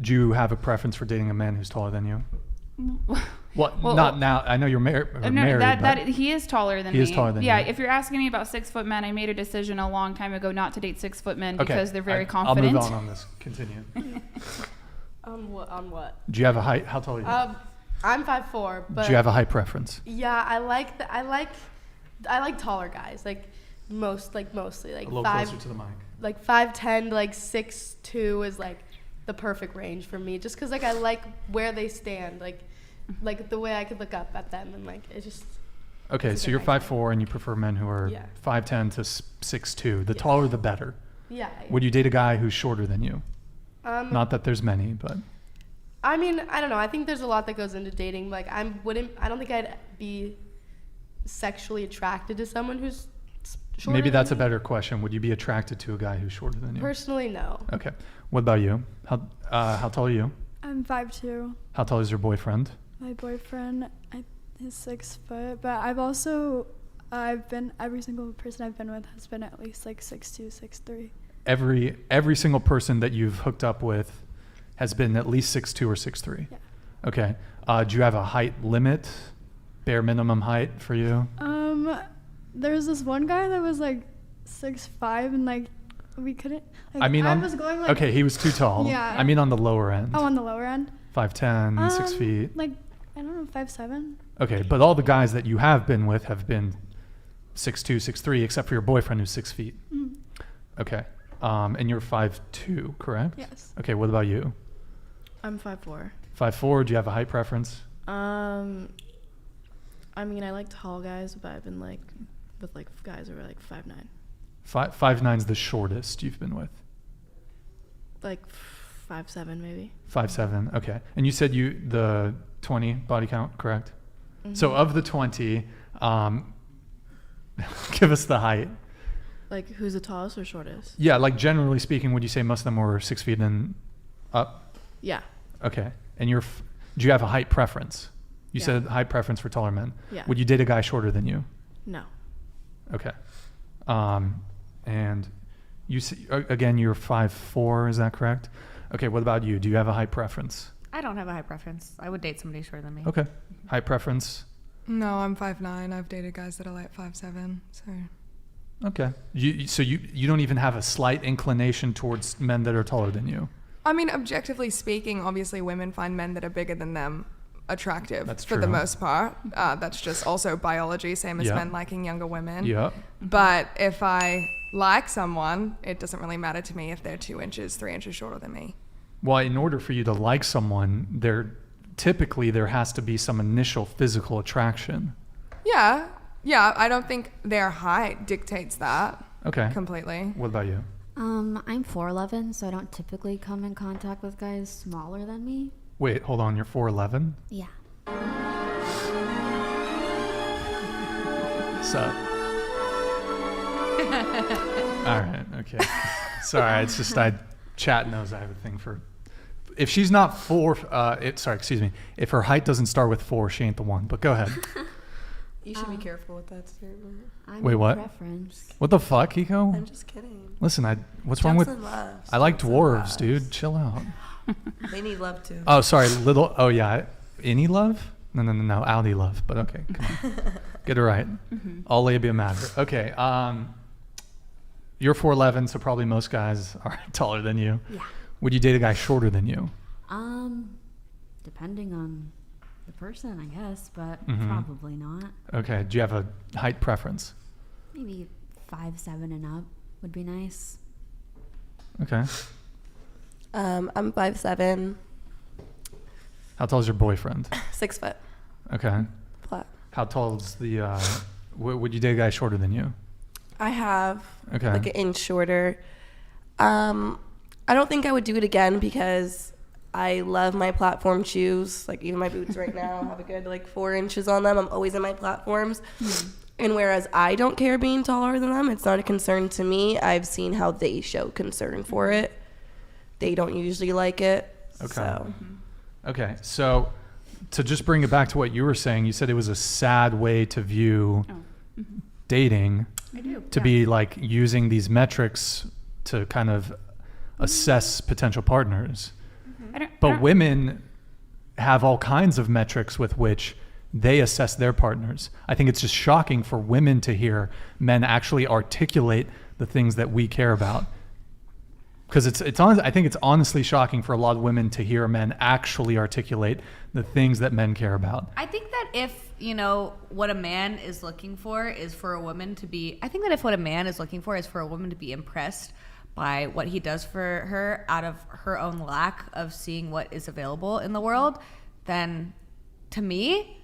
Do you have a preference for dating a man who's taller than you? Well, not now. I know you're married. He is taller than me. He is taller than you. Yeah, if you're asking me about 6-foot men, I made a decision a long time ago not to date 6-foot men because they're very confident. I'll move on this. Continue. On what? Do you have a height? How tall are you? I'm 5'4", but do you have a height preference? Yeah, I like taller guys. Mostly like a little closer to the mic. Like 5'10" to like 6'2" is like the perfect range for me, just because like I like where they stand, like the way I could look up at them, and like it just. Okay, so you're 5'4" and you prefer men who are 5'10" to 6'2". The taller, the better. Yeah. Would you date a guy who's shorter than you? Not that there's many, but. I mean, I don't know. I think there's a lot that goes into dating. Like, I don't think I'd be sexually attracted to someone who's shorter. Maybe that's a better question. Would you be attracted to a guy who's shorter than you? Personally, no. Okay. What about you? How tall are you? I'm 5'2". How tall is your boyfriend? My boyfriend is 6 foot, but every single person I've been with has been at least like 6'2", 6'3". Every single person that you've hooked up with has been at least 6'2" or 6'3". Yeah. Okay. Do you have a height limit? Bare minimum height for you? there was this one guy that was like 6'5" and like we couldn't. Like, I mean, was going like. okay, he was too tall. Yeah. I mean, on the lower end. Oh, on the lower end. 5'10", 6 feet. Like I don't know, 5'7". Okay, but all the guys that you have been with have been 6'2", 6'3", except for your boyfriend who's 6 feet. Mm. Okay, and you're 5'2", correct? Yes. Okay, what about you? I'm 5'4". 5'4". Do you have a height preference? I mean, I like tall guys, but I've been like with like guys who are like 5'9". 5'9" the shortest you've been with. Like 5'7" maybe. 5'7". Okay, and you said the 20 body count, correct? Mm-hmm. So of the 20, give us the height. Like who's the tallest or shortest? Yeah, like generally speaking, would you say most of them were 6 feet and up? Yeah. Okay, and do you have a height preference? You Yeah. said height preference for taller men. Yeah. Would you date a guy shorter than you? No. Okay. And you again, you're 5'4", is that correct? Okay, what about you? Do you have a height preference? I don't have a height preference. I would date somebody shorter than me. Okay. Height preference? No, I'm 5'9". I've dated guys that are like 5'7", so. Okay. So you don't even have a slight inclination towards men that are taller than you? I mean, objectively speaking, obviously women find men that are bigger than them attractive. That's for true. the most part. That's just also biology, same as Yeah. men liking younger women. Yeah. But if I like someone, it doesn't really matter to me if they're 2 inches, 3 inches shorter than me. Well, in order for you to like someone, there has to be some initial physical attraction. Yeah, I don't think their height dictates that. Okay. Completely. What about you? I'm 4'11", so I don't typically come in contact with guys smaller than me. Wait, hold on. You're 4'11"? Yeah. So. All right. Okay. Sorry. It's just chat knows I have a thing for. If she's not 4, excuse me. If her height doesn't start with 4, she ain't the one. But go ahead. You should be careful with that statement. Wait, what? Preference. What the fuck, Keeko? I'm just kidding. Listen, what's wrong with? I like dwarves, dude. Chill out. They need love too. Oh, sorry. Oh, yeah. Any love? No. Audi love. But okay, come on. Get it right. Mm-hmm. All labia matter. Okay. You're 4'11", so probably most guys are taller than you. Yeah. Would you date a guy shorter than you? Depending on the person, I guess, but Mhm. probably not. Okay. Do you have a height preference? Maybe 5'7" and up would be nice. Okay. I'm 5'7". How tall is your boyfriend? 6 foot. Okay. Flat. How tall is the? Would you date a guy shorter than you? I have Okay. like an inch shorter. I don't think I would do it again because I love my platform shoes. Like even my boots right now have a good like 4 inches on them. I'm always in my platforms. And whereas I don't care being taller than them, it's not a concern to me. I've seen how they show concern for it. They don't usually like it. Okay. So. Okay. So to just bring it back to what you were saying, you said it was a sad way to view dating. I do. To be like using these metrics to kind of assess potential partners. But women have all kinds of metrics with which they assess their partners. I think it's just shocking for women to hear men actually articulate the things that we care about. Because I think it's honestly shocking for a lot of women to hear men actually articulate the things that men care about. I think that if, what a man is looking for is for a woman to be, I think that if what a man is looking for is for a woman to be impressed by what he does for her out of her own lack of seeing what is available in the world, then to me,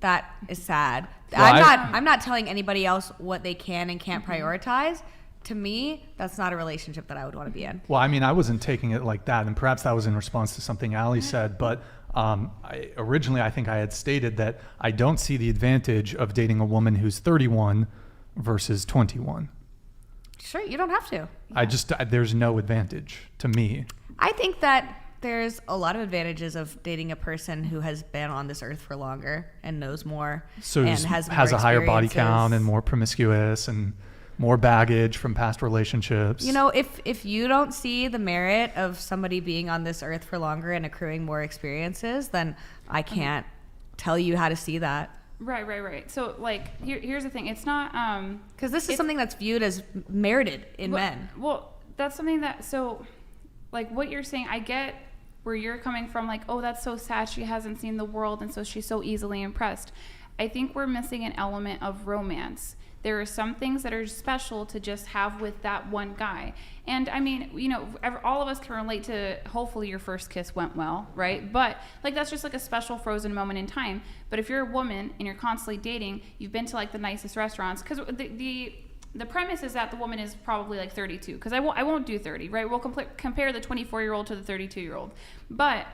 that is sad. Well, I'm not telling anybody else what they can and can't prioritize. To me, that's not a relationship that I would want to be in. Well, I mean, I wasn't taking it like that, and perhaps that was in response to something Aly said, but originally I think I had stated that I don't see the advantage of dating a woman who's 31 versus 21. Sure, you don't have to. There's no advantage to me. I think that there's a lot of advantages of dating a person who has been on this earth for longer and knows more, So and has more a higher body experiences. count and more promiscuous and more baggage from past relationships. If you don't see the merit of somebody being on this earth for longer and accruing more experiences, then I can't tell you how to see that. Right. So like here's the thing. It's not because this is something that's viewed as merited in men. Well, that's something that like what you're saying, I get where you're coming from, like, oh, that's so sad she hasn't seen the world and so she's so easily impressed. I think we're missing an element of romance. There are some things that are special to just have with that one guy. And I mean, you know, all of us can relate to, hopefully your first kiss went well, right? But like, that's just like a special frozen moment in time. But if you're a woman and you're constantly dating, you've been to like the nicest restaurants, because the premise is that the woman is probably like 32, because I won't do 30, right? We'll compare the 24-year-old to the 32-year-old. But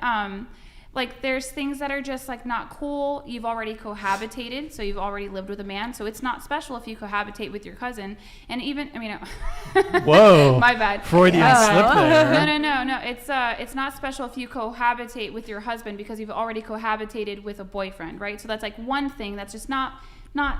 like there's things that are just like not cool. You've already cohabitated, so you've already lived with a man, so it's not special if you cohabitate with your cousin. And even, I mean, whoa, my bad, Freudian slip there. No, it's not special if you cohabitate with your husband, because you've already cohabitated with a boyfriend, right? So that's like one thing that's just not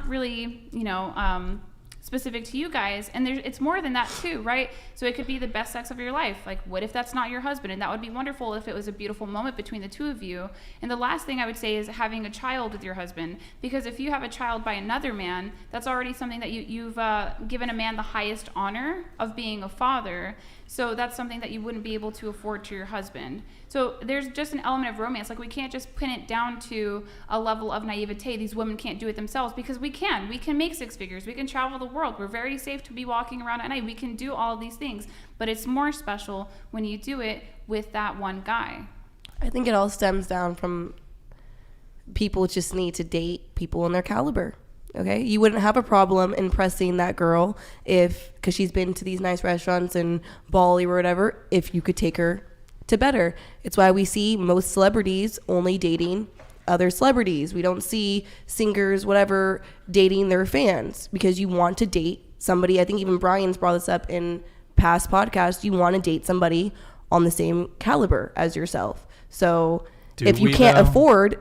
really, you know, specific to you guys. And it's more than that too, right? So it could be the best sex of your life. Like, what if that's not your husband? And that would be wonderful if it was a beautiful moment between the two of you. And the last thing I would say is having a child with your husband, because if you have a child by another man, that's already something that you've given a man the highest honor of being a father. So that's something that you wouldn't be able to afford to your husband. So there's just an element of romance. Like, we can't just pin it down to a level of naivete. These women can't do it themselves, because we can. We can make six figures. We can travel the world. We're very safe to be walking around at night. We can do all of these things. But it's more special when you do it with that one guy. I think it all stems down from people just need to date people in their caliber. Okay, you wouldn't have a problem impressing that girl because she's been to these nice restaurants in Bali or whatever, if you could take her to better. It's why we see most celebrities only dating other celebrities. We don't see singers, whatever, dating their fans, because you want to date somebody. I think even Brian's brought this up in past podcasts. You want to date somebody on the same caliber as yourself. So if you can't afford,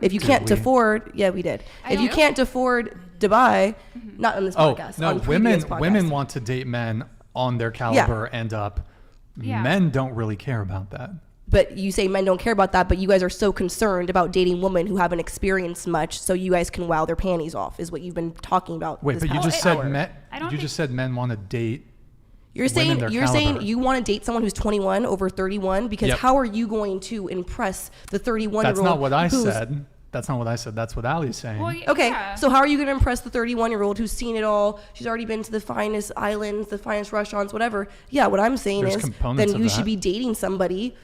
yeah, we did. If you can't afford Dubai, not on this podcast. No, women want to date men on their caliber and up. Yeah. Men don't really care about that. But you say men don't care about that, but you guys are so concerned about dating women who haven't experienced much, so you guys can wow their panties off, is what you've been talking about. Wait, but you just said men. You just said men want to date. You're saying you want to date someone who's 21 over 31, because how are you going to impress the 31-year-old? That's not what I said. That's not what I said. That's what Aly's saying. Well, okay, so how are you going to impress the 31-year-old who's seen it all? She's already been to the finest islands, the finest restaurants, whatever. Yeah, what I'm saying is then you should be dating somebody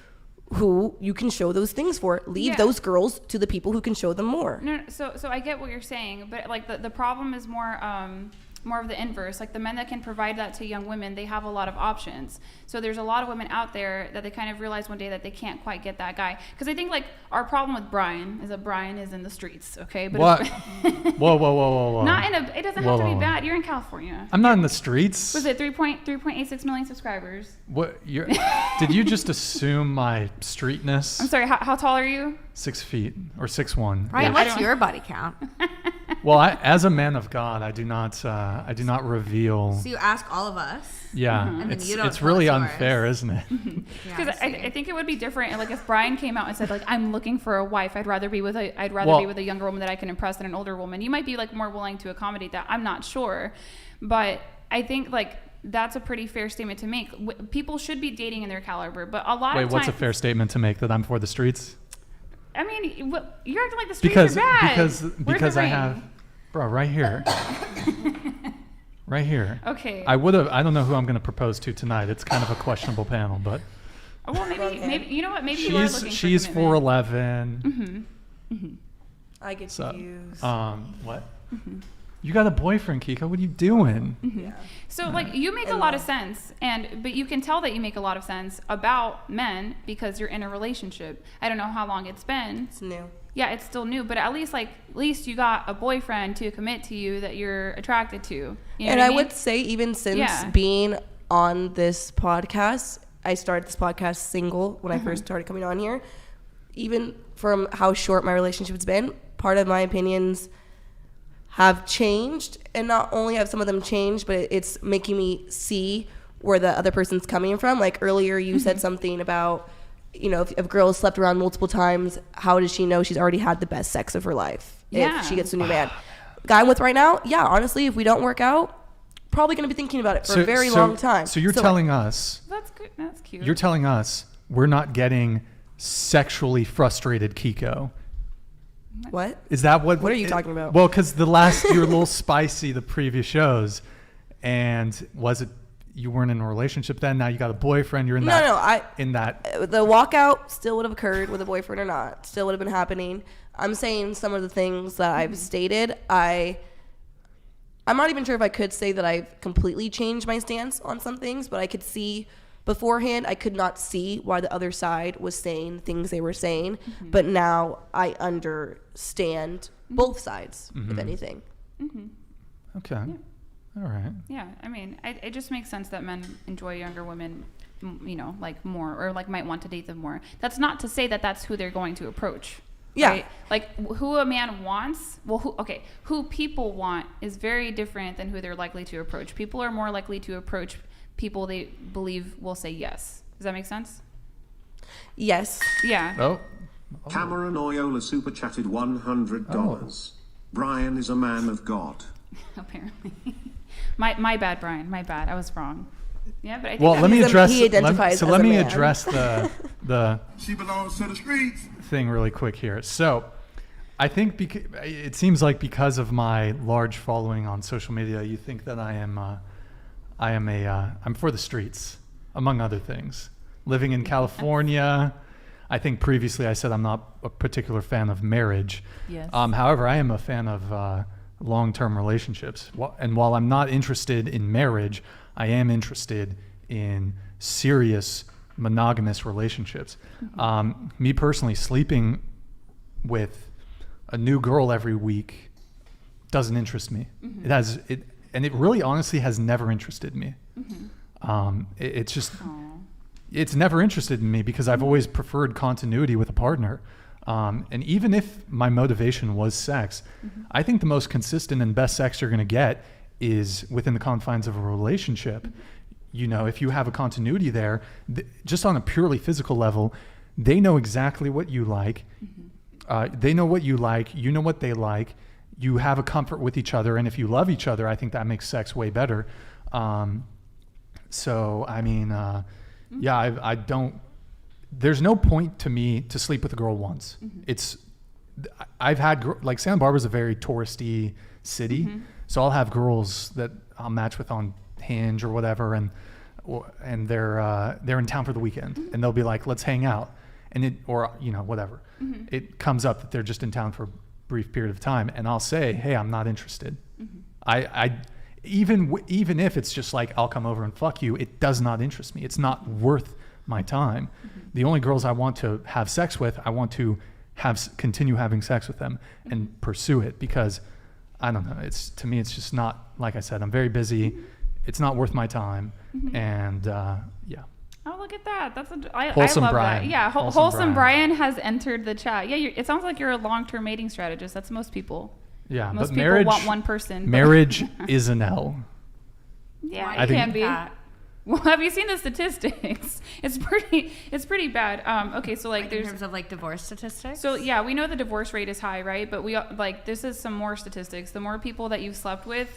who you can show those things for. Leave those girls to the people who can show them more. No, so I get what you're saying, but like the problem is more of the inverse. Like, the men that can provide that to young women, they have a lot of options. So there's a lot of women out there that they kind of realize one day that they can't quite get that guy. Because I think like our problem with Brian is that Brian is in the streets, okay? But what? Whoa. Not in it doesn't have to be bad. You're in California. I'm not in the streets. Was it 3.86 million subscribers? What? Did you just assume my streetness? I'm sorry, how tall are you? 6 feet or 6'1". Ryan, what's your body count? Well, as a man of God, I do not reveal. So you ask all of us. Yeah, and then you don't it's really unfair, isn't it? Because I think it would be different. Like, if Brian came out and said, like, I'm looking for a wife, I'd rather be with a younger woman that I can impress than an older woman. You might be like more willing to accommodate that. I'm not sure, but I think like that's a pretty fair statement to make. People should be dating in their caliber, but a lot of times. Wait, what's a fair statement to make, that I'm for the streets? I mean, you're acting like the streets are bad. Because I have, bro, right here. Right here. Okay. I don't know who I'm going to propose to tonight. It's kind of a questionable panel, but. Well, maybe you know what? Maybe you are looking for she's 4'11". I get confused. What? You got a boyfriend, Keeko. What are you doing? Yeah. So like, you make a lot of sense, but you can tell that you make a lot of sense about men because you're in a relationship. I don't know how long it's been. It's new. Yeah, it's still new, but at least you got a boyfriend to commit to you that you're attracted to. You know and I would say, even since being on this podcast, I started this podcast single when I first started coming on here. Even from how short my relationship's been, part of my opinions have changed, and not only have some of them changed, but it's making me see where the other person's coming from. Like earlier, you said something about, you know, if a girl has slept around multiple times, how does she know she's already had the best sex of her life if she gets a new man? guy I'm with right now, yeah, honestly, if we don't work out, probably going to be thinking about it for a very long time. So you're telling us. That's good. That's cute. You're telling us we're not getting sexually frustrated Keeko. What? Is that what? What are you talking about? Well, because you were a little spicy the previous shows, and was it you weren't in a relationship then? Now you got a boyfriend. You're in that. The walkout still would have occurred with a boyfriend or not. Still would have been happening. I'm saying some of the things that I've stated. I'm not even sure if I could say that I've completely changed my stance on some things, but I could see beforehand, I could not see why the other side was saying things they were saying. But now I understand both sides, if anything. Okay. Yeah. All right. Yeah. I mean, it just makes sense that men enjoy younger women, you know, like more, or like might want to date them more. That's not to say that that's who they're going to approach. Yeah. Right? Like who a man wants, who people want is very different than who they're likely to approach. People are more likely to approach people they believe will say yes. Does that make sense? Yes. Yeah. Oh. Cameron Oyola super chatted $100. Brian is a man of God. Apparently. My bad, Brian. My bad. I was wrong. Yeah, but I think well, let me address. He identifies let me address the She belongs to the streets. Thing really quick here. So, I think it seems like because of my large following on social media, you think that I'm for the streets, among other things. Living in California, I think previously I said I'm not a particular fan of marriage. Yes. However, I am a fan of long-term relationships. And while I'm not interested in marriage, I am interested in serious monogamous relationships. Me personally, sleeping with a new girl every week doesn't interest me. And it really honestly has never interested me. It's never interested in me because I've always preferred continuity with a partner. And even if my motivation was sex, I think the most consistent and best sex you're going to get is within the confines of a relationship. You know, if you have a continuity there, just on a purely physical level, they know exactly what you like. They know what you like. You know what they like. You have a comfort with each other. And if you love each other, I think that makes sex way better. So, I mean, I don't, there's no point to me to sleep with a girl once. I've had, like Santa Barbara's a very touristy city. So I'll have girls that I'll match with on Hinge or whatever, and they're in town for the weekend, and they'll be like, let's hang out, and whatever. It comes up that they're just in town for a brief period of time, and I'll say, hey, I'm not interested. I even if it's just like, I'll come over and fuck you, it does not interest me. It's not worth my time. The only girls I want to have sex with, I want to continue having sex with them and pursue it, because I don't know, to me it's just not, like I said, I'm very busy. It's not worth my time. And yeah. Oh, look at that. I Wholesome love Brian. that. Yeah, Wholesome Brian has entered the chat. Yeah, it sounds like you're a long-term mating strategist. That's most people. Yeah, most but people marriage, want one person. Marriage is an L. Yeah, it can be. Well, have you seen the statistics? It's pretty bad. Okay, so like there's in terms of like divorce statistics. So yeah, we know the divorce rate is high, right? But this is some more statistics. The more people that you've slept with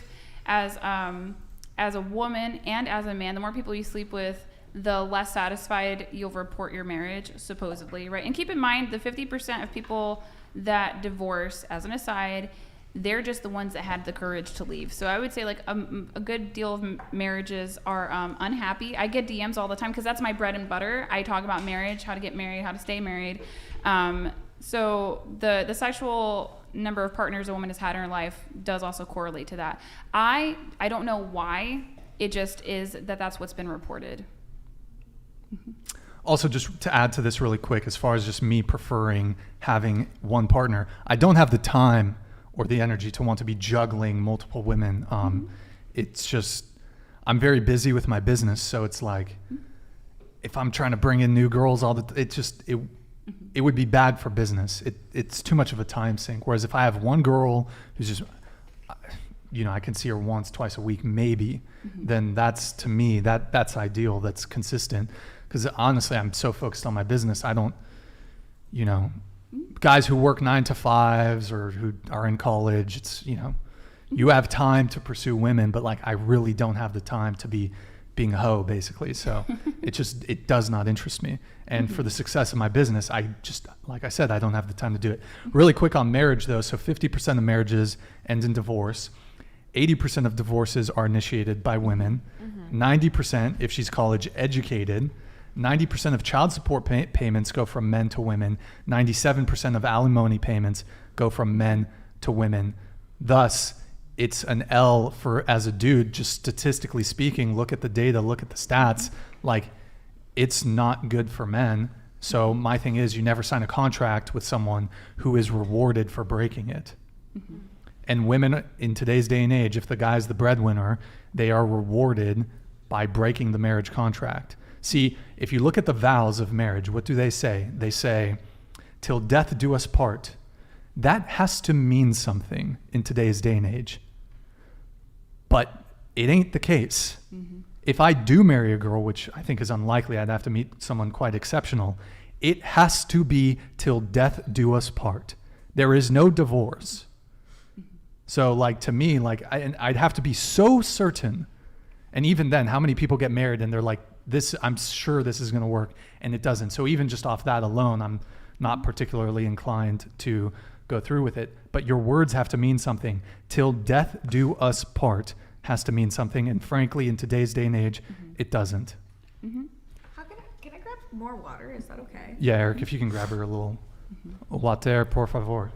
as a woman and as a man, the more people you sleep with, the less satisfied you'll report your marriage, supposedly, right? And keep in mind, the 50% of people that divorce, as an aside, they're just the ones that had the courage to leave. So I would say like a good deal of marriages are unhappy. I get DMs all the time because that's my bread and butter. I talk about marriage, how to get married, how to stay married. So the sexual number of partners a woman has had in her life does also correlate to that. I don't know why. It just is that's what's been reported. Also, just to add to this really quick, as far as just me preferring having one partner, I don't have the time or the energy to want to be juggling multiple women. It's just, I'm very busy with my business. So it's like, if I'm trying to bring in new girls, it would be bad for business. It's too much of a time sink. Whereas if I have one girl who's just, I can see her once, twice a week, maybe, then that's, to me, that's ideal. That's consistent. Because honestly, I'm so focused on my business. I don't, guys who work 9 to 5s or who are in college, it's, You have time to pursue women, but like I really don't have the time to be being a hoe, basically. So it does not interest me. And for the success of my business, I just, like I said, I don't have the time to do it. Really quick on marriage though. So 50% of marriages end in divorce. 80% of divorces are initiated by women. 90% if she's college educated. 90% of child support payments go from men to women. 97% of alimony payments go from men to women. Thus, it's an L for, as a dude, just statistically speaking, look at the data, look at the stats, like it's not good for men. So my thing is, you never sign a contract with someone who is rewarded for breaking it. And women in today's day and age, if the guy's the breadwinner, they are rewarded by breaking the marriage contract. See, if you look at the vows of marriage, what do they say? They say, till death do us part. That has to mean something in today's day and age. But it ain't the case. If I do marry a girl, which I think is unlikely, I'd have to meet someone quite exceptional, it has to be till death do us part. There is no divorce. So like to me, like I'd have to be so certain. And even then, how many people get married and they're like, this, I'm sure this is going to work, and it doesn't. So even just off that alone, I'm not particularly inclined to go through with it. But your words have to mean something. Till death do us part has to mean something. And frankly, in today's day and age, it doesn't. How can I grab more water? Is that okay? Yeah, Eric, if you can grab her a little water, por favor.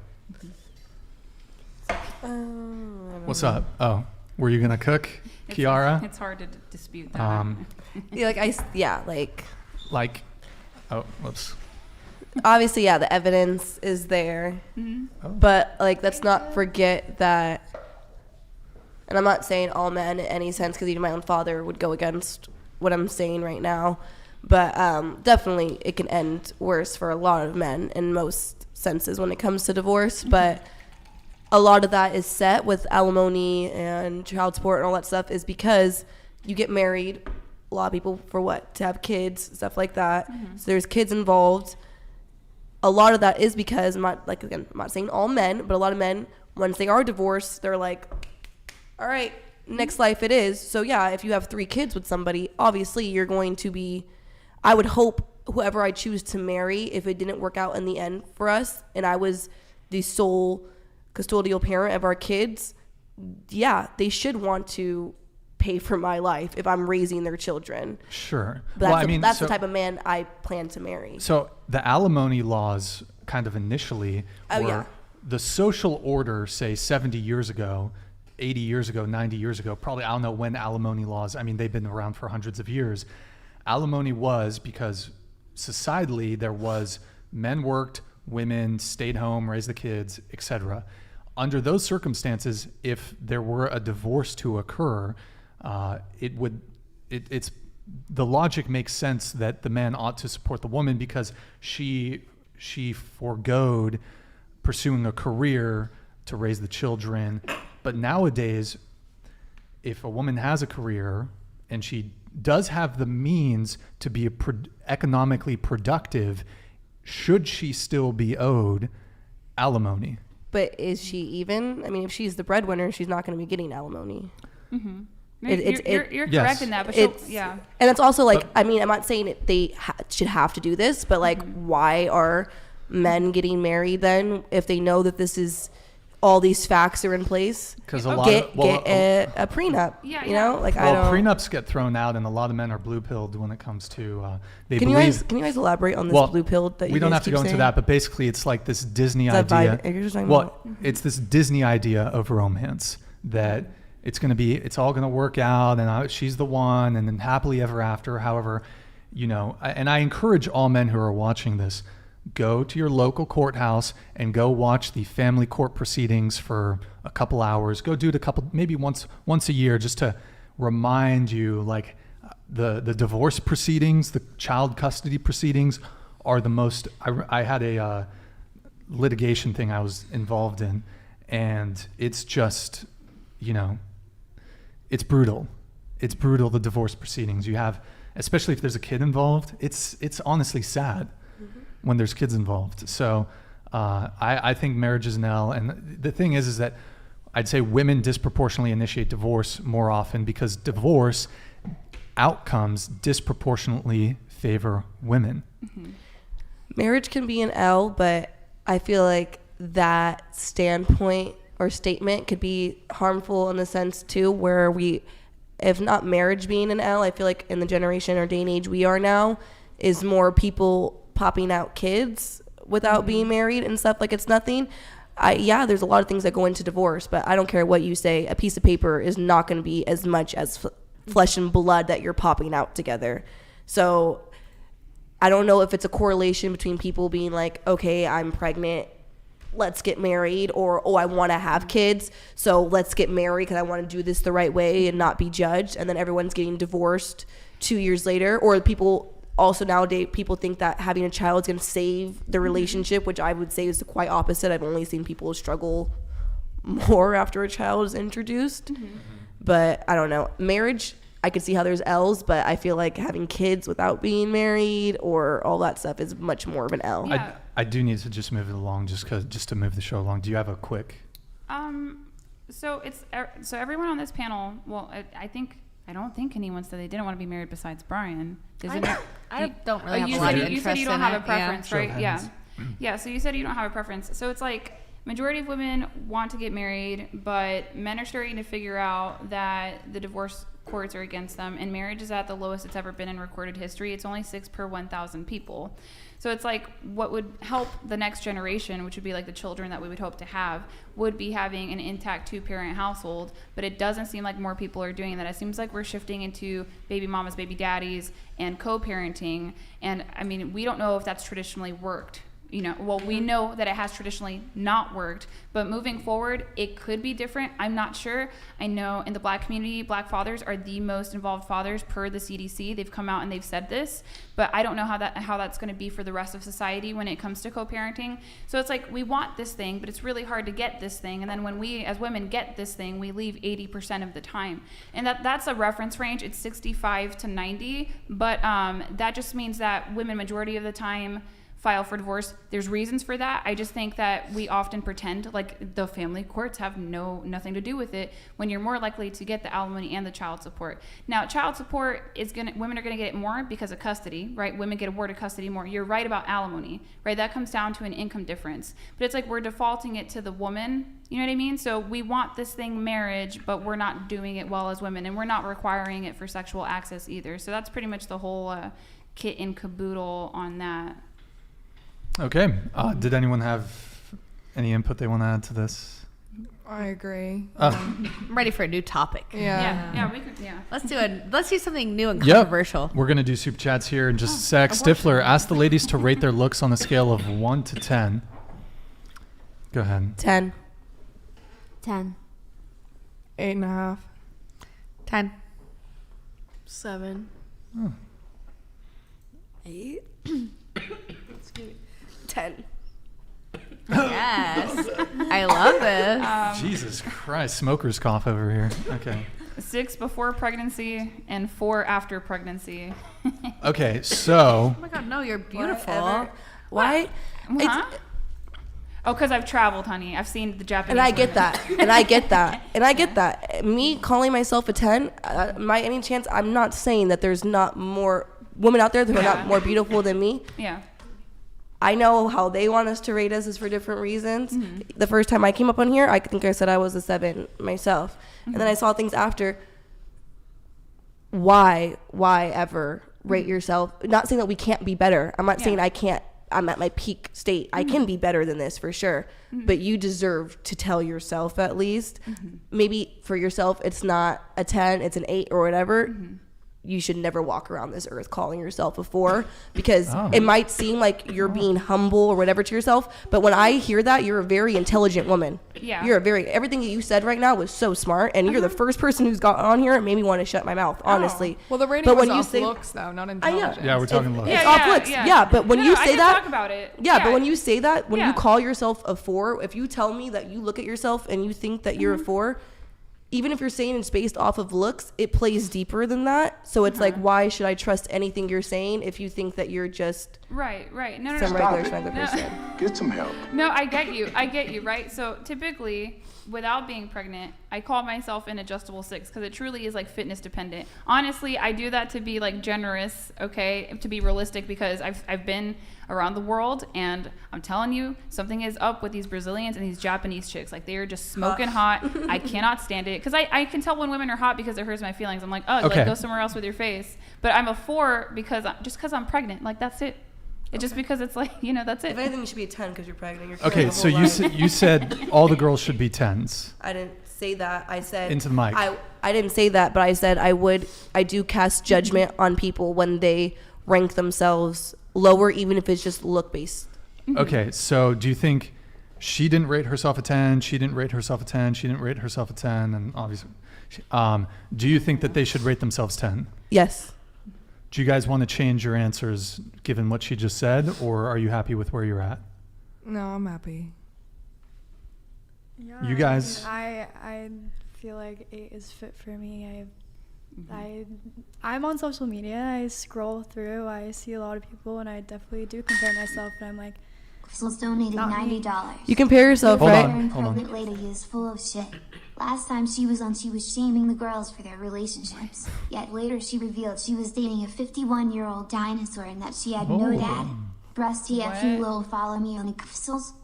What's up? Oh, were you going to cook, Kiara? It's hard to dispute that. Like, oh, whoops. Obviously, yeah, the evidence is there. But, like, let's not forget that, and I'm not saying all men in any sense, because even my own father would go against what I'm saying right now, but definitely it can end worse for a lot of men in most senses when it comes to divorce. But a lot of that is set with alimony and child support and all that stuff is because you get married, a lot of people, for what? To have kids, stuff like that. So there's kids involved. A lot of that is because, I'm not saying all men, but a lot of men, once they are divorced, they're like, all right, next life it is. So yeah, if you have 3 kids with somebody, obviously you're going to be, I would hope whoever I choose to marry, if it didn't work out in the end for us, and I was the sole custodial parent of our kids, yeah, they should want to pay for my life if I'm raising their children. Sure. But that's the type of man I plan to marry. So the alimony laws kind of initially were the social order, say 70 years ago, 80 years ago, 90 years ago, probably, I don't know when alimony laws, I mean, they've been around for hundreds of years. Alimony was because societally there was men worked, women stayed home, raised the kids, etc. Under those circumstances, if there were a divorce to occur, it's the logic makes sense that the man ought to support the woman because she forgoed pursuing a career to raise the children. But nowadays, if a woman has a career and she does have the means to be economically productive, should she still be owed alimony? But is she even? I mean, if she's the breadwinner, she's not going to be getting alimony. You're correct in that, but and it's also like, I mean, I'm not saying they should have to do this, but like, why are men getting married then if they know that this is all these facts are in place? Because get a prenup. You know, like prenups get thrown out, and a lot of men are blue pilled when it comes to Can you guys elaborate on this blue pill that you we don't guys have to go keep into saying? that, but basically it's like this Disney idea. It's this Disney idea of romance that it's all gonna work out, and she's the one, and then happily ever after. However, and I encourage all men who are watching this, go to your local courthouse and go watch the family court proceedings for a couple hours. Go do it maybe once a year, just to remind you, like, the divorce proceedings, the child custody proceedings are the most. I had a litigation thing I was involved in, and it's just, it's brutal. It's brutal, the divorce proceedings. You have, especially if there's a kid involved, it's honestly sad when there's kids involved. So I think marriage is an L. And the thing is that I'd say women disproportionately initiate divorce more often because divorce outcomes disproportionately favor women. Marriage can be an L, but I feel like that standpoint or statement could be harmful in the sense too, where if not marriage being an L, I feel like in the generation or day and age we are now, is more people popping out kids without being married and stuff. Like, it's nothing. There's a lot of things that go into divorce, but I don't care what you say. A piece of paper is not going to be as much as flesh and blood that you're popping out together. So I don't know if it's a correlation between people being like, okay, I'm pregnant, let's get married, or, oh, I want to have kids, so let's get married because I want to do this the right way and not be judged. And then everyone's getting divorced 2 years later. Or people also nowadays, people think that having a child is going to save the relationship, which I would say is the quite opposite. I've only seen people struggle more after a child is introduced. But I don't know. Marriage, I could see how there's L's, but I feel like having kids without being married or all that stuff is much more of an L. Yeah. I do need to just move it along just to move the show along. Do you have a quick? So everyone on this panel, well, I don't think anyone said they didn't want to be married besides Brian. I don't really have a lot of interest. You said you don't have a preference, right? Yeah. Yeah, so you said you don't have a preference. So it's like majority of women want to get married, but men are starting to figure out that the divorce courts are against them, and marriage is at the lowest it's ever been in recorded history. It's only 6 per 1,000 people. So it's like what would help the next generation, which would be like the children that we would hope to have, would be having an intact 2-parent household. But it doesn't seem like more people are doing that. It seems like we're shifting into baby mamas, baby daddies, and co-parenting. And I mean, we don't know if that's traditionally worked. We know that it has traditionally not worked, but moving forward, it could be different. I'm not sure. I know in the Black community, Black fathers are the most involved fathers per the CDC. They've come out and they've said this, but I don't know how that's going to be for the rest of society when it comes to co-parenting. So it's like we want this thing, but it's really hard to get this thing. And then when we as women get this thing, we leave 80% of the time. And that's a reference range. It's 65 to 90, but that just means that women majority of the time file for divorce. There's reasons for that. I just think that we often pretend like the family courts have nothing to do with it when you're more likely to get the alimony and the child support. Now, child support women are gonna get it more because of custody, right? Women get awarded custody more. You're right about alimony, right? That comes down to an income difference. But it's like we're defaulting it to the woman, you know what I mean? So we want this thing marriage, but we're not doing it well as women, and we're not requiring it for sexual access either. So that's pretty much the whole kit and caboodle on that. Okay. Did anyone have any input they want to add to this? I agree. I'm ready for a new topic. Yeah, we could. Yeah. Let's do something new and controversial. Yep. We're gonna do super chats here in just a sec. Stifler, ask the ladies to rate their looks on a scale of 1 to 10. Go ahead. 10. 10. 8.5. 10. 7. 8. 10. Yes. I love this. Jesus Christ, smoker's cough over here. Okay. 6 before pregnancy and 4 after pregnancy. Okay, so. Oh my God, no, you're beautiful. Why? Oh, because I've traveled, honey. I've seen the Japanese. And I get that. And I get that. And I get that. Me calling myself a 10, by any chance, I'm not saying that there's not more women out there that are not more beautiful than me. Yeah. I know how they want us to rate us is for different reasons. The first time I came up on here, I think I said I was a 7 myself. And then I saw things after. Why ever rate yourself? Not saying that we can't be better. I'm not saying I can't. I'm at my peak state. I can be better than this for sure. But you deserve to tell yourself at least. Maybe for yourself, it's not a 10, it's an 8 or whatever. You should never walk around this earth calling yourself a 4 because it might seem like you're being humble or whatever to yourself, but when I hear that, you're a very intelligent woman. Yeah. You're everything that you said right now was so smart, and you're the first person who's got on here and made me want to shut my mouth, honestly. Well, the rating but was when you off say looks, though, not intelligence. Yeah, we're talking looks. It's off looks. Yeah, but when you say that, talk about it. Yeah, but when you say that, when you call yourself a 4, if you tell me that you look at yourself and you think that you're a 4, even if you're saying it's based off of looks, it plays deeper than that. So it's like, why should I trust anything you're saying if you think that you're just Right. No. some regular person. Get some help. No, I get you, right? So typically, without being pregnant, I call myself an adjustable 6 because it truly is like fitness dependent. Honestly, I do that to be like generous, okay, to be realistic, because I've been around the world, and I'm telling you, something is up with these Brazilians and these Japanese chicks. Like, they are just smoking hot. I cannot stand it, because I can tell when women are hot because it hurts my feelings. I'm like, oh, Okay. like, go somewhere else with your face. But I'm a 4 because I'm pregnant. Like, that's it. It's just because it's like, that's it. If anything, you should be a 10 because you're pregnant. You're Okay, carrying so a whole life. you said all the girls should be 10s. I didn't say that. I said Into the mic. I didn't say that, but I said I do cast judgment on people when they rank themselves lower, even if it's just look based. Okay, so do you think she didn't rate herself a 10, she didn't rate herself a 10, she didn't rate herself a 10, and obviously, do you think that they should rate themselves 10? Yes. Do you guys want to change your answers given what she just said, or are you happy with where you're at? No, I'm happy. Yeah, You guys- I feel like 8 is fit for me. I'm on social media. I scroll through. I see a lot of people, and I definitely do compare myself. And I'm like, Crystal's donated $90. You compare yourself, Hold right? on, hold on. That lady is full of shit. Last time she was on, she was shaming the girls for their relationships. Yet later she revealed she was dating a 51-year-old dinosaur and that she had no dad. Breast TF, you will follow me on the crystals.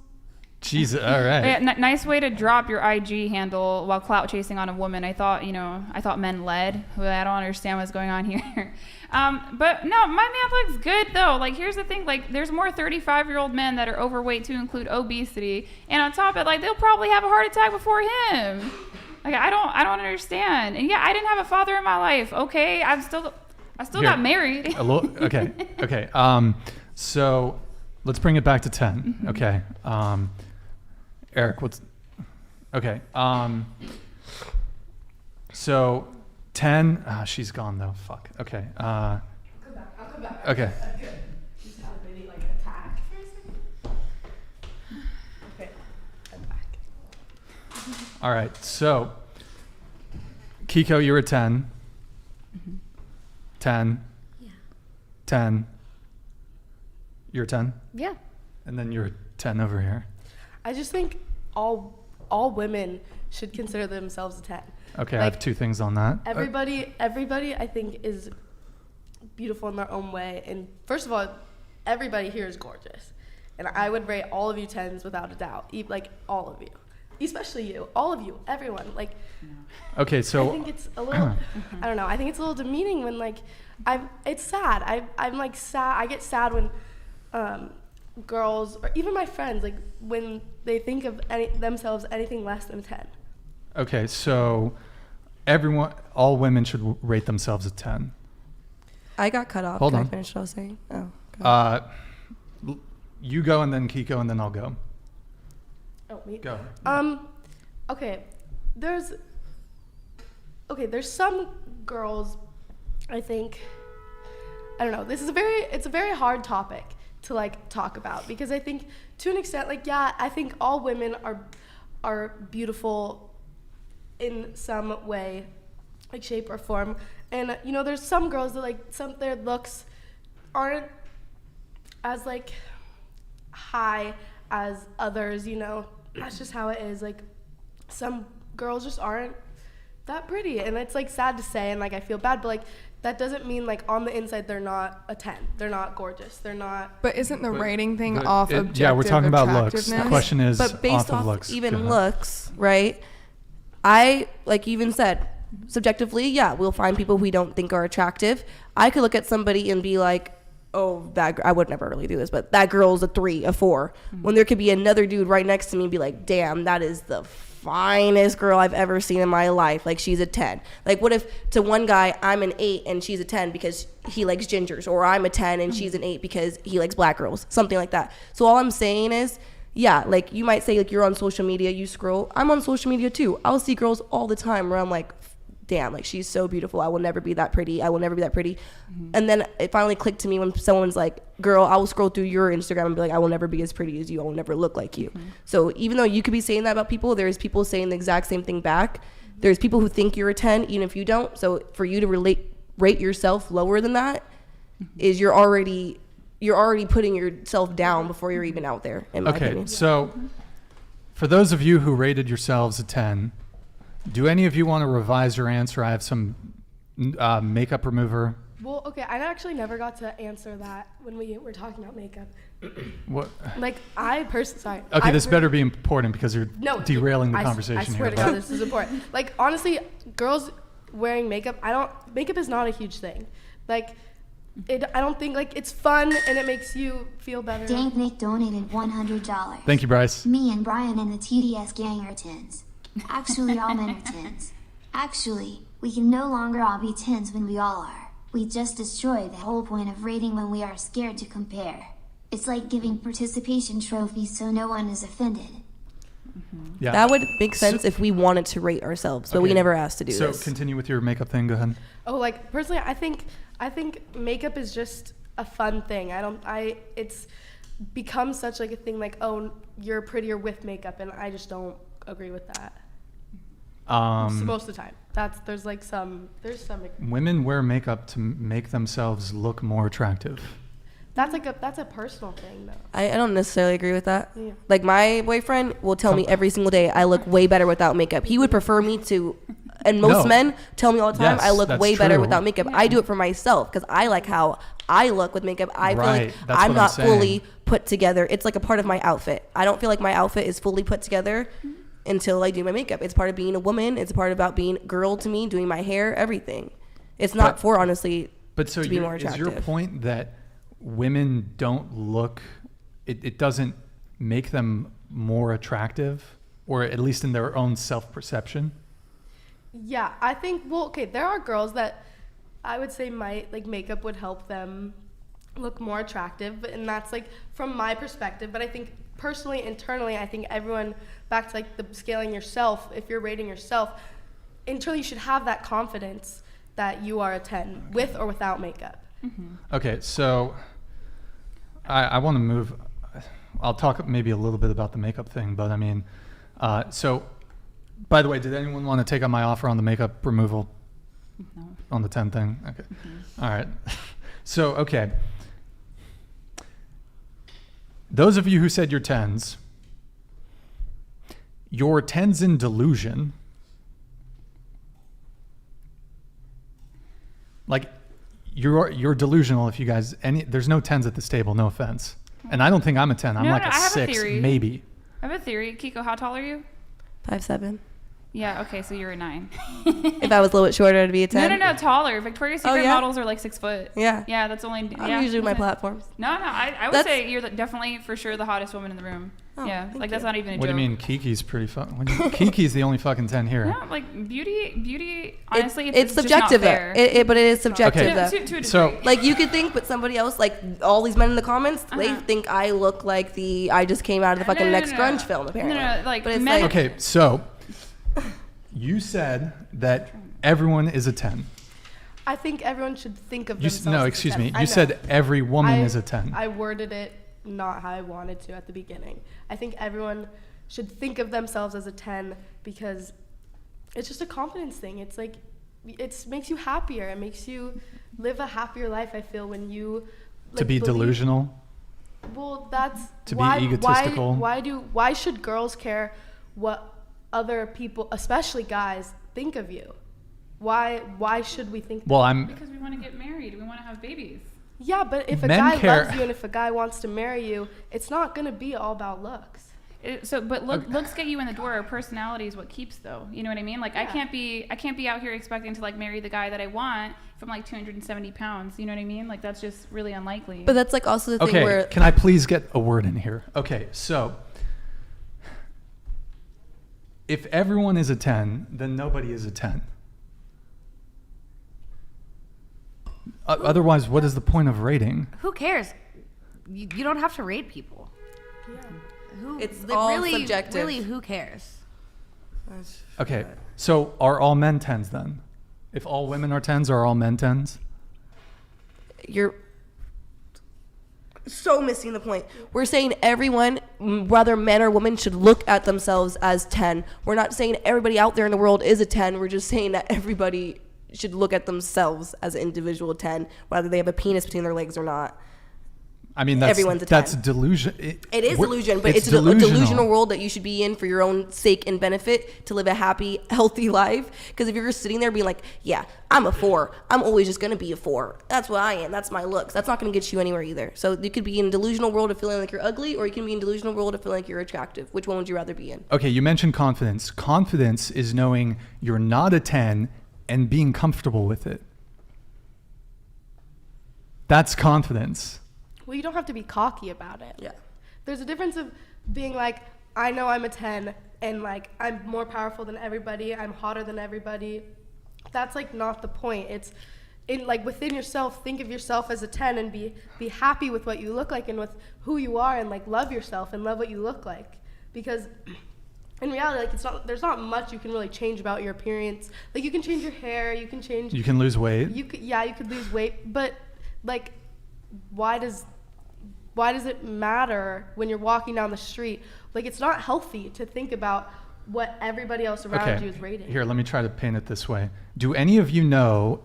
Jesus, all right. Yeah, nice way to drop your IG handle while clout chasing on a woman. I thought men led. Well, I don't understand what's going on here. But no, my man looks good though. Like, here's the thing, like, there's more 35-year-old men that are overweight to include obesity, and on top of it, like, they'll probably have a heart attack before him. Like, I don't understand. And yeah, I didn't have a father in my life. Okay, I still got married. Okay. So let's bring it back to 10. Mm-hmm. Okay. Eric, okay. So 10, she's gone though. Fuck. Okay. I'll come back. Okay. Just have a mini attack for a second. Okay, I'm back. All right. So Keeko, you're a 10. 10. Yeah. 10. You're a 10? Yeah. And then you're a 10 over here. I just think all women should consider themselves a 10. Okay, I Like, have 2 things on that. Everybody I think is beautiful in their own way. And first of all, everybody here is gorgeous. And I would rate all of you 10s without a doubt. Like, all of you. Especially you. All of you. Everyone. Like, Okay, so I think it's a little, I don't know. I think it's a little demeaning when, like, it's sad. I'm like sad. I get sad when girls, or even my friends, like, when they think of themselves anything less than 10. Okay, so all women should rate themselves a 10. I got cut off. Hold Can on. I finish what I was saying? Oh. You go and then Keeko and then I'll go. Oh, me? Go. Okay. There's some girls, I think, I don't know, it's a very hard topic to, like, talk about, because I think to an extent, like, yeah, I think all women are beautiful in some way, like, shape or form. And, there's some girls that, like, their looks aren't as, like, high as others, That's just how it is. Like, some girls just aren't that pretty, and it's, like, sad to say, and, like, I feel bad, but, like, that doesn't mean, like, on the inside they're not a 10. They're not gorgeous. They're not. But isn't the rating thing off objective yeah, we're talking about looks. The attractiveness? question is But based off of off looks. even Go ahead. looks, right? I, like you even said, subjectively, yeah, we'll find people we don't think are attractive. I could look at somebody and be like, oh, I would never really do this, but that girl's a 3, a 4. When there could be another dude right next to me and be like, damn, that is the finest girl I've ever seen in my life. Like, she's a 10. Like, what if to one guy I'm an 8 and she's a 10 because he likes gingers, or I'm a 10 and she's an 8 because he likes black girls, something like that. So all I'm saying is, yeah, like, you might say, like, you're on social media, you scroll. I'm on social media too. I'll see girls all the time where I'm like, damn, like, she's so beautiful. I will never be that pretty. I will never be that pretty. And then it finally clicked to me when someone's like, girl, I will scroll through your Instagram and be like, I will never be as pretty as you. I will never look like you. So even though you could be saying that about people, there's people saying the exact same thing back. There's people who think you're a 10, even if you don't. So for you to rate yourself lower than that is you're already you're already putting yourself down before you're even out there, in my opinion. So for those of you who rated yourselves a 10, do any of you want to revise your answer? I have some makeup remover. Well, okay, I actually never got to answer that when we were talking about makeup. What? Like, I personally, sorry. Okay, this better be important because you're derailing the conversation I swear to God, this is important. Like, honestly, girls wearing makeup, makeup is not a huge thing. Like, I don't think, like, it's fun and it makes you feel better. Dank Nick donated $100. Thank you, Bryce. Me and Brian and the TDS gang are 10s. Actually, all men are 10s. Actually, we can no longer all be 10s when we all are. We just destroy the whole point of rating when we are scared to compare. It's like giving participation trophies so no one is offended. Yeah. That would make sense if we wanted to rate ourselves, but we never asked to do this. So continue with your makeup thing. Go ahead. Oh, like, personally, I think makeup is just a fun thing. It's become such like a thing, like, oh, you're prettier with makeup, and I just don't agree with that. Most of the time. There's some. Women wear makeup to make themselves look more attractive. That's a personal thing, though. I don't necessarily agree with that. Yeah. Like, my boyfriend will tell me every single day I look way better without makeup. He would prefer me to, and most men tell me all the time I look way better without makeup. I do it for myself because I like how I look with makeup. I feel like I'm not fully put together. It's like a part of my outfit. I don't feel like my outfit is fully put together until I do my makeup. It's part of being a woman. It's a part about being a girl to me, doing my hair, everything. It's not for, honestly, to be more attractive. Is your point that women don't look, it doesn't make them more attractive, or at least in their own self-perception? Yeah, I think, well, okay, there are girls that I would say makeup would help them look more attractive, and that's like from my perspective. But I think personally, internally, I think everyone, back to like the scaling yourself, if you're rating yourself, internally you should have that confidence that you are a 10 with or without makeup. Okay, so I want to move. I'll talk maybe a little bit about the makeup thing, but I mean, so by the way, did anyone want to take on my offer on the makeup removal? No. On the 10 thing? Okay. All right. So, okay. Those of you who said you're 10s, your 10s in delusion, like, you're delusional if you guys, there's no 10s at this table, no offense. And I don't think I'm a 10. I'm like a 6, maybe. I have a theory. Keeko, how tall are you? 5'7". Yeah, okay, so you're a 9. If I was a little bit shorter, I'd be a 10. No, taller. Victoria's Secret models are like 6 foot. Yeah. Yeah, that's only. I'm usually my platforms. No, I would say you're definitely for sure the hottest woman in the room. Oh, yeah, like that's not even a joke. What do you mean? Kiki's pretty fun. Kiki's the only fucking 10 here. Yeah, like beauty. Honestly, it's subjective though. But it is subjective though. To a degree. So, like, you could think, but somebody else, like all these men in the comments, they think I look like I just came out of the fucking next grunge film. Apparently, like, but it's men. like, okay, so you said that everyone is a 10. I think everyone should think of themselves. No, as excuse a 10. me. You said every woman is a 10. I worded it not how I wanted to at the beginning. I think everyone should think of themselves as a 10 because it's just a confidence thing. It's like, it makes you happier. It makes you live a happier life, I feel, when you to be delusional? Well, that's to be egotistical. Why should girls care what other people, especially guys, think of you? Why should we think that? Because we want to get married. We want to have babies. Yeah, but if a guy loves you and if a guy wants to marry you, it's not going to be all about looks. Looks get you in the door. Our personality is what keeps, though. You know what I mean? Like, yeah. I can't be out here expecting to like marry the guy that I want if I'm like 270 pounds. You know what I mean? Like, that's just really unlikely. But that's like also the thing where. Can I please get a word in here? Okay, so if everyone is a 10, then nobody is a 10. Otherwise, what is the point of rating? Who cares? You don't have to rate people. Yeah. It's all subjective. Really, who cares? Okay, so are all men 10s then? If all women are 10s, are all men 10s? You're so missing the point. We're saying everyone, whether men or women, should look at themselves as 10. We're not saying everybody out there in the world is a 10. We're just saying that everybody should look at themselves as an individual 10, whether they have a penis between their legs or not. I mean, everyone's a 10. That's delusion. It is delusion, but it's a delusional world that you should be in for your own sake and benefit to live a happy, healthy life. Because if you're just sitting there being like, yeah, I'm a 4. I'm always just going to be a 4. That's what I am. That's my looks. That's not going to get you anywhere either. So you could be in a delusional world of feeling like you're ugly, or you can be in a delusional world of feeling like you're attractive. Which one would you rather be in? Okay, you mentioned confidence. Confidence is knowing you're not a 10 and being comfortable with it. That's confidence. Well, you don't have to be cocky about it. Yeah. There's a difference of being like, I know I'm a 10 and like I'm more powerful than everybody, I'm hotter than everybody. That's like not the point. It's in like within yourself, think of yourself as a 10 and be happy with what you look like and with who you are, and like love yourself and love what you look like. Because in reality, like there's not much you can really change about your appearance. Like you can change your hair, you can lose weight. You could lose weight, but like why does it matter when you're walking down the street? Like, it's not healthy to think about what everybody else around you is rating. Here, let me try to paint it this way. Do any of you know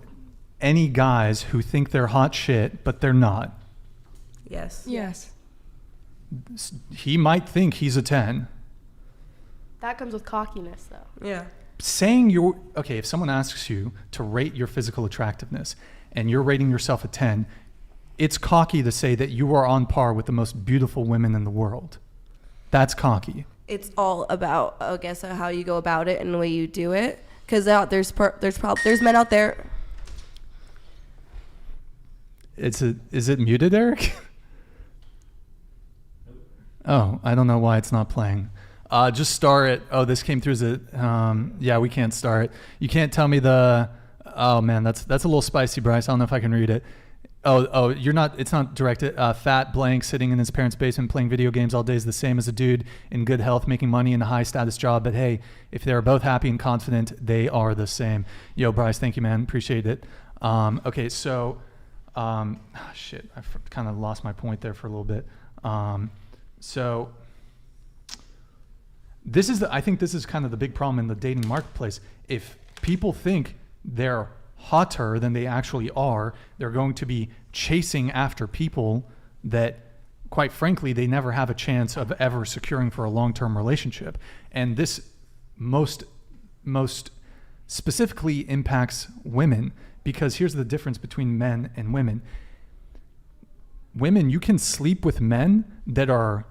any guys who think they're hot shit, but they're not? Yes. Yes. He might think he's a 10. That comes with cockiness, though. Yeah. Saying if someone asks you to rate your physical attractiveness and you're rating yourself a 10, it's cocky to say that you are on par with the most beautiful women in the world. That's cocky. It's all about, I guess, how you go about it and the way you do it. Because there's men out there. Is it muted, Eric? Oh, I don't know why it's not playing. Just star it. Oh, this came through as a, yeah, we can't star it. You can't tell me oh man, that's a little spicy, Bryce. I don't know if I can read it. Oh, it's not directed. Fat blank sitting in his parents' basement playing video games all day is the same as a dude in good health making money in a high status job. But hey, if they're both happy and confident, they are the same. Yo, Bryce, thank you, man. Appreciate it. Okay, so, shit, I kind of lost my point there for a little bit. So I think this is kind of the big problem in the dating marketplace. If people think they're hotter than they actually are, they're going to be chasing after people that, quite frankly, they never have a chance of ever securing for a long-term relationship. And this most specifically impacts women, because here's the difference between men and women. Women, you can sleep with men that are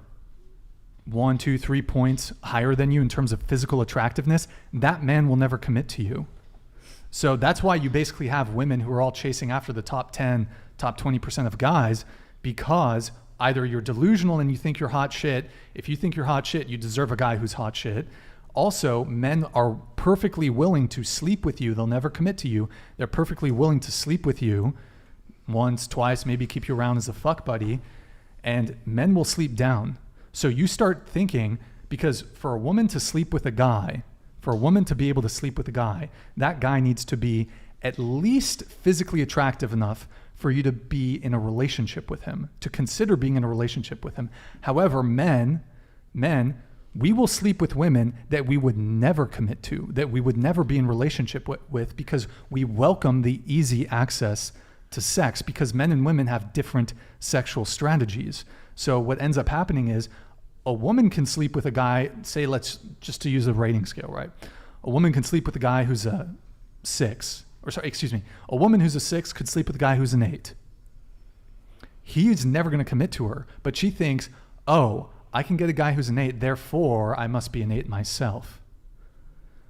1, 2, 3 points higher than you in terms of physical attractiveness. That man will never commit to you. So that's why you basically have women who are all chasing after the top 10, top 20% of guys, because either you're delusional and you think you're hot shit. If you think you're hot shit, you deserve a guy who's hot shit. Also, men are perfectly willing to sleep with you. They'll never commit to you. They're perfectly willing to sleep with you once, twice, maybe keep you around as a fuck buddy. And men will sleep down. So you start thinking, because for a woman to sleep with a guy, for a woman to be able to sleep with a guy, that guy needs to be at least physically attractive enough for you to be in a relationship with him, to consider being in a relationship with him. However, men, we will sleep with women that we would never commit to, that we would never be in relationship with, because we welcome the easy access to sex, because men and women have different sexual strategies. So what ends up happening is a woman can sleep with a guy, say, let's just to use a rating scale, right? A woman can sleep with a guy who's a 6, a woman who's a 6 could sleep with a guy who's an 8. He's never going to commit to her, but she thinks, oh, I can get a guy who's an 8, therefore I must be an 8 myself.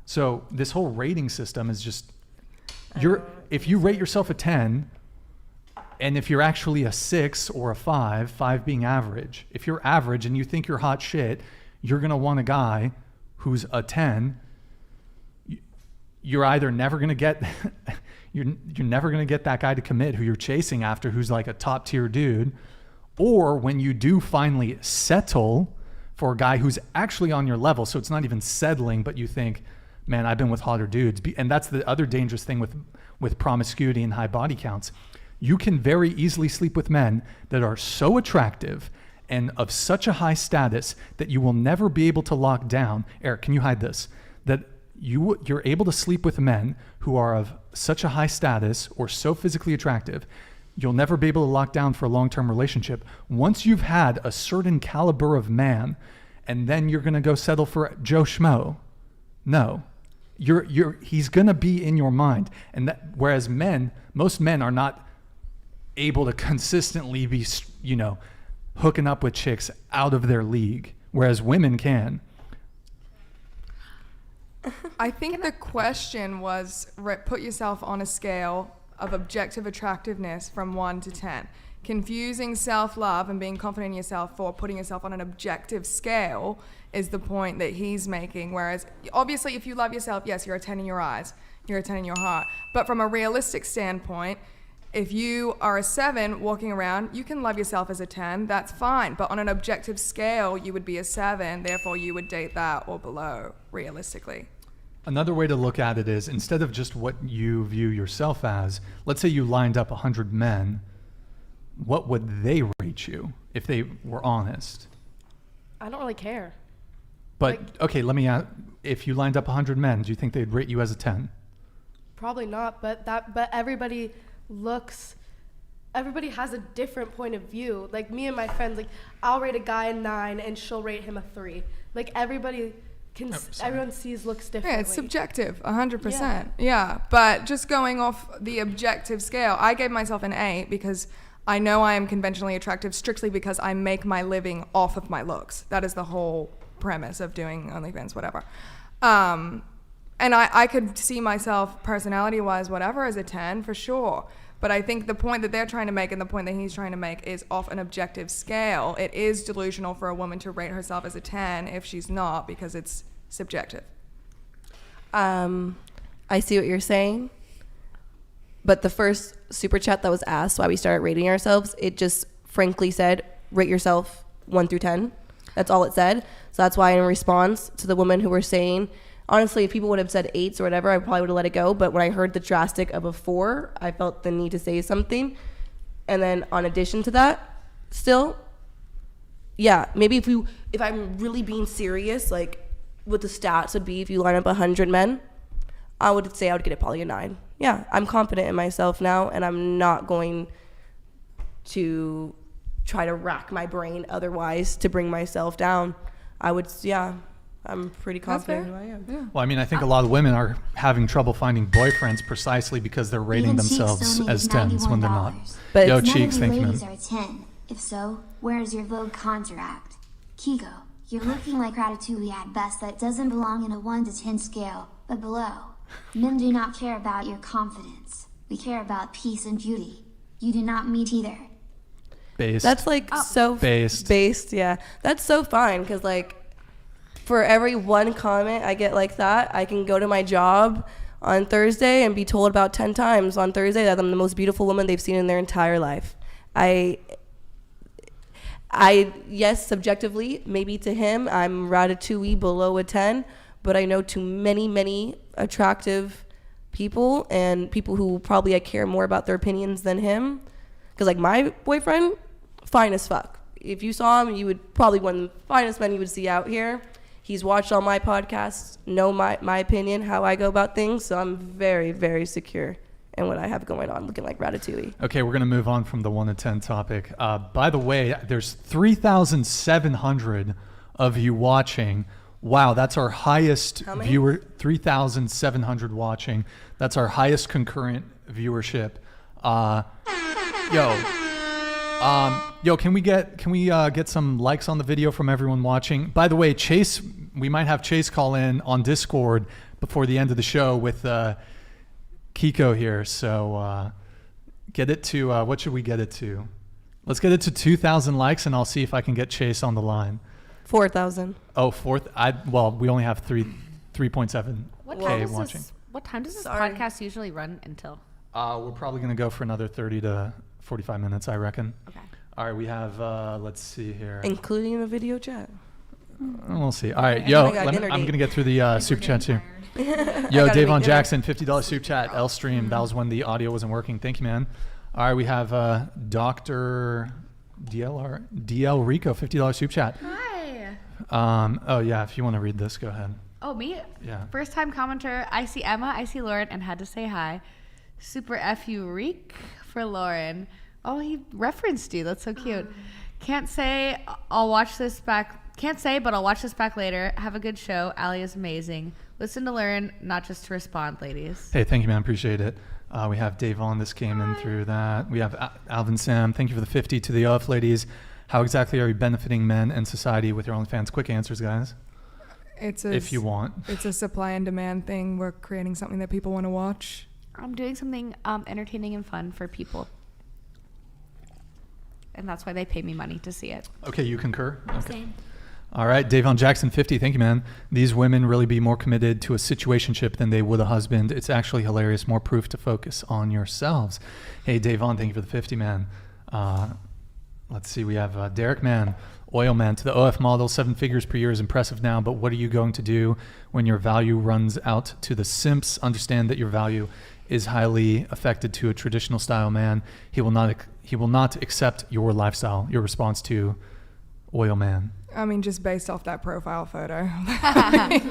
So this whole rating system is just, if you rate yourself a 10, and if you're actually a 6 or a 5 being average, if you're average and you think you're hot shit, you're going to want a guy who's a 10. You're either never going to get, you're never going to get that guy to commit who you're chasing after, who's like a top tier dude. Or when you do finally settle for a guy who's actually on your level, so it's not even settling, but you think, man, I've been with hotter dudes. And that's the other dangerous thing with promiscuity and high body counts. You can very easily sleep with men that are so attractive and of such a high status that you will never be able to lock down. Eric, can you hide this? That you're able to sleep with men who are of such a high status or so physically attractive You'll never be able to lock down for a long-term relationship. Once you've had a certain caliber of man, and then you're going to go settle for Joe Schmo. No. He's going to be in your mind. And that, whereas most men are not able to consistently be, hooking up with chicks out of their league, whereas women can. I think the question was, put yourself on a scale of objective attractiveness from 1 to 10. Confusing self-love and being confident in yourself for putting yourself on an objective scale is the point that he's making. Whereas, obviously, if you love yourself, yes, you're a 10 in your eyes, you're a 10 in your heart. But from a realistic standpoint, if you are a 7 walking around, you can love yourself as a 10, that's fine. But on an objective scale, you would be a 7, therefore you would date that or below, realistically. Another way to look at it is, instead of just what you view yourself as, let's say you lined up 100 men, what would they rate you if they were honest? I don't really care. But, okay, let me ask, if you lined up 100 men, do you think they'd rate you as a 10? Probably not, but everybody has a different point of view. Like me and my friends, like I'll rate a guy a 9 and she'll rate him a 3. Like everybody everyone sees looks differently. Yeah, it's subjective, 100%. Yeah, but just going off the objective scale, I gave myself an 8 because I know I am conventionally attractive strictly because I make my living off of my looks. That is the whole premise of doing OnlyFans, whatever. And I could see myself personality-wise, whatever, as a 10 for sure. But I think the point that they're trying to make and the point that he's trying to make is off an objective scale. It is delusional for a woman to rate herself as a 10 if she's not, because it's subjective. I see what you're saying. But the first super chat that was asked why we started rating ourselves, it just frankly said, rate yourself 1 through 10. That's all it said. So that's why in response to the women who were saying, honestly, if people would have said 8s or whatever, I probably would have let it go. But when I heard the drastic of a 4, I felt the need to say something. And then on addition to that, still, yeah, maybe if I'm really being serious, like what the stats would be if you line up 100 men, I would say I would get it probably a 9. Yeah, I'm confident in myself now, and I'm not going to try to rack my brain otherwise to bring myself down. I'm pretty confident in who I am. Yeah. Well, I mean, I think a lot of women are having trouble finding boyfriends precisely because they're rating themselves as 10s when they're not. But Yo, Cheeks, thank you, man. Ladies are 10. If so, where is your Vogue contract? Keeko, you're looking like Ratatouille at best that doesn't belong in a 1 to 10 scale, but below. Men do not care about your confidence. We care about peace and beauty. You do not meet either. Based. That's like so based. Yeah, that's so fine because like for every one comment I get like that, I can go to my job on Thursday and be told about 10 times on Thursday that I'm the most beautiful woman they've seen in their entire life. I yes, subjectively, maybe to him, I'm Ratatouille below a 10, but I know to many attractive people and people who probably I care more about their opinions than him. Because like my boyfriend, fine as fuck. If you saw him, you would probably one of the finest men you would see out here. He's watched all my podcasts, know my opinion, how I go about things. So I'm very, very secure in what I have going on, looking like Ratatouille. Okay, we're going to move on from the 1 to 10 topic. By the way, there's 3,700 of you watching. Wow, that's our highest viewer. 3,700 watching. That's our highest concurrent viewership. Yo, can we get some likes on the video from everyone watching? By the way, Chase, we might have Chase call in on Discord before the end of the show with Keeko here. So get it to what should we get it to? Let's get it to 2,000 likes, and I'll see if I can get Chase on the line. 4,000. Oh, we only have 3.7K watching. What time does this podcast usually run until? We're probably going to go for another 30 to 45 minutes, I reckon. Okay. All right, we have, let's see here. Including the video chat. We'll see. All right, yo, I'm going to get through the super chats here. Yo, Davon Jackson, $50 super chat, L stream. That was when the audio wasn't working. Thank you, man. All right, we have Dr. DL Rico, $50 super chat. Hi. Oh, yeah, if you want to read this, go ahead. Oh, me? Yeah. First time commenter. I see Emma, I see Lauren, and had to say hi. Super F you Reek, for Lauren. Oh, he referenced you. That's so cute. Can't say, I'll watch this back. Can't say, but I'll watch this back later. Have a good show. Aly is amazing. Listen to learn, not just to respond, ladies. Hey, thank you, man. Appreciate it. We have Dave on. This came in through that. We have Alvin Sam. Thank you for the 50 to the OF ladies. How exactly are you benefiting men and society with your OnlyFans? Quick answers, guys. If you want. It's a supply and demand thing. We're creating something that people want to watch. I'm doing something entertaining and fun for people. And that's why they pay me money to see it. Okay, you concur? Okay. Same. All right, Davon Jackson, 50. Thank you, man. These women really be more committed to a situationship than they would a husband. It's actually hilarious. More proof to focus on yourselves. Hey, Davon, thank you for the 50, man. Let's see. We have Derek, man. Oil man. To the OF model, 7 figures per year is impressive now, but what are you going to do when your value runs out to the simps? Understand that your value is highly affected to a traditional style man. He will not accept your lifestyle. Your response to oil man. I mean, just based off that profile photo.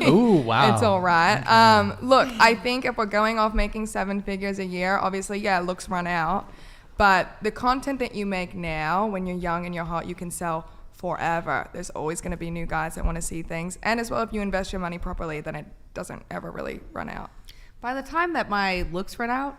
Oh, wow. It's all right. Okay. Look, I think if we're going off making 7 figures a year, obviously, yeah, looks run out. But the content that you make now, when you're young and you're hot, you can sell forever. There's always going to be new guys that want to see things. And as well, if you invest your money properly, then it doesn't ever really run out. By the time that my looks run out,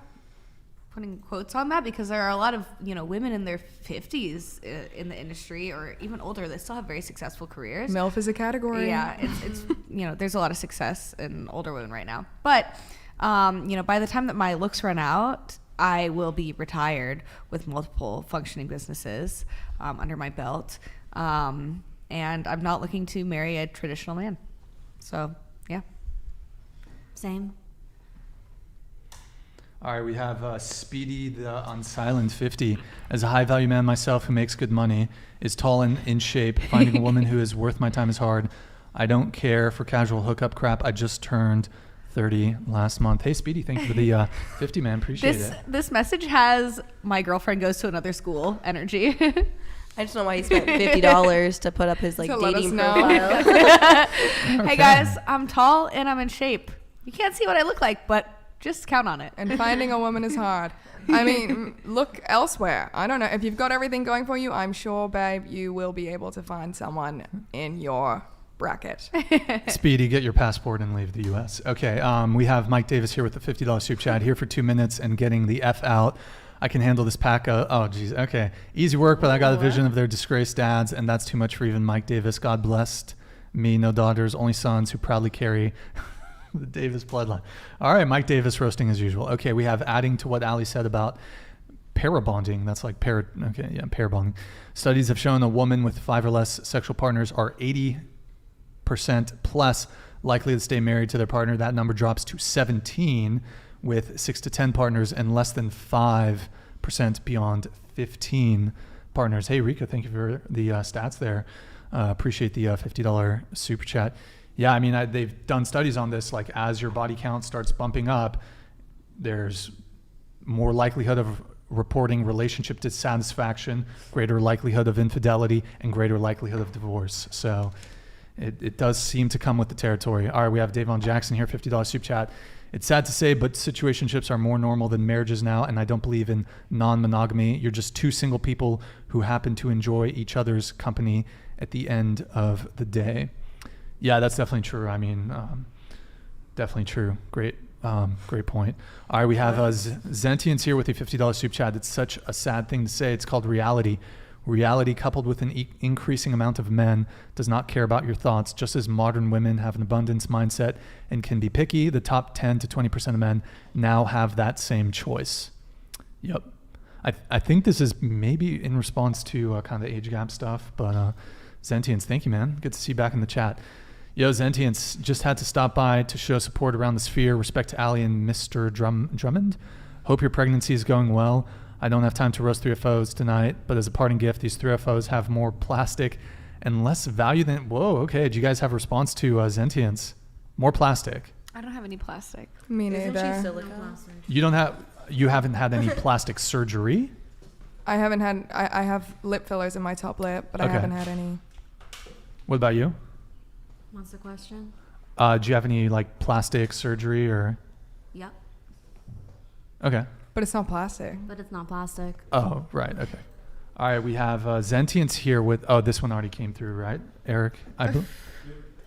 putting quotes on that, because there are a lot of women in their 50s in the industry or even older that still have very successful careers. MILF is a category. Yeah, it's there's a lot of success in older women right now. But by the time that my looks run out, I will be retired with multiple functioning businesses under my belt, and I'm not looking to marry a traditional man. So yeah, Same. All right, we have Speedy the Unsilent 50. As a high-value man myself who makes good money, is tall and in shape, finding a woman who is worth my time is hard. I don't care for casual hookup crap. I just turned 30 last month. Hey, Speedy, thank you for the 50, man. Appreciate it. This message has my girlfriend goes to another school energy. I just don't know why he spent $50 to put up his dating profile. Hey, guys, I'm tall and I'm in shape. You can't see what I look like, but just count on it. And finding a woman is hard. I mean, look elsewhere. I don't know. If you've got everything going for you, I'm sure, babe, you will be able to find someone in your bracket. Speedy, get your passport and leave the U.S. Okay, we have Mike Davis here with the $50 super chat, here for 2 minutes and getting the F out. I can handle this pack of, oh, geez, okay. Easy work, but I got a vision of their disgraced dads, and that's too much for even Mike Davis. God blessed me, no daughters, only sons who proudly carry the Davis bloodline. All right, Mike Davis roasting as usual. Okay, we have adding to what Aly said about parabonding. That's like parabonding. Studies have shown a woman with 5 or less sexual partners are 80% plus likely to stay married to their partner. That number drops to 17 with 6 to 10 partners and less than 5% beyond 15 partners. Hey, Rika, thank you for the stats there. Appreciate the $50 super chat. Yeah, I mean, they've done studies on this. Like, as your body count starts bumping up, there's more likelihood of reporting relationship dissatisfaction, greater likelihood of infidelity, and greater likelihood of divorce. So it does seem to come with the territory. All right, we have Davon Jackson here, $50 super chat. It's sad to say, but situationships are more normal than marriages now, and I don't believe in non-monogamy. You're just 2 single people who happen to enjoy each other's company at the end of the day. Yeah, that's definitely true. I mean, definitely true. Great point. All right, we have Zentians here with a $50 super chat. It's such a sad thing to say. It's called reality. Reality coupled with an increasing amount of men does not care about your thoughts. Just as modern women have an abundance mindset and can be picky, the top 10 to 20% of men now have that same choice. Yep. I think this is maybe in response to kind of the age gap stuff, but Zentians, thank you, man. Good to see you back in the chat. Yo, Zentians, just had to stop by to show support around the sphere. Respect to Aly and Mr. Drummond. Hope your pregnancy is going well. I don't have time to roast 3FOs tonight, but as a parting gift, these 3FOs have more plastic and less value than... Whoa, okay. Do you guys have a response to Zentians? More plastic. I don't have any plastic. Me neither. Isn't she silicone? You haven't had any plastic surgery? I haven't had... I have lip fillers in my top lip, but I haven't had any. What about you? What's the question? Do you have any like plastic surgery or? Yep. Okay. But But it's not plastic. But it's not plastic. Oh, right. Okay. All right. We have Zentience here with. Oh, this one already came through, right, Eric?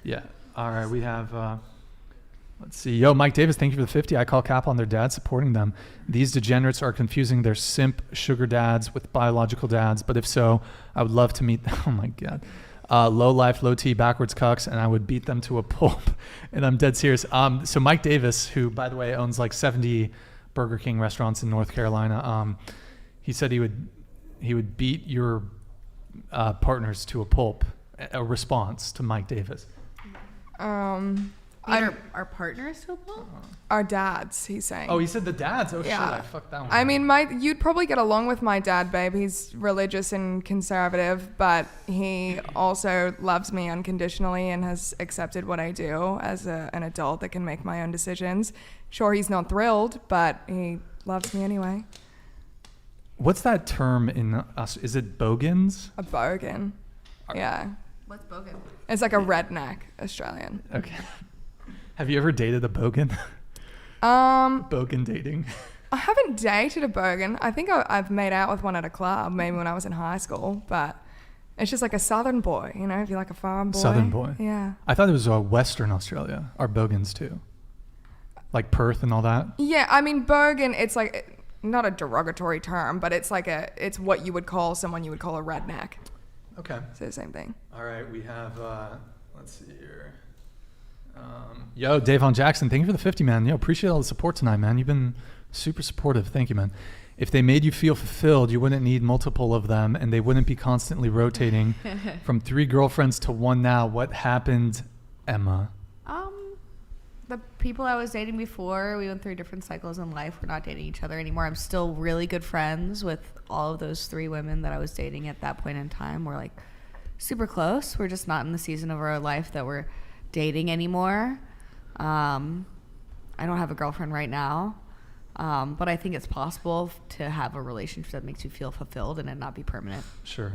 Yeah. All right. We have. Let's see. Yo, Mike Davis, thank you for the 50. I call cap on their dads supporting them. These degenerates are confusing their simp sugar dads with biological dads. But if so, I would love to meet. Oh my God. Low life, low T, backwards cucks, and I would beat them to a pulp. And I'm dead serious. So Mike Davis, who by the way owns like 70 Burger King restaurants in North Carolina, he said he would beat your partners to a pulp. A response to Mike Davis. Our partners to a pulp? Our dads, he's saying. Oh, he said the dads. Oh Yeah. shit, I fucked that one. I mean, you'd probably get along with my dad, babe. He's religious and conservative, but he also loves me unconditionally and has accepted what I do as an adult that can make my own decisions. Sure, he's not thrilled, but he loves me anyway. What's that term in us? Is it bogans? A bogan. Yeah. What's bogan? It's like a redneck Australian. Okay. Have you ever dated a bogan? Bogan dating. I haven't dated a bogan. I think I've made out with one at a club, maybe when I was in high school, but it's just like a southern boy, you know, if you like a farm boy. Southern boy. Yeah. I thought it was Western Australia. Are bogans too? Like Perth and all that? Yeah, I mean, bogan, it's like, not a derogatory term, but it's like it's what you would call someone you would call a redneck. Okay. So the same thing. All right, we have, let's see here. Yo, Davon Jackson, thank you for the 50, man. Yo, appreciate all the support tonight, man. You've been super supportive. Thank you, man. If they made you feel fulfilled, you wouldn't need multiple of them, and they wouldn't be constantly rotating from 3 girlfriends to 1 now. What happened, Emma? The people I was dating before, we went through different cycles in life. We're not dating each other anymore. I'm still really good friends with all of those 3 women that I was dating at that point in time. We're like super close. We're just not in the season of our life that we're dating anymore. I don't have a girlfriend right now, but I think it's possible to have a relationship that makes you feel fulfilled and it not be permanent. Sure.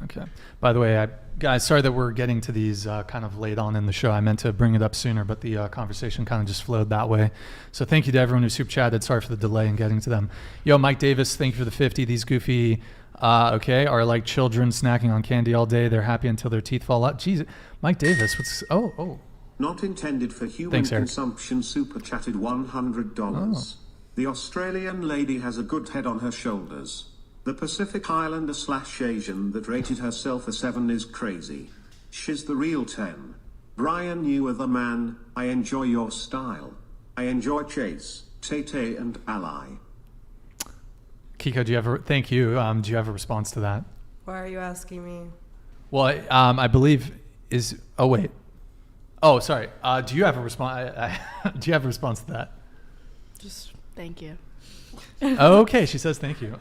Okay. By the way, guys, sorry that we're getting to these kind of late on in the show. I meant to bring it up sooner, but the conversation kind of just flowed that way. So thank you to everyone who super chatted. Sorry for the delay in getting to them. Yo, Mike Davis, thank you for the 50. These goofy, are like children snacking on candy all day. They're happy until their teeth fall out. Jesus, Mike Davis, what's... Oh. Not intended for human Thanks, Eric. consumption. Super chatted $100. Oh. The Australian lady has a good head on her shoulders. The Pacific Islander / Asian that rated herself a 7 is crazy. She's the real 10. Brian, you are the man. I enjoy your style. I enjoy Chase, Tay and Ally. Keeko, thank you. Do you have a response to that? Why are you asking me? Well, I believe oh, wait. Oh, sorry. Do you have a response? Do you have a response to that? Just thank you. Okay, she says thank you.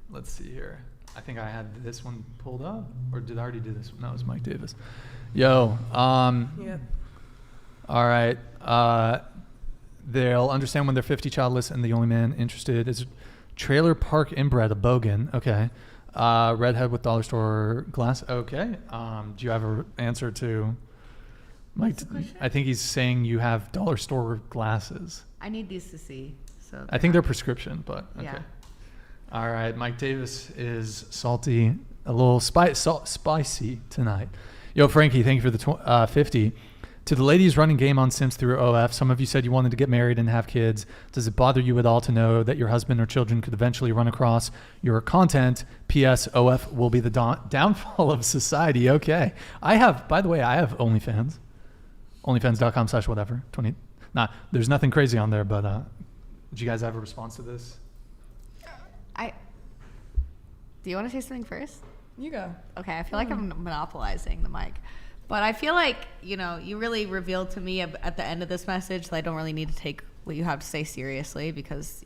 Let's see here. I think I had this one pulled up, or did I already do this one? No, it was Mike Davis. Yo. Yeah. All right. They'll understand when they're 50, childless, and the only man interested is trailer park inbred, a bogan. Okay. Redhead with dollar store glass. Okay. Do you have an answer to Mike? I think he's saying you have dollar store glasses. I need these to see. So I think they're prescription, but okay. Yeah. All right, Mike Davis is salty, a little spicy tonight. Yo, Frankie, thank you for the 50. To the ladies running game on Sims through OF, some of you said you wanted to get married and have kids. Does it bother you at all to know that your husband or children could eventually run across your content? P.S. OF will be the downfall of society. Okay. By the way, I have OnlyFans. OnlyFans.com/whatever. There's nothing crazy on there, but did you guys have a response to this? Do you want to say something first? You go. Okay, I feel like I'm monopolizing the mic. But I feel like, you really revealed to me at the end of this message that I don't really need to take what you have to say seriously because,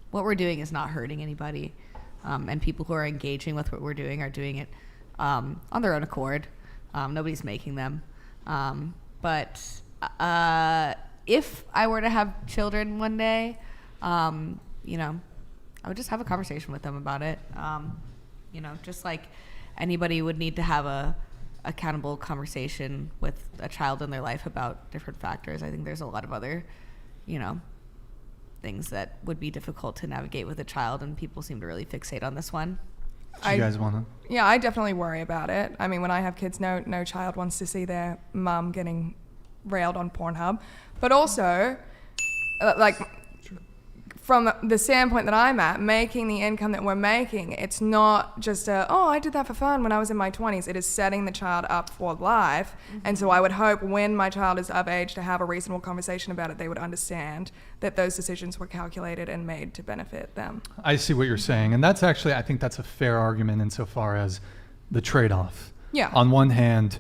what we're doing is not hurting anybody. And people who are engaging with what we're doing are doing it on their own accord. Nobody's making them. But if I were to have children one day, I would just have a conversation with them about it. Just like anybody would need to have a accountable conversation with a child in their life about different factors. I think there's a lot of other, things that would be difficult to navigate with a child, and people seem to really fixate on this one. Do you guys want to? Yeah, I definitely worry about it. I mean, when I have kids, no child wants to see their mum getting railed on Pornhub. But also, like, from the standpoint that I'm at, making the income that we're making, it's not just I did that for fun when I was in my 20s. It is setting the child up for life. And so I would hope when my child is of age to have a reasonable conversation about it, they would understand that those decisions were calculated and made to benefit them. I see what you're saying. And that's actually, I think that's a fair argument insofar as the trade-off. Yeah. On one hand,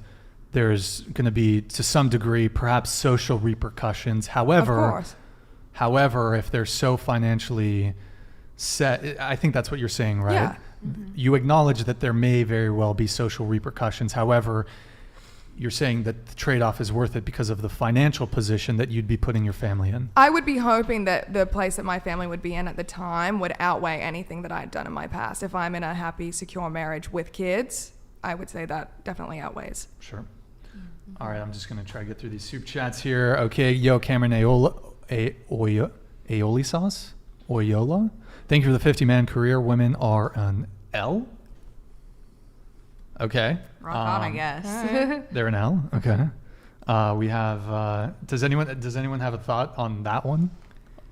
there's going to be, to some degree, perhaps social repercussions. However, of course. However, if they're so financially set, I think that's what you're saying, right? Yeah. You acknowledge that there may very well be social repercussions. However, you're saying that the trade-off is worth it because of the financial position that you'd be putting your family in. I would be hoping that the place that my family would be in at the time would outweigh anything that I had done in my past. If I'm in a happy, secure marriage with kids, I would say that definitely outweighs. Sure. All right, I'm just going to try to get through these soup chats here. Okay, yo, Cameron aioli sauce? Oyola? Thank you for the 50-man career. Women are an L? Okay. Rock on, I guess. They're an L? Okay. We have, does anyone have a thought on that one?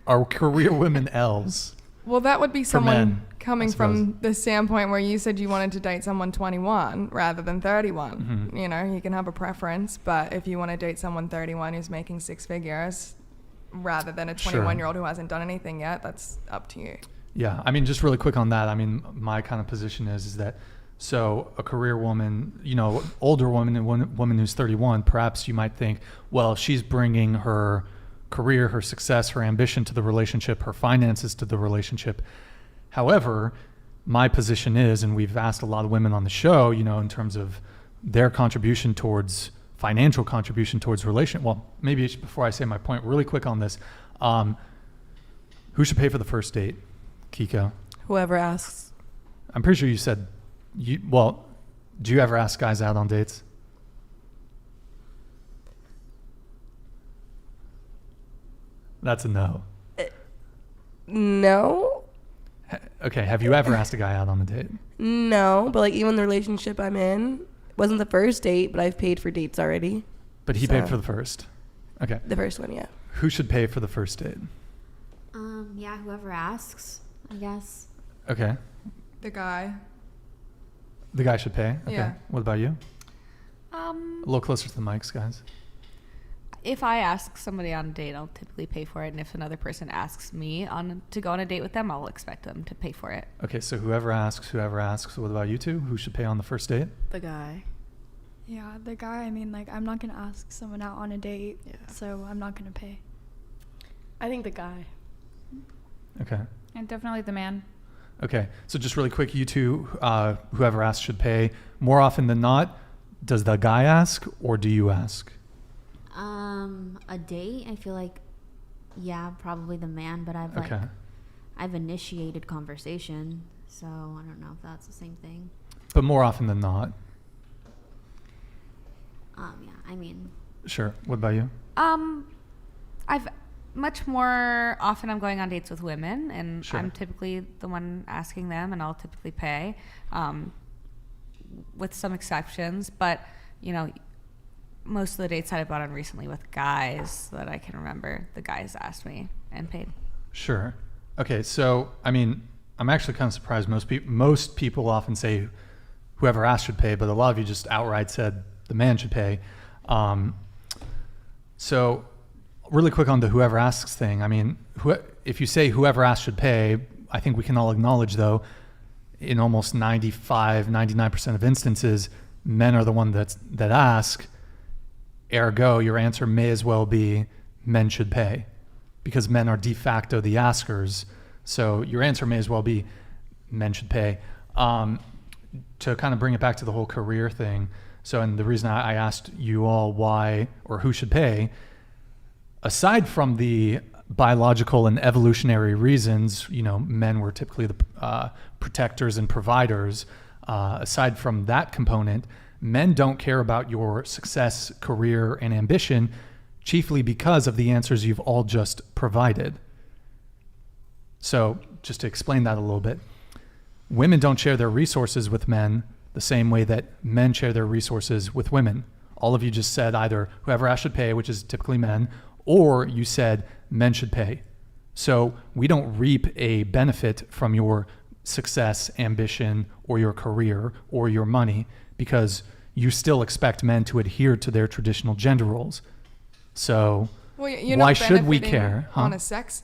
Are career women L's? Well, that would be For someone men, coming from the standpoint where you said you wanted to date someone 21 rather than 31. Mm-hmm. You know, you can have a preference, but if you want to date someone 31 who's making 6 figures rather than a 21-year-old who hasn't done anything yet, that's up to you. Yeah, I mean, just really quick on that. I mean, my kind of position is that, so a career woman, you know, older woman and woman who's 31, perhaps you might think, well, she's bringing her career, her success, her ambition to the relationship, her finances to the relationship. However, my position is, and we've asked a lot of women on the show, you know, in terms of their contribution towards financial contribution towards well, maybe before I say my point, really quick on this, who should pay for the first date? Keeko? Whoever asks. I'm pretty sure you said, do you ever ask guys out on dates? That's a no. No. Okay, have you ever asked a guy out on a date? No, but like even the relationship I'm in wasn't the first date, but I've paid for dates already. But he paid for the first. Okay. The first one, yeah. Who should pay for the first date? Yeah, whoever asks, I guess. Okay. The guy. The guy should pay? Okay. Yeah. What about you? A A little closer to the mics, guys. If I ask somebody on a date, I'll typically pay for it. And if another person asks me to go on a date with them, I'll expect them to pay for it. Okay, so whoever asks. What about you two? Who should pay on the first date? The guy. Yeah, the guy. I mean, like, I'm not gonna ask someone out on a date, so I'm not gonna pay. I think the guy. Okay. And definitely the man. Okay, so just really quick, you two, whoever asks should pay. More often than not, does the guy ask or do you ask? A date, I feel like, yeah, probably the man, but I've initiated conversation, so I don't know if that's the same thing. But more often than not. Yeah, I mean. Sure. What about you? I've much more often I'm going on dates with women, and Sure. I'm typically the one asking them, and I'll typically pay, with some exceptions. But, you know, most of the dates that I've gone on recently with guys that I can remember, the guys asked me and paid. Sure. Okay, so, I mean, I'm actually kind of surprised. Most people often say whoever asked should pay, but a lot of you just outright said the man should pay. So really quick on the whoever asks thing. I mean, if you say whoever asks should pay, I think we can all acknowledge, though, in almost 99% of instances, men are the one that ask. Ergo, your answer may as well be men should pay, because men are de facto the askers. So your answer may as well be men should pay. To kind of bring it back to the whole career thing. So, and the reason I asked you all why or who should pay, aside from the biological and evolutionary reasons, you know, men were typically the protectors and providers. Aside from that component, men don't care about your success, career, and ambition, chiefly because of the answers you've all just provided. So just to explain that a little bit, women don't share their resources with men the same way that men share their resources with women. All of you just said either whoever asked should pay, which is typically men, or you said men should pay. So we don't reap a benefit from your success, ambition, or your career, or your money, because you still expect men to adhere to their traditional gender roles. So why should we care? Not on a sex,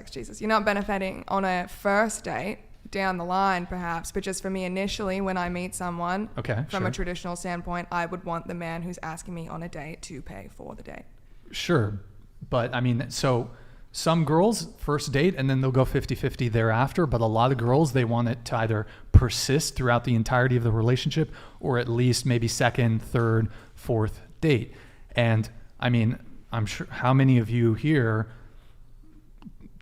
Jesus. You're not benefiting on a first date down the line, perhaps, but just for me initially, when I meet someone, from a traditional standpoint, I would want the man who's asking me on a date to pay for the date. Sure. But I mean, so some girls first date and then they'll go 50-50 thereafter, but a lot of girls, they want it to either persist throughout the entirety of the relationship or at least maybe second, third, fourth date. And I mean, I'm sure, how many of you here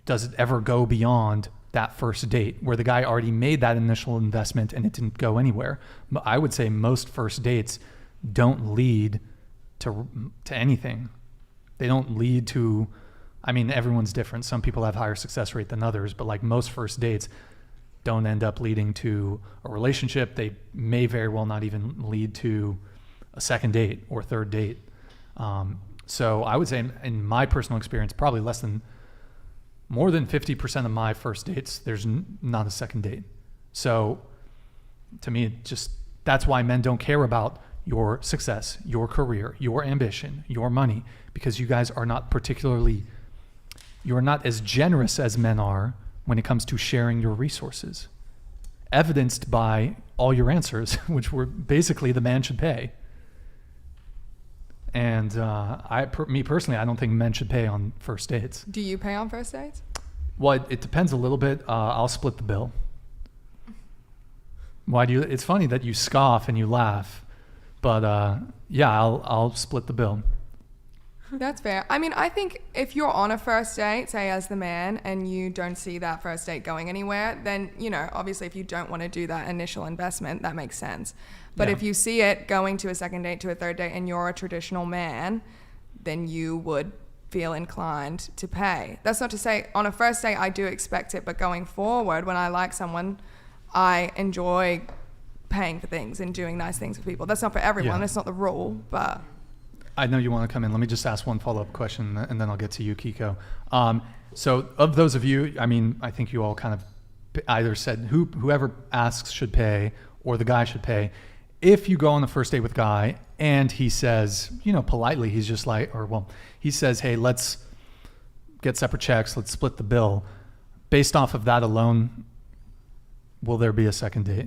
does it ever go beyond that first date where the guy already made that initial investment and it didn't go anywhere? But I would say most first dates don't lead to anything. They don't lead to, I mean, everyone's different. Some people have higher success rate than others, but like most first dates don't end up leading to a relationship. They may very well not even lead to a second date or third date. So I would say in my personal experience, probably more than 50% of my first dates, there's not a second date. So to me, that's why men don't care about your success, your career, your ambition, your money, because you guys are not you're not as generous as men are when it comes to sharing your resources, evidenced by all your answers, which were basically the man should pay. And me personally, I don't think men should pay on first dates. Do you pay on first dates? Well, it depends a little bit. I'll split the bill. Why do you? It's funny that you scoff and you laugh, but yeah, I'll split the bill. That's fair. I mean, I think if you're on a first date, say as the man, and you don't see that first date going anywhere, then, you know, obviously if you don't want to do that initial investment, that makes sense. But if you see it going to a second date, to a third date, and you're a traditional man, then you would feel inclined to pay. That's not to say on a first date I do expect it, but going forward, when I like someone, I enjoy paying for things and doing nice things for people. That's not for everyone. That's not the rule, but... I know you want to come in. Let me just ask one follow-up question, and then I'll get to you, Keeko. So of those of you, I mean, I think you all kind of either said whoever asks should pay or the guy should pay. If you go on the first date with guy and he says, you know, politely, he's just like, he says, hey, let's get separate checks, let's split the bill. Based off of that alone, will there be a second date?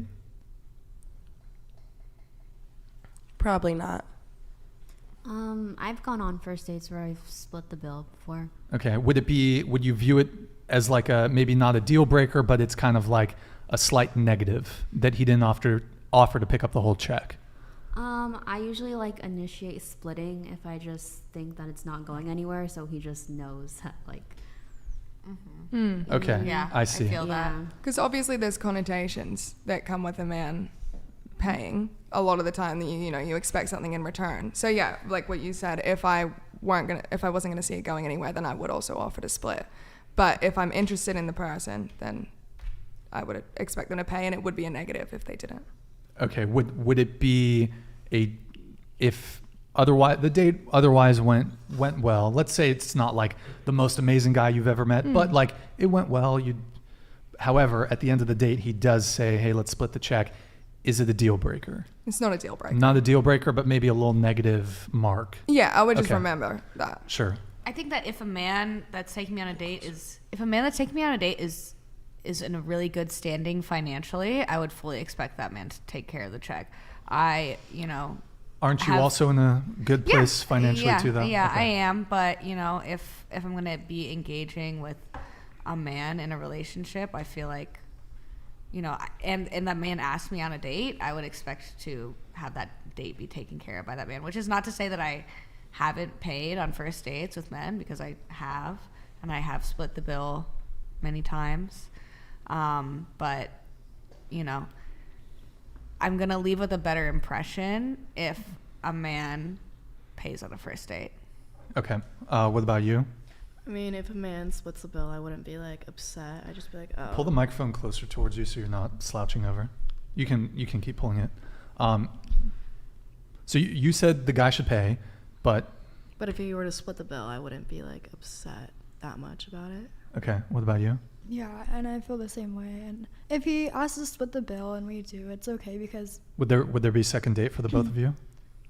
Probably not. I've gone on first dates where I've split the bill before. Okay. Would you view it as like maybe not a deal breaker, but it's kind of like a slight negative that he didn't offer to pick up the whole check? I usually initiate splitting if I just think that it's not going anywhere, so he just knows that Okay. Yeah, I see. I feel that. Because obviously there's connotations that come with a man paying a lot of the time that you expect something in return. So yeah, like what you said, if I wasn't gonna see it going anywhere, then I would also offer to split. But if I'm interested in the person, then I would expect them to pay, and it would be a negative if they didn't. Okay. Would it be if otherwise the date otherwise went well? Let's say it's not like the most amazing guy you've ever met, but like it went well. However, at the end of the date, he does say, "Hey, let's split the check." Is it a deal breaker? It's not a deal breaker. Not a deal breaker, but maybe a little negative mark. Yeah, I would just remember that. Sure. I think that if a man that's taking me on a date is in a really good standing financially, I would fully expect that man to take care of the check. Aren't you also in a good place financially too, though? Yeah, I am. But if I'm gonna be engaging with a man in a relationship, I feel like, and that man asked me on a date, I would expect to have that date be taken care of by that man. Which is not to say that I haven't paid on first dates with men, because I have, and I have split the bill many times. But I'm gonna leave with a better impression if a man pays on a first date. Okay. What about you? I mean, if a man splits the bill, I wouldn't be like upset. I'd just be like, oh. Pull the microphone closer towards you so you're not slouching over. You can keep pulling it. So you said the guy should pay, but if he were to split the bill, I wouldn't be like upset that much about it. okay. What about you? Yeah, and I feel the same way. And if he asks us to split the bill and we do, it's okay because Would there be a second date for the both of you?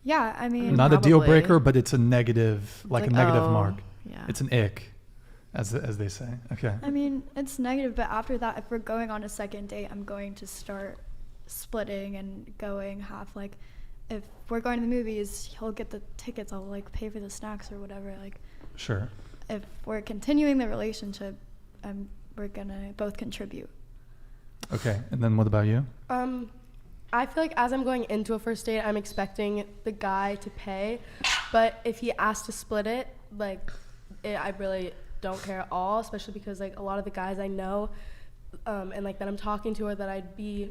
yeah, I mean, Not a deal Probably. breaker, but it's a negative, like a like, negative oh, mark. yeah. It's an ick, as they say. Okay. I mean, it's negative, but after that, if we're going on a second date, I'm going to start splitting and going half. Like, if we're going to the movies, he'll get the tickets. I'll like pay for the snacks or whatever. Like, Sure. if we're continuing the relationship, we're gonna both contribute. Okay. And then what about you? I feel like as I'm going into a first date, I'm expecting the guy to pay, but if he asks to split it, I really don't care at all, especially because like a lot of the guys I know, and like that I'm talking to or that I'd be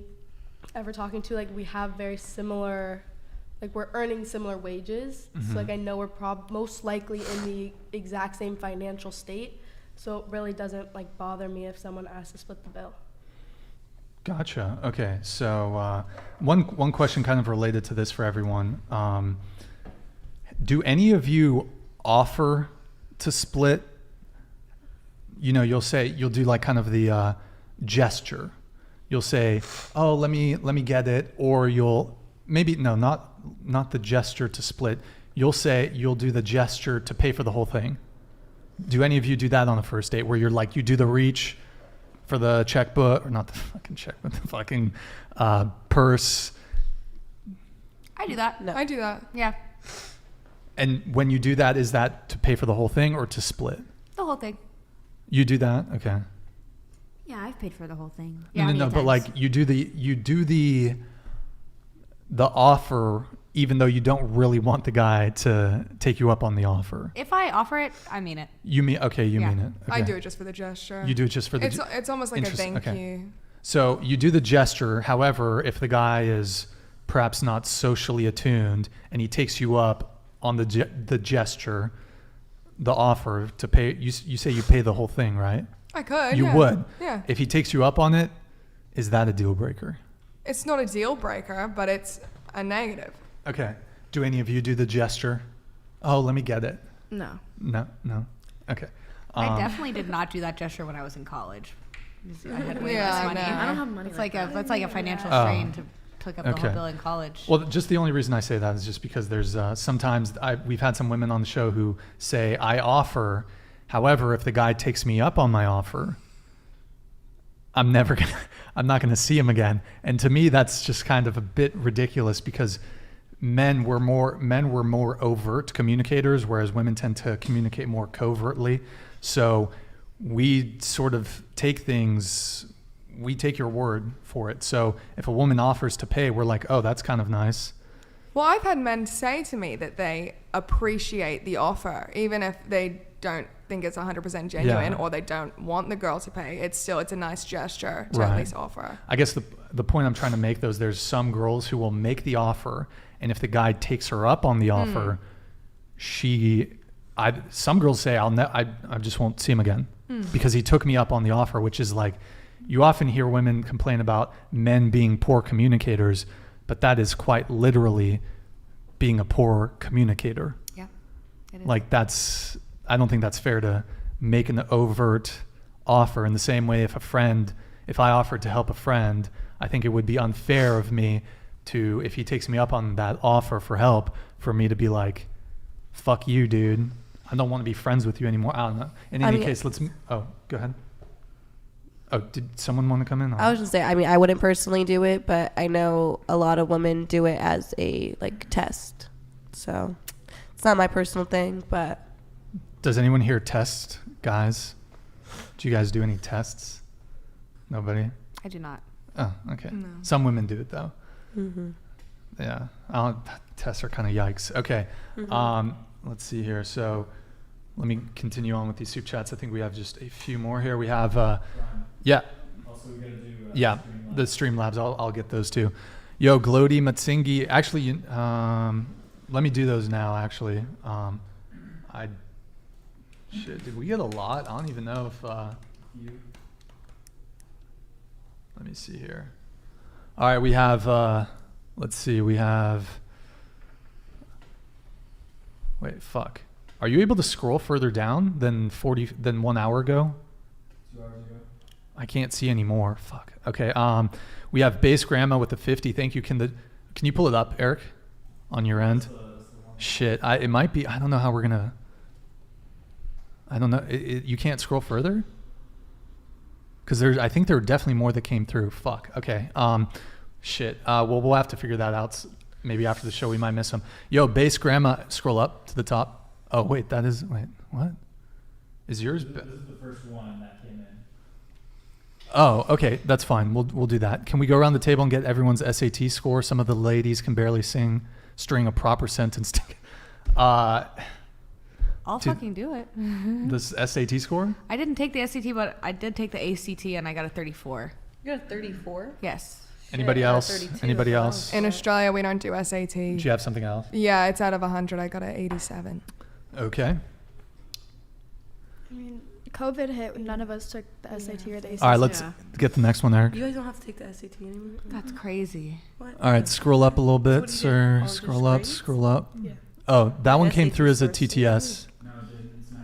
ever talking to, like we have very similar, like we're earning similar wages, so like I know we're most likely in the exact same financial state, so it really doesn't like bother me if someone asks to split the bill. Gotcha. Okay. So one question kind of related to this for everyone. Do any of you offer to split? You know, you'll do like kind of the gesture. You'll say, "Oh, let me get it," or not the gesture to split. You'll do the gesture to pay for the whole thing. Do any of you do that on a first date where you're like, you do the reach for the checkbook, or not the fucking checkbook, the fucking purse? I do that. I do that. Yeah, And when you do that, is that to pay for the whole thing or to split? the whole thing. You do that? Okay. Yeah, I've paid for the whole thing. No, but like you do the offer, even though you don't really want the guy to take you up on the offer. If I offer it, I mean it. You mean okay? You mean it? Okay. I do it just for the gesture. You do it just for the. It's almost like a thank you. So you do the gesture. However, if the guy is perhaps not socially attuned and he takes you up on the gesture, the offer to pay, you say you pay the whole thing, right? I could. You would. Yeah. If he takes you up on it, is that a deal breaker? It's not a deal breaker, but it's a negative. Okay. Do any of you do the gesture? Oh, let me get it. No. No. Okay. I definitely did not do that gesture when I was in college. I had way Yeah, less I money. know. I don't have money. That's like a financial strain to pick up the whole bill in college. Well, just the only reason I say that is just because there's sometimes we've had some women on the show who say, I offer. However, if the guy takes me up on my offer, I'm not gonna see him again. And to me, that's just kind of a bit ridiculous because men were more overt communicators, whereas women tend to communicate more covertly. So we sort of take your word for it. So if a woman offers to pay, we're like, oh, that's kind of nice. Well, I've had men say to me that they appreciate the offer, even if they don't think it's 100% genuine or they don't want the girl to pay. It's a nice gesture to at least offer. I guess the point I'm trying to make, though, is there's some girls who will make the offer, and if the guy takes her up on the offer, some girls say, I just won't see him again because he took me up on the offer, which is like, you often hear women complain about men being poor communicators, but that is quite literally being a poor communicator. Yeah, it is. Like I don't think that's fair to make an overt offer in the same way if I offered to help a friend, I think it would be unfair of me to, if he takes me up on that offer for help, for me to be like, fuck you, dude. I don't want to be friends with you anymore. I don't know. In any case, go ahead. Oh, did someone want to come in? I was just saying, I wouldn't personally do it, but I know a lot of women do it as a test. So it's not my personal thing, but. Does anyone here test guys? Do you guys do any tests? Nobody? I do not. Oh, okay. No. Some women do it though. Mm-hmm. Yeah. Tests are kind of yikes. Okay. Mm-hmm. Let's see here. So let me continue on with these soup chats. I think we have just a few more here. We have, yeah. Also, we gotta do The Streamlabs. I'll get those too. Yo, Glody, Matsingi. Actually, let me do those now. Actually, Shit, did we get a lot? I don't even know if. Let me see here. All right, we have. Let's see. We have. Wait, fuck. Are you able to scroll further down than 1 hour ago? 2 hours ago. I can't see anymore. Fuck. Okay. We have base grandma with the 50. Thank you. Can you pull it up, Eric, on your end? That's the one. Shit. It might be. I don't know how we're gonna. I don't know. You can't scroll further? Because I think there were definitely more that came through. Fuck. Okay. Shit. Well, we'll have to figure that out. Maybe after the show we might miss them. Yo, base grandma, scroll up to the top. Oh, wait. Wait, what? Is yours? This is the first one that came in. Oh, okay. That's fine. We'll do that. Can we go around the table and get everyone's SAT score? Some of the ladies can barely string a proper sentence. I'll fucking do it. This SAT score? I didn't take the SAT, but I did take the ACT, and I got a 34. You got a 34? Yes. Anybody else? Anybody else? In Australia, we don't do SAT. Do you have something else? Yeah, it's out of 100. I got an 87. Okay. I mean, COVID hit. None of us took the SAT or the ACT. All right, let's get the next one, Eric. You guys don't have to take the SAT anymore. That's crazy. What? All right, scroll up a little bit, sir. Scroll up, scroll up. Yeah. Oh, that one came through as a TTS. No, it's $90.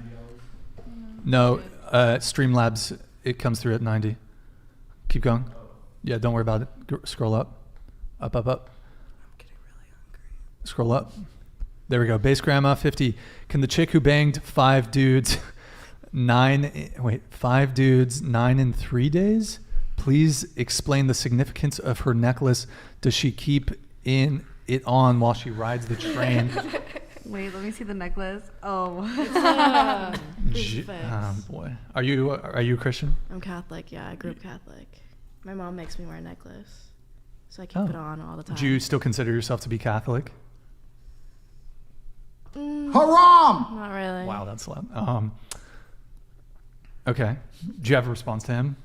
No, Streamlabs, it comes through at 90. Keep going. Yeah, don't worry about it. Scroll up. Up, up, up. I'm getting really hungry. Scroll up. There we go. Base grandma, 50. Can the chick who banged 5 dudes 9 in 3 days please explain the significance of her necklace? Does she keep it on while she rides the train? Wait, let me see the necklace. Oh. Oh boy. Are you Christian? I'm Catholic. Yeah, I grew up Catholic. My mom makes me wear a necklace, so I keep it on all the time. Do you still consider yourself to be Catholic? Haram! Not really. Wow, that's loud. Okay. Do you have a response to him?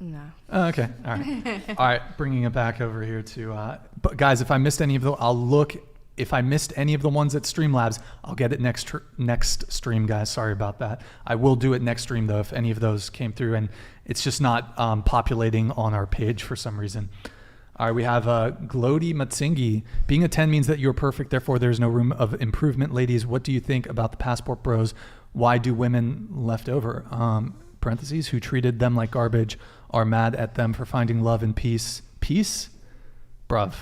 No. Okay. All right. All right. Bringing it back over here to, but guys, if I missed any of the, I'll look. If I missed any of the ones at Streamlabs, I'll get it next stream, guys. Sorry about that. I will do it next stream though if any of those came through, and it's just not populating on our page for some reason. All right, we have Glody Matsingi. Being a 10 means that you're perfect, therefore there's no room of improvement. Ladies, what do you think about the passport bros? Why do women left over, parentheses, who treated them like garbage are mad at them for finding love and peace? Peace? Bruv.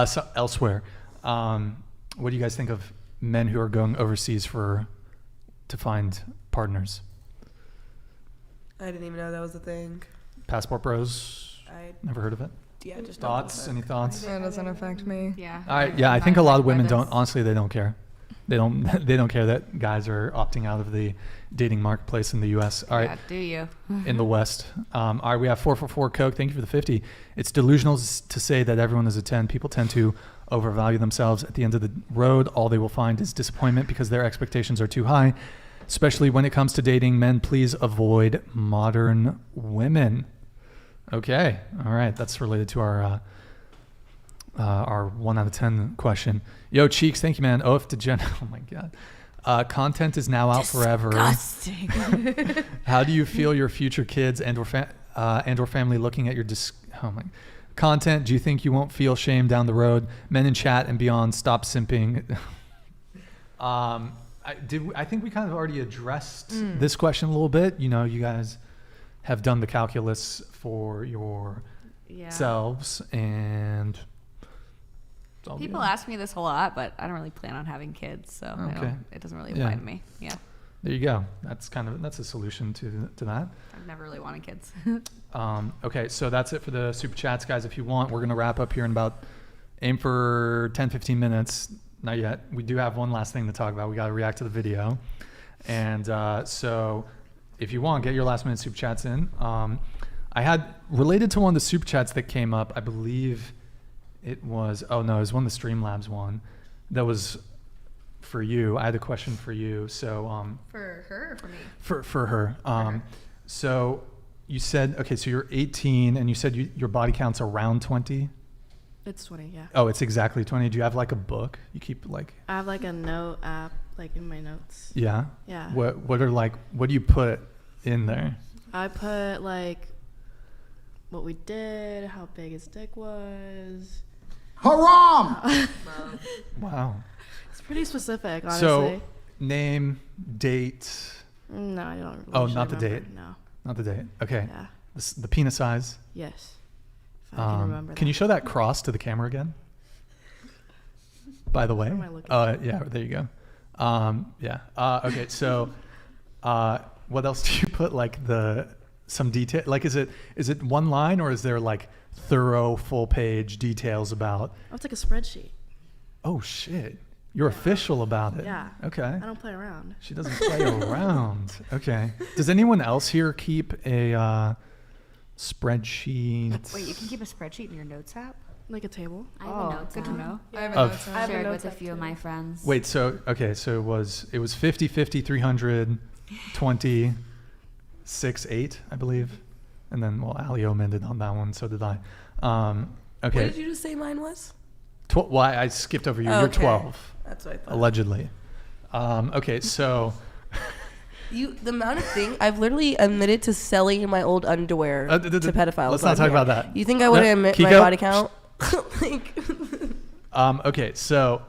So elsewhere. What do you guys think of men who are going overseas to find partners? I didn't even know that was a thing. Passport bros? I never heard of it? Yeah, just thoughts? Any thoughts? It doesn't affect me. Yeah. All right. Yeah, I think a lot of women don't. Honestly, they don't care. They don't care that guys are opting out of the dating marketplace in the U.S. All right. Yeah, do you? In the West. All right, we have 444 Coke. Thank you for the 50. It's delusional to say that everyone is a 10. People tend to overvalue themselves. At the end of the road, all they will find is disappointment because their expectations are too high. Especially when it comes to dating, men, please avoid modern women. Okay. All right. That's related to our 1 out of 10 question. Yo, Cheeks, thank you, man. OF to Jen. Oh my God. Content is now out forever. Disgusting. How do you feel your future kids and or family looking at your content? Do you think you won't feel shame down the road? Men in chat and beyond, stop simping. I think we kind of already addressed this question a little bit. You know, you guys have done the calculus for yourselves, and people ask me this a lot, but I don't really plan on having kids, so it doesn't really apply to me. Yeah. There you go. That's a solution to that. I've never really wanted kids. Okay, so that's it for the super chats, guys. If you want, we're gonna wrap up here in about aim for 10-15 minutes. Not yet. We do have one last thing to talk about. We got to react to the video. And so if you want, get your last minute super chats in. I had related to one of the super chats that came up, I believe it was one of the Streamlabs one that was for you. I had a question for you. So for her or for me? For her. So you said, okay, so you're 18 and you said your body count's around 20? It's 20, yeah. Oh, it's exactly 20. Do you have like a book? You keep like... I have like a note app, like in my notes. Yeah. Yeah. What are like? What do you put in there? I put like what we did, how big his dick was. Haram! Wow. It's pretty specific, honestly. So, name, date. No, I don't. Oh, usually not the remember. date. No. Not the date. Okay. Yeah. The penis size. Yes. If I can remember Can that. you show that cross to the camera again? By the way. Where am I looking? Yeah. There you go. Yeah. Okay. So, what else do you put? Like some detail. Like, is it one line or is there like thorough full page details about? Oh, it's like a spreadsheet. Oh shit. You're official about it. Yeah. Okay. I don't play around. She doesn't play around. Okay. Does anyone else here keep a spreadsheet? Wait, you can keep a spreadsheet in your notes app? Like a table. I have a notes good to app. know. I have a Of- notes I app. shared notes with a app few of too. my friends. Wait, so it was 50, 50, 300, 20, 6, 8, I believe. And then, well, Aly omitted on that one, so did I. Okay. What did you just say mine was? Well, I skipped over you. Oh, You're okay. 12. That's what I thought. Allegedly. Okay, so... The amount of thing I've literally admitted to selling my old underwear to pedophiles. Let's not talk about that. You think I would admit my Keeko? body count? Like, Okay, so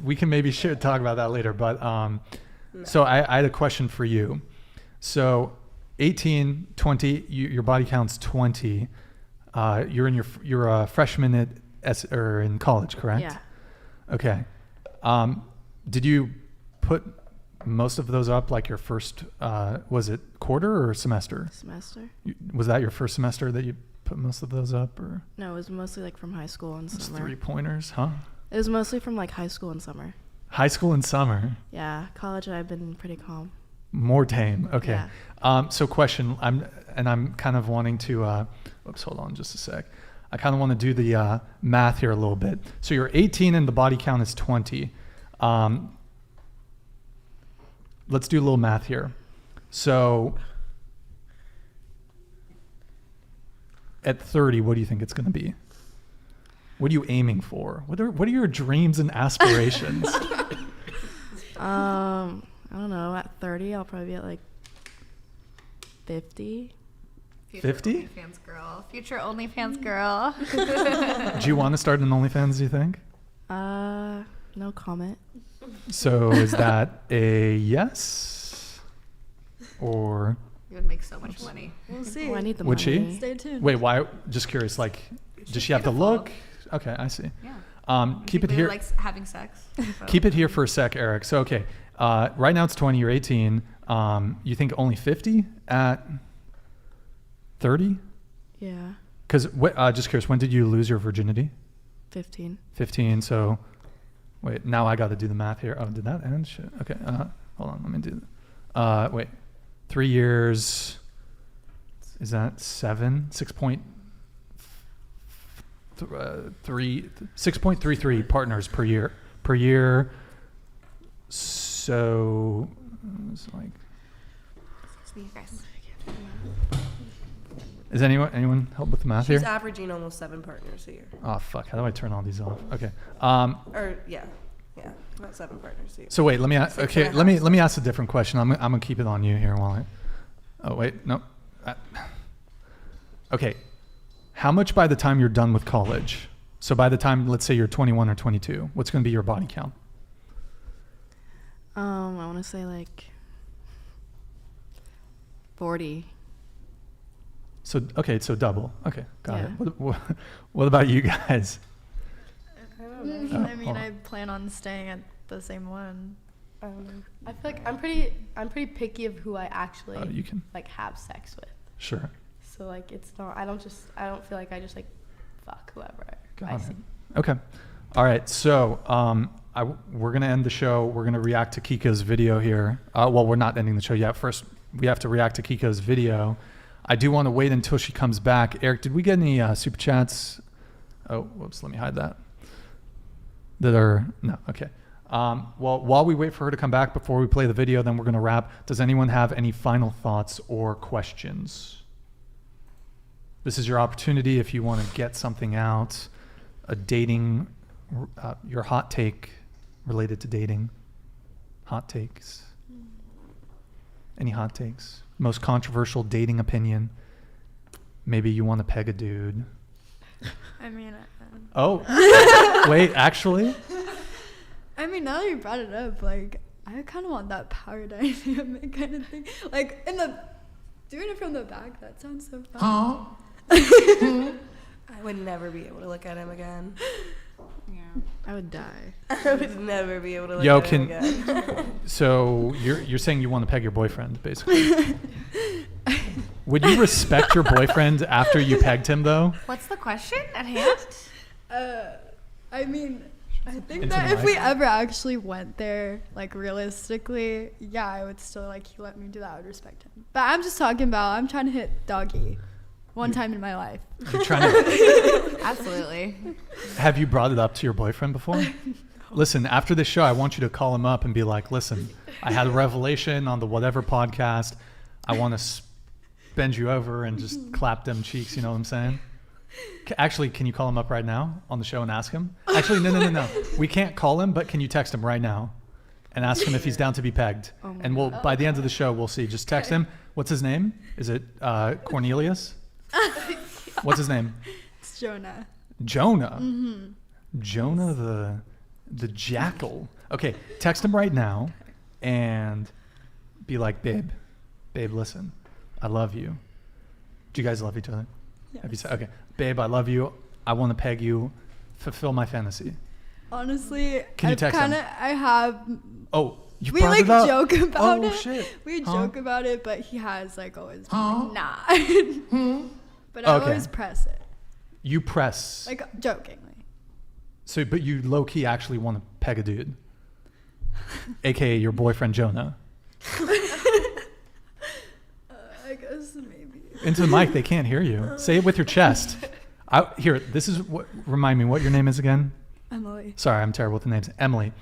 we can maybe talk about that later. But so I had a question for you. So 18, 20, your body count's 20. You're a freshman in college, correct? Yeah. Okay. Did you put most of those up like your first? Was it quarter or semester? Semester. Was that your first semester that you put most of those up, or? No, it was mostly like from high school and Just summer. 3-pointers, huh? It was mostly from like high school and summer. High school and summer. Yeah, college I've been pretty calm. More tame. Okay. Yeah. So question, I'm kind of wanting to, oops, hold on just a sec. I kind of want to do the math here a little bit. So you're 18 and the body count is 20. Let's do a little math here. So at 30, what do you think it's going to be? What are you aiming for? What are your dreams and aspirations? I don't know. At 30, I'll probably be at like 50. 50? OnlyFans girl. Future OnlyFans girl. Do you want to start an OnlyFans, do you think? No comment. So is that a yes? Or You would make so much money. We'll see. Oh, I need the would money. she? Stay tuned. Wait, why? Just curious, like, does she have to look? Okay, I see. Yeah. Keep it Really here. likes having sex. So. Keep it here for a sec, Eric. So, okay. Right now it's 20, you're 18. You think only 50 at 30? Yeah. Because, just curious, when did you lose your virginity? 15. 15, so, wait, now I got to do the math here. Oh, did that end? Shit. Okay, hold on, let me do that. Wait, 3 years, is that 7? 6.33 partners per year. So it's like, Excuse me, guys. is anyone help with the math she's here? averaging almost 7 partners a year. Oh fuck! How do I turn all these off? Okay. Or yeah, not 7 partners a year. So wait, let me ask. 6 Okay, and a let half. me ask a different question. I'm gonna keep it on you here while I. Oh wait, no. Okay, how much by the time you're done with college? So by the time, let's say you're 21 or 22, what's gonna be your body count? I want to say like 40. So okay, so double. Okay, got Yeah. it. What about you guys? I don't know. I mean, hold on. I plan on staying at the same one. I feel like I'm pretty picky of who I actually You can. like have sex with. Sure. So like it's not. I don't feel like I just like fuck whoever I Got see. it. Okay. All right. So we're gonna end the show. We're gonna react to Keeko's video here. Well, we're not ending the show yet. First, we have to react to Keeko's video. I do want to wait until she comes back. Eric, did we get any super chats? Oh, whoops. Let me hide that. No. Okay. Well, while we wait for her to come back before we play the video, then we're gonna wrap. Does anyone have any final thoughts or questions? This is your opportunity if you want to get something out, a dating, your hot take related to dating. hot takes? Any hot takes? Most controversial dating opinion? Maybe you want to peg a dude. I mean, Oh, wait, actually? I mean, now that you brought it up, like, I kind of want that power dynamic kind of thing. Like, doing it from the back, that sounds so fun. I would never be able to look at him again. Yeah. I would die. I would never be able to look at him again. So you're saying you want to peg your boyfriend, basically? Would you respect your boyfriend after you pegged him, though? What's the question at hand? I mean, I think Into that the if we mic. ever actually went there, like, realistically, yeah, I would still, like, he let me do that, I would respect him. But I'm just talking about, I'm trying to hit doggy one time in my life. You're trying to. Absolutely. Have you brought it up to your boyfriend before? Listen, after this show, I want you to call him up and be like, listen, I had a revelation on the whatever podcast. I want to bend you over and just clap them cheeks. You know what I'm saying? Actually, can you call him up right now on the show and ask him? Actually, no. We can't call him, but can you text him right now and ask him if he's down to be pegged? And we'll, by the end of the show, we'll see. Just text him. What's his name? Is it Cornelius? What's his name? It's Jonah. Jonah. Mm-hmm. Jonah the jackal. Okay, text him right now and be like, babe, listen, I love you. Do you guys love each other? Yes. Have you said, okay, babe, I love you. I want to peg you. Fulfill my fantasy. Honestly, Can you text him? I have. Oh, you we brought like it up. joke about Oh, it. shit. We Huh? joke about it, but he has like always been like, nah. But I Okay. always press it, You press. like jokingly. So, but you low key actually want to peg a dude, aka your boyfriend Jonah. I guess maybe. Into the mic, they can't hear you. Say it with your chest. Here, this is what. Remind me what your name is again. Emily. Sorry, I'm terrible with the names. Emily.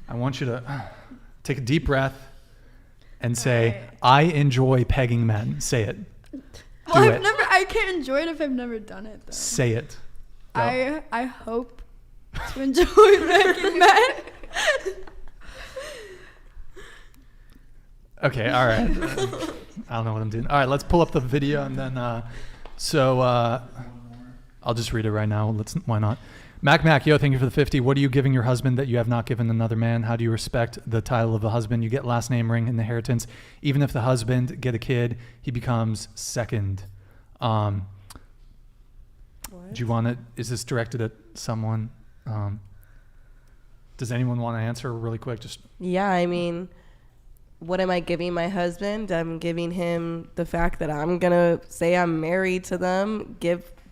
I want you to take a deep breath and say, "I enjoy pegging men." Say it. Well, Do it. I can't enjoy it if I've never done it though. Say it. Go. I hope to enjoy making men. Okay, all right. I don't know what I'm doing. All right, let's pull up the video and then. I'll just read it right now. Why not? Mac, yo, thank you for the 50. What are you giving your husband that you have not given another man? How do you respect the title of a husband? You get last name, ring, inheritance. Even if the husband get a kid, he becomes second. Do you want to? Is this directed at someone? Does anyone want to answer really quick? Just Yeah, I mean, what am I giving my husband? I'm giving him the fact that I'm gonna say I'm married to them.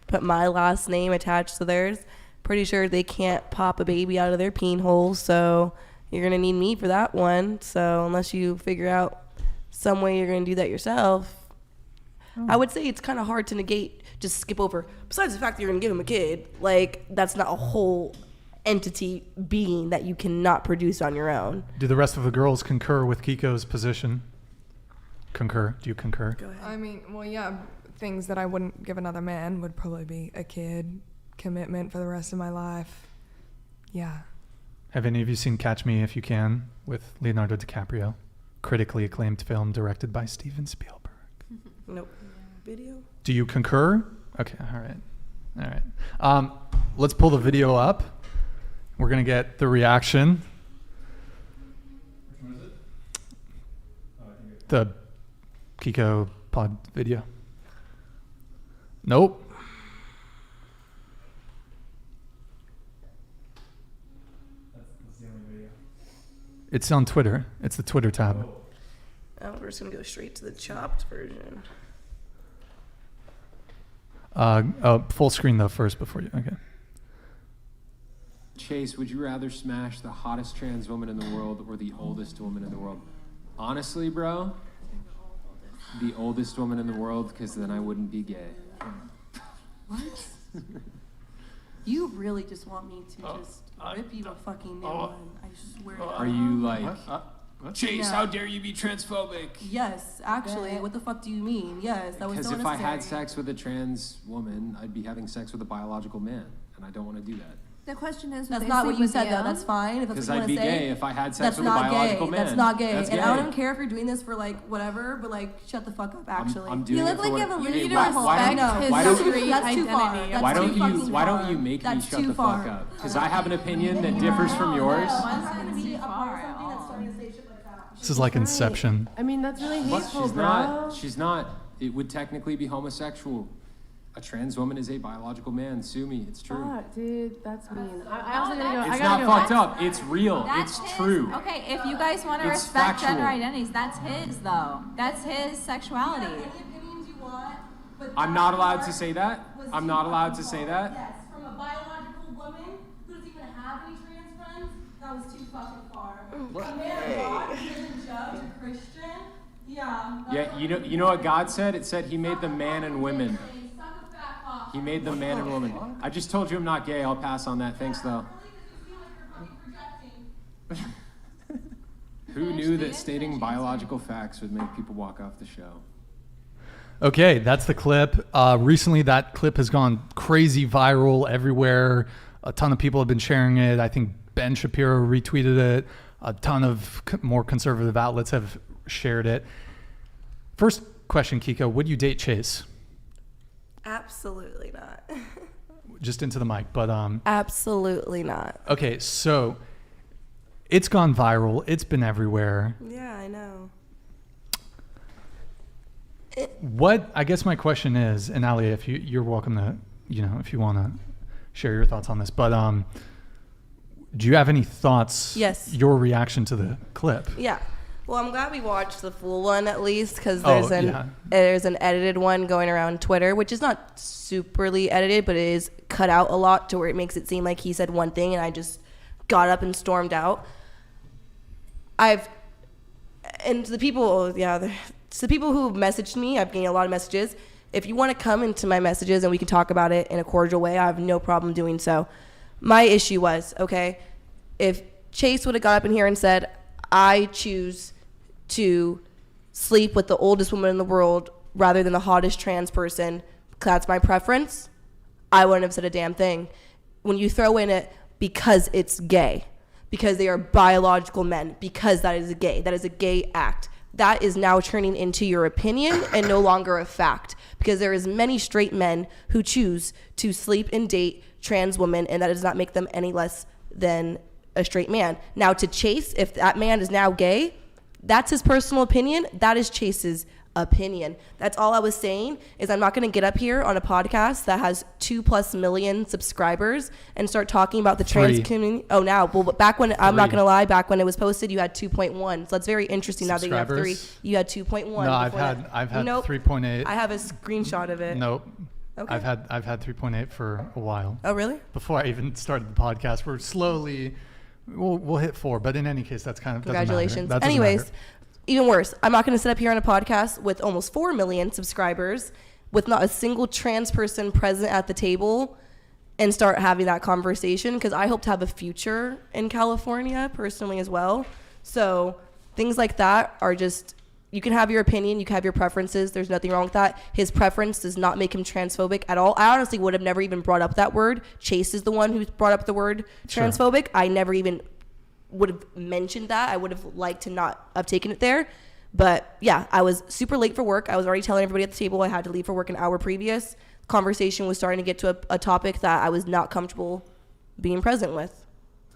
Put my last name attached to theirs. Pretty sure they can't pop a baby out of their peen hole, so you're gonna need me for that one. So unless you figure out some way you're gonna do that yourself, I would say it's kind of hard to negate, just skip over. Besides the fact that you're gonna give him a kid, like that's not a whole entity being that you cannot produce on your own. do the rest of the girls concur with Keiko's position? Concur? Do you concur? Go ahead. I mean, well, yeah, things that I wouldn't give another man would probably be a kid, commitment for the rest of my life. Yeah. Have any of you seen Catch Me If You Can with Leonardo DiCaprio? Critically acclaimed film directed by Steven Spielberg. Nope. Video? Do you concur? Okay, all right. Let's pull the video up. We're going to get the reaction. Which one is it? The Keeko pod video. Nope. That's the only video. It's on Twitter. It's the Twitter tab. Oh, we're just gonna go straight to the chopped version. Full screen though first before you. Okay. Chase, would you rather smash the hottest trans woman in the world or the oldest woman in the world? Honestly, bro, the oldest woman in the world, because then I wouldn't be gay. What? You really just want me to just rip you a fucking new one? I swear to God. Are you like, Chase, No. how dare you be transphobic? Yes, actually. What the fuck do you mean? Yes, that was Because so if I unnecessary. had sex with a trans woman, I'd be having sex with a biological man, and I don't want to do that. The question is, That's would they not what sleep you with said, you? though. That's fine. If that's Because what you I'd want be to say. gay if I had sex That's with a not biological gay. man. That's not gay. That's And gay. I don't care if you're doing this for like whatever, but like shut the fuck up. Actually, I'm doing You it look for like what you have a Hey, lead why- respect why his don't- why don't- street That's too far. identity. That's Why too don't you fucking Why far. don't you make me That's shut too the far. fuck up? Because I have an opinion that differs from yours. This is like Inception. I mean, that's really But hateful, she's bro. not. She's not. It would technically be homosexual. A trans woman is a biological man. Sue me. It's true. Fuck, dude, that's mean. I also gotta go. I It's gotta not go. fucked up. It's real. That's It's his- true. Okay, if you guys want to It's respect factual. gender identities, that's his though. That's his sexuality. I'm not allowed to say that. I'm not allowed to say that. Yes, from a biological woman who doesn't even have any trans friends, that was too fucking far. A man of God who doesn't judge a Christian, yeah. Yeah, you know what God said? It said He made them man and women. He made them man and woman. I just told you I'm not gay. I'll pass on that. Thanks though. Who knew that stating biological facts would make people walk off the show? Okay, that's the clip. Recently, that clip has gone crazy viral everywhere. A ton of people have been sharing it. I think Ben Shapiro retweeted it. A ton of more conservative outlets have shared it. First question, Keeko, would you date Chase? Absolutely not. Just into the mic, but Absolutely not. okay, so it's gone viral. It's been everywhere. Yeah, I know. What I guess my question is, and Aly, if you're welcome to, if you want to share your thoughts on this, but do you have any thoughts? Yes. Your reaction to the clip? Yeah. Well, I'm glad we watched the full one at least, because Oh, there's an edited one going around Twitter, which is not superly edited, but it is cut out a lot to where it makes it seem like he said one thing and I just got up and stormed out. To the people who messaged me, I've gained a lot of messages. If you want to come into my messages and we can talk about it in a cordial way, I have no problem doing so. My issue was, okay, if Chase would have got up in here and said, I choose to sleep with the oldest woman in the world rather than the hottest trans person, that's my preference, I wouldn't have said a damn thing. When you throw in it because it's gay, because they are biological men, because that is a gay act, that is now turning into your opinion and no longer a fact, because there is many straight men who choose to sleep and date trans women, and that does not make them any less than a straight man. Now to Chase, if that man is now gay, that's his personal opinion. That is Chase's opinion. That's all I was saying, is I'm not going to get up here on a podcast that has 2+ million subscribers and start talking about the trans community. Oh, now, well, back when, I'm not going to lie, back when it was posted, you had 2.1. So that's very interesting. Now that you have 3, you had 2.1. No, I've had 3.8. I have a screenshot of it. Nope. Okay. I've had 3.8 for a while. Oh, really? Before I even started the podcast, we're slowly, we'll hit 4. But in any case, that's kind of congratulations. That Anyways, even worse, I'm not going to sit up here on a podcast with almost 4 million subscribers with not a single trans person present at the table and start having that conversation, because I hope to have a future in California personally as well. So things like that are just, you can have your opinion, you can have your preferences. There's nothing wrong with that. His preference does not make him transphobic at all. I honestly would have never even brought up that word. Chase is the one who brought up the word transphobic. I never even would have mentioned that. I would have liked to not have taken it there. But yeah, I was super late for work. I was already telling everybody at the table I had to leave for work an hour previous. Conversation was starting to get to a topic that I was not comfortable being present with.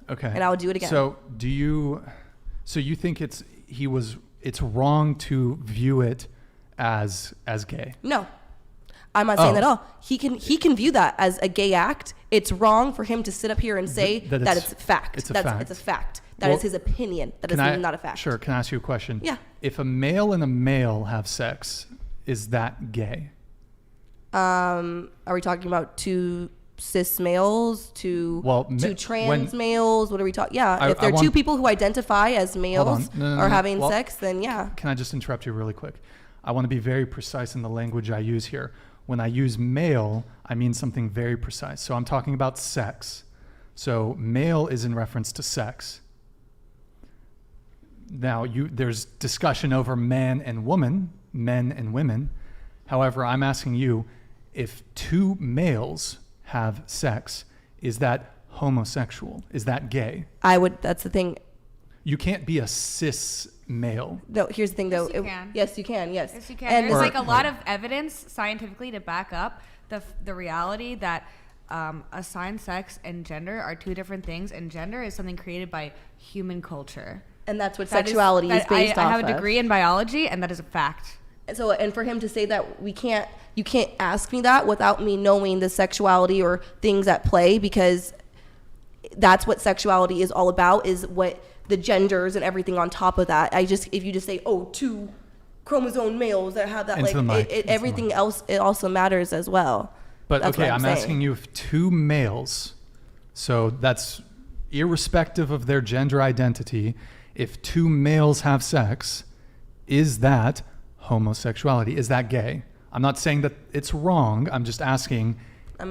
Okay. And I would do it again. So you think it's wrong to view it as gay? No. I'm not saying that at all. He can view that as a gay act. It's wrong for him to sit up here and say that it's fact. It's a fact. That is his opinion. That is not a fact. Sure. Can I ask you a question? Yeah. If a male and a male have sex, is that gay? Are we talking about 2 cis males, two trans males? What are we talking? Yeah. If there are 2 people who identify as males are having sex, then yeah. Can I just interrupt you really quick? I want to be very precise in the language I use here. When I use male, I mean something very precise. So I'm talking about sex. So male is in reference to sex. Now, there's discussion over man and woman, men and women. However, I'm asking you, if 2 males have sex, is that homosexual? Is that gay? That's the thing. You can't be a cis male. No, here's the thing though. Yes, you can. Yes, you can. Yes. Yes, you can. And There's like a lot of evidence scientifically to back up the reality that assigned sex and gender are two different things, and gender is something created by human culture. And that's what sexuality is based off of. I have a degree in biology, and that is a fact. So, and for him to say that you can't ask me that without me knowing the sexuality or things at play, because that's what sexuality is all about, is what the genders and everything on top of that. If you just say, oh, 2 chromosome males that have that, everything else, it also matters as well. But that's okay, I'm asking you if 2 males, so that's irrespective of their gender identity, if 2 males have sex, is that homosexuality? Is that gay? I'm not saying that it's wrong. I'm just asking,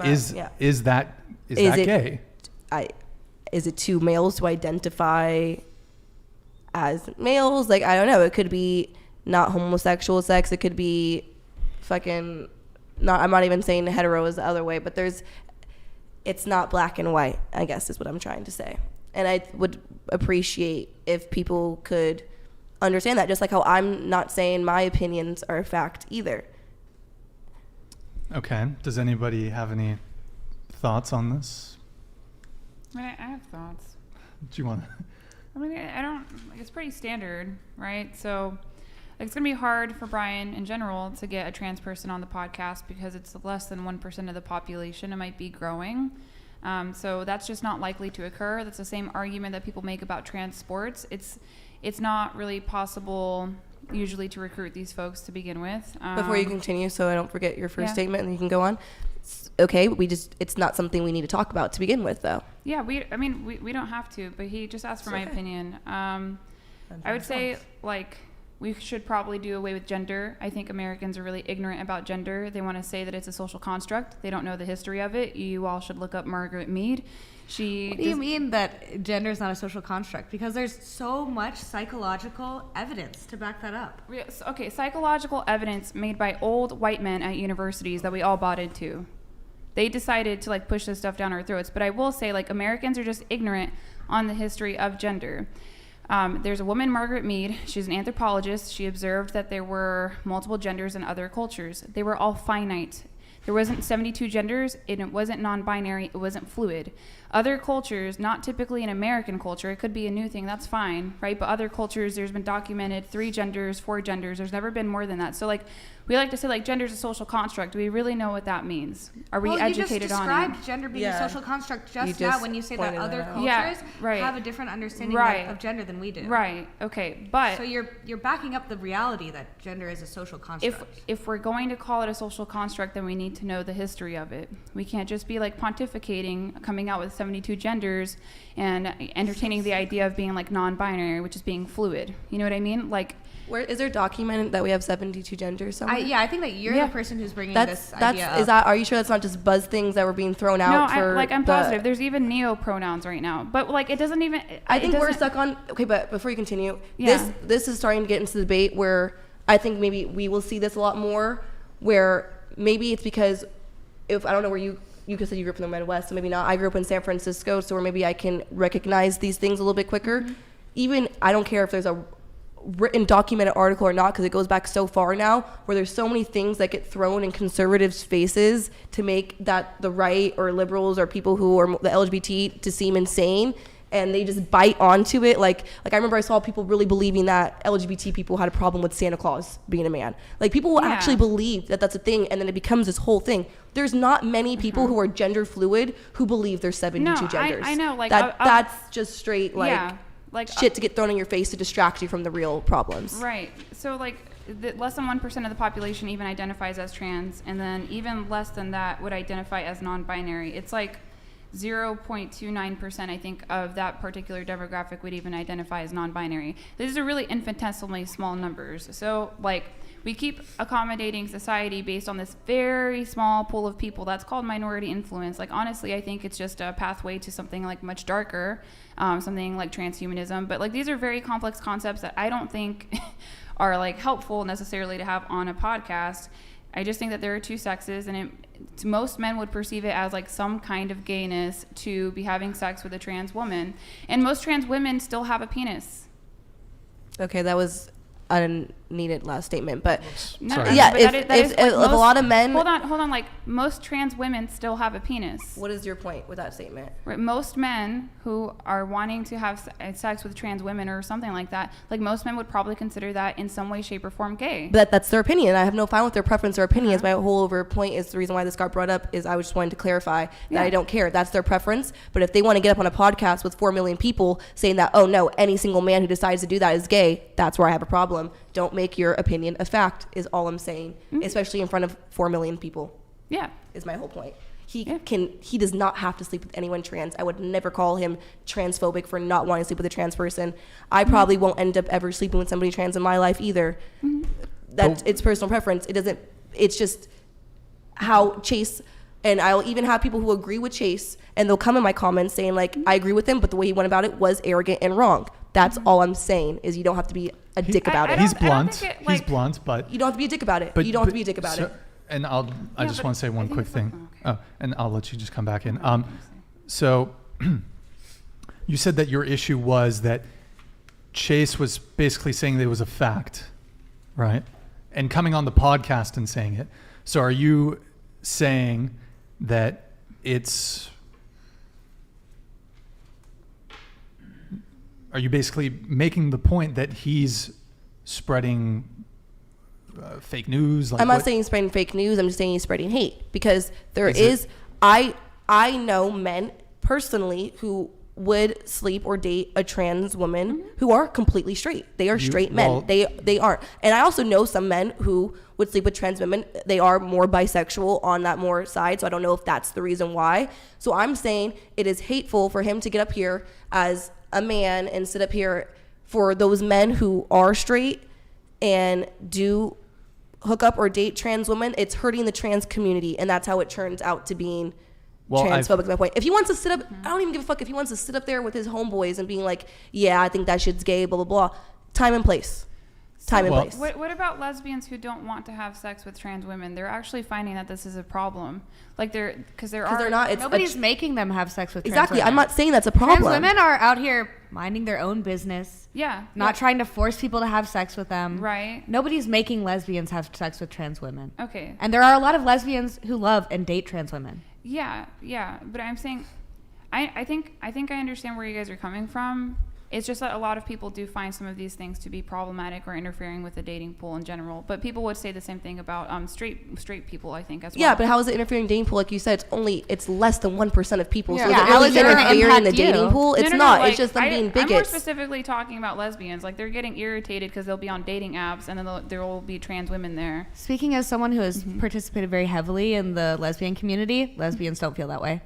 is that gay? Is it 2 males to identify as males? Like, I don't know. It could be not homosexual sex. It could be fucking not. I'm not even saying hetero is the other way, but it's not black and white, I guess is what I'm trying to say. And I would appreciate if people could understand that, just like how I'm not saying my opinions are a fact either. Okay. Does anybody have any thoughts on this? I mean, I have thoughts. Do you want to? I mean, I don't, it's pretty standard, right? So it's going to be hard for Brian in general to get a trans person on the podcast because it's less than 1% of the population. It might be growing. So that's just not likely to occur. That's the same argument that people make about trans sports. It's not really possible usually to recruit these folks to begin with. Before you continue, so I don't forget your first statement, and you can go on. Okay, it's not something we need to talk about to begin with, though. Yeah, we don't have to, but he just asked for my opinion. I would say, we should probably do away with gender. I think Americans are really ignorant about gender. They want to say that it's a social construct. They don't know the history of it. You all should look up Margaret Mead. What do you mean that gender is not a social construct? Because there's so much psychological evidence to back that up. Okay, psychological evidence made by old white men at universities that we all bought into. They decided to push this stuff down our throats. But I will say, Americans are just ignorant on the history of gender. There's a woman, Margaret Mead. She's an anthropologist. She observed that there were multiple genders in other cultures. They were all finite. There wasn't 72 genders, and it wasn't non-binary, it wasn't fluid. Other cultures, not typically an American culture, it could be a new thing, that's fine, right? But other cultures, there's been documented 3 genders, 4 genders, there's never been more than that. So we like to say gender's a social construct. Do we really know what that means? Are we educated on it? You just described gender being a social construct just now when you say that other cultures have a different understanding of gender than we do. Right, okay, but... So you're backing up the reality that gender is a social construct. If we're going to call it a social construct, then we need to know the history of it. We can't just be pontificating, coming out with 72 genders and entertaining the idea of being non-binary, which is being fluid. You know what I mean? Where is there documented that we have 72 genders somewhere? I think that you're the person who's bringing this idea up. Are you sure that's not just buzz things that were being thrown out? No, I'm positive. There's even neo-pronouns right now. But it doesn't even... I think we're stuck on... Okay, but before you continue, this is starting to get into the debate where I think maybe we will see this a lot more, where maybe it's because I don't know where you said you grew up in the Midwest, so maybe not. I grew up in San Francisco, so where maybe I can recognize these things a little bit quicker. Mm-hmm. Even, I don't care if there's a written documented article or not, because it goes back so far now, where there's so many things that get thrown in conservatives' faces to make that the right or liberals or people who are the LGBT to seem insane, and they just bite onto it. Like I remember I saw people really believing that LGBT people had a problem with Santa Claus being a man. People will actually believe that that's a thing, and then it becomes this whole thing. There's not many people who are gender fluid who believe there's 72 genders. I know. That's just straight shit to get thrown in your face to distract you from the real problems. Right. So less than 1% of the population even identifies as trans, and then even less than that would identify as non-binary. It's 0.29%, I think, of that particular demographic would even identify as non-binary. These are really infinitesimally small numbers. So we keep accommodating society based on this very small pool of people. That's called minority influence. Honestly, I think it's just a pathway to something much darker, something like transhumanism. But these are very complex concepts that I don't think are helpful necessarily to have on a podcast. I just think that there are 2 sexes, and most men would perceive it as like some kind of gayness to be having sex with a trans woman, and most trans women still have a penis. Okay, that was unneeded last statement, but Sorry. yeah, But if a lot of men. Hold on. Like most trans women still have a penis. What is your point with that statement? Right, most men who are wanting to have sex with trans women or something like that, like most men would probably consider that in some way, shape, or form gay. But that's their opinion. I have no fine with their preference or opinions. My whole over point is the reason why this got brought up is I was just wanting to clarify that I don't care. That's their preference. But if they want to get up on a podcast with 4 million people saying that, oh no, any single man who decides to do that is gay, that's where I have a problem. Don't make your opinion a fact is all I'm saying, especially in front of 4 million people. Yeah. Is my whole point. He does not have to sleep with anyone trans. I would never call him transphobic for not wanting to sleep with a trans person. I probably won't end up ever sleeping with somebody trans in my life either. It's personal preference. It's just how Chase, and I'll even have people who agree with Chase and they'll come in my comments saying like, I agree with him, but the way he went about it was arrogant and wrong. That's all I'm saying is you don't have to be a dick about it. He's blunt. He's blunt, but you don't have to be a dick about it. You don't have to be a dick about it. And I just want to say one quick thing. And I'll let you just come back in. So you said that your issue was that Chase was basically saying that it was a fact, right? And coming on the podcast and saying it. So are you saying that are you basically making the point that he's spreading fake news? Like I'm not saying he's spreading fake news. I'm just saying he's spreading hate because I know men personally who would sleep or date a trans woman who are completely straight. They are straight men. They aren't. And I also know some men who would sleep with trans women. They are more bisexual on that more side. So I don't know if that's the reason why. So I'm saying it is hateful for him to get up here as a man and sit up here for those men who are straight and do hook up or date trans women. It's hurting the trans community, and that's how it turns out to being transphobic. My point. If he wants to sit up, I don't even give a fuck if he wants to sit up there with his homeboys and being like, yeah, I think that shit's gay, blah, blah, blah. Time and place. Place. What about lesbians who don't want to have sex with trans women? They're actually finding that this is a problem. Like because they're not. Nobody's making them have sex with trans exactly. women. I'm not saying that's a problem. Trans women are out here minding their own business. Yeah. Not trying to force people to have sex with them. Right. Nobody's making lesbians have sex with trans women. Okay. And there are a lot of lesbians who love and date trans women. Yeah. But I'm saying, I think I understand where you guys are coming from. It's just that a lot of people do find some of these things to be problematic or interfering with the dating pool in general. But people would say the same thing about straight people, I think, as well. Yeah, but how is it interfering in the dating pool? Like you said, it's less than 1% of people. Yeah. So is it really interfering in the dating pool? It's not. Like, it's just them being bigots. I'm more specifically talking about lesbians. Like they're getting irritated because they'll be on dating apps and then there will be trans women there. Speaking as someone who has participated very heavily in the lesbian community, lesbians don't feel that way.